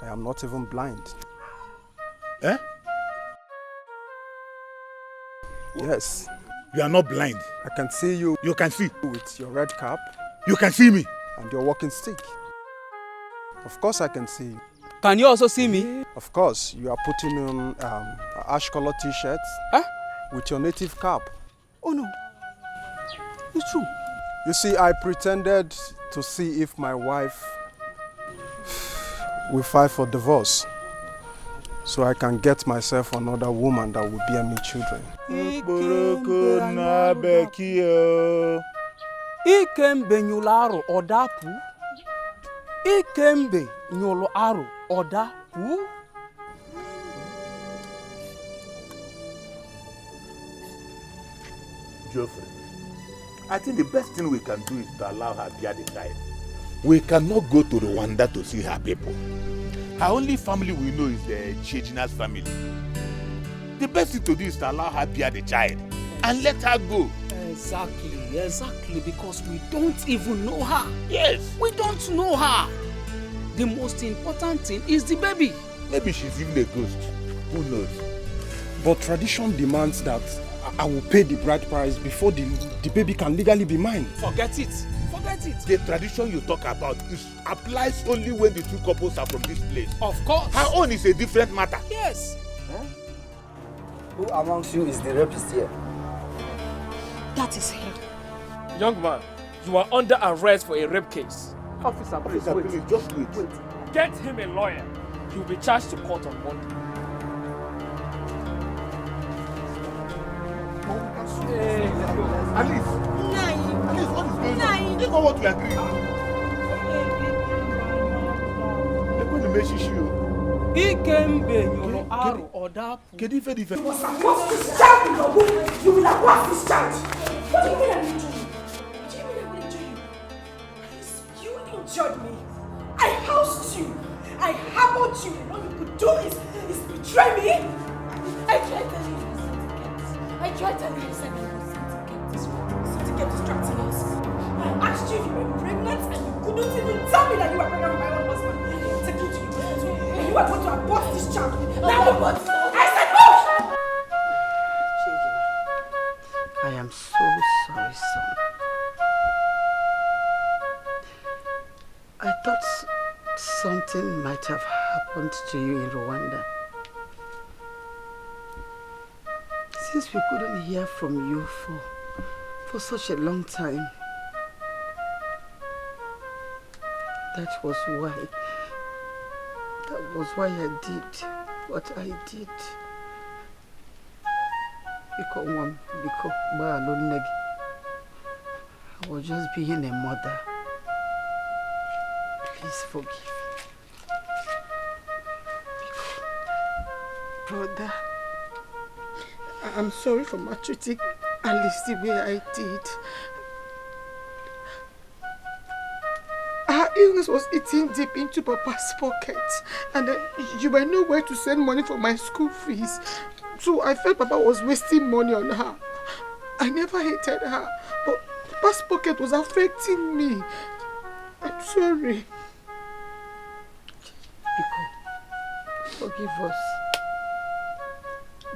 I am not even blind. Eh? Yes. You are not blind. I can see you. You can see. With your red cap. You can see me. And your walking stick. Of course I can see you. Can you also see me? Of course. You are putting on ash color t-shirt. Huh? With your native cap. Oh no. It's true. You see, I pretended to see if my wife will file for divorce, so I can get myself another woman that will bear me children. Ikembe nyụlụ arụ ọdapụ. Ikembe nyụlụ arụ ọdapụ. Geoffrey, I think the best thing we can do is to allow her bear the child. We cannot go to Rwanda to see her people. Her only family we know is the Chejina's family. The best thing to do is to allow her bear the child and let her go. Exactly, because we don't even know her. Yes. We don't know her. The most important thing is the baby. Maybe she's even a ghost. Who knows? But tradition demands that I will pay the bride price before the baby can legally be mine. Forget it. The tradition you talk about applies only when the two couples are from this place. Of course. Her own is a different matter. Yes. Huh? Who amongst you is the rapist here? That is him. Young man, you are under arrest for a rape case. Officer, please, just wait. Get him a lawyer. He will be charged to court on Monday. Alice, what is going on? You know what we agreed on. They're going to make you. Ikembe nyụlụ arụ ọdapụ. Get even different. What's this child in your womb? You will abort this child. What do you mean I will do you? What do you mean I will do you? You injured me. I housed you. I harbored you. And all you could do is betray me. I tried telling you you said you to get distracting us. I asked you if you were pregnant and you couldn't even tell me that you were pregnant with my own husband. I take you to you. And you are going to abort this child. Now abort. I said no! I am so sorry, son. I thought something might have happened to you in Rwanda. Since we couldn't hear from you for such a long time, that was why I did what I did. I was just being a mother. Please forgive me. Brother, I'm sorry for maltreating Alice the way I did. Her illness was eating deep into Papa's pocket, and you were nowhere to send money for my school fees. So I felt Papa was wasting money on her. I never hated her, but Papa's pocket was affecting me. I'm sorry. Biko, forgive us.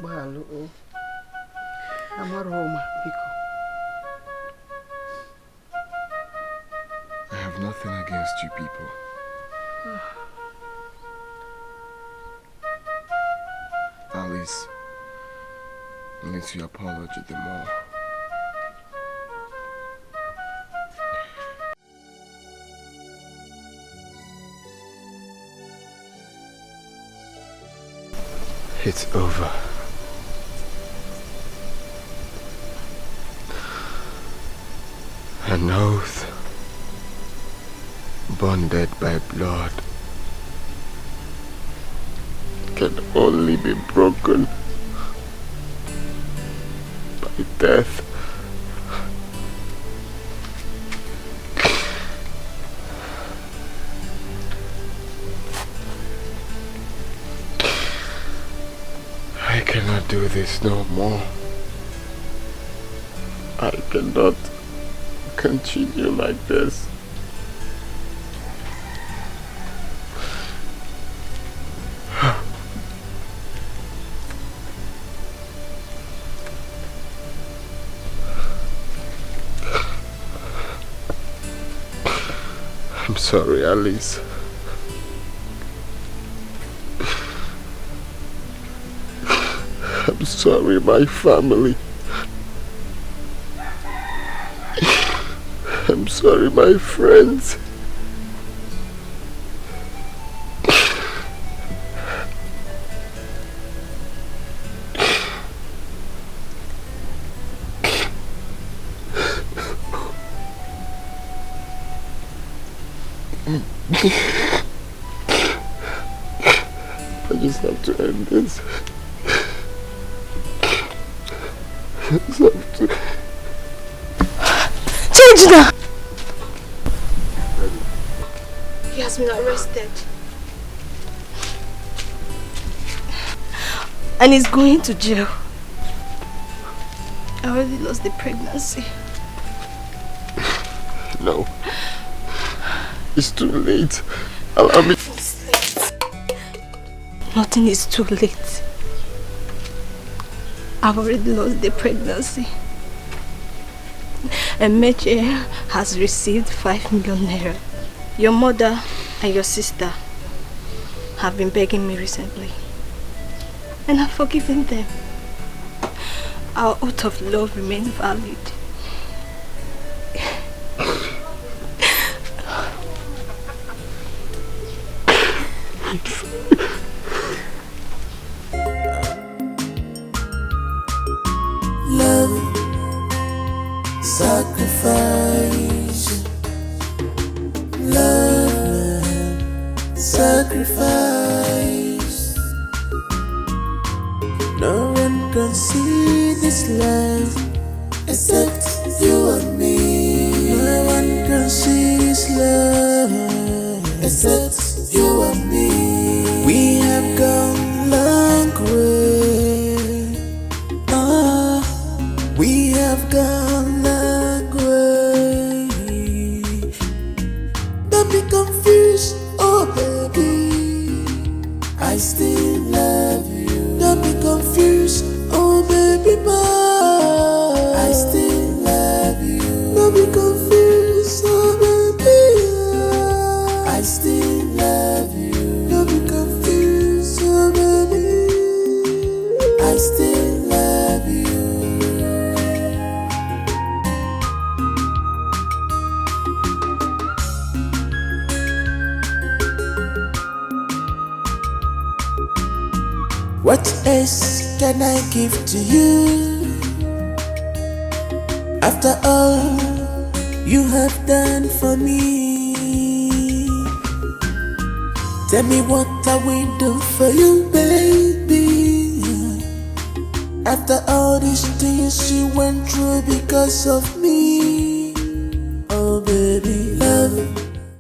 Balo, Amaroma, Biko. I have nothing against you people. Alice needs your apology the more. It's over. An oath bonded by blood can only be broken by death. I cannot do this no more. I cannot continue like this. I'm sorry, Alice. I'm sorry, my family. I'm sorry, my friends. I just have to end this. I just have to. Change now! He has been arrested. And he's going to jail. I already lost the pregnancy. No. It's too late. Allow me. It's late. Nothing is too late. I've already lost the pregnancy. And Mitch has received 5 million naira. Your mother and your sister have been begging me recently. And I've forgiven them. Our oath of love remains valid. Love, sacrifice. Love, sacrifice. No one can see this love except you and me. No one can see this love except you and me. We have gone long way. We have gone long way. Don't be confused, oh baby, I still love you. Don't be confused, oh baby, boy, I still love you. Don't be confused, oh baby, I still love you. Don't be confused, oh baby, I still love you. What else can I give to you? After all you have done for me. Tell me what I will do for you, baby. After all these things you went through because of me.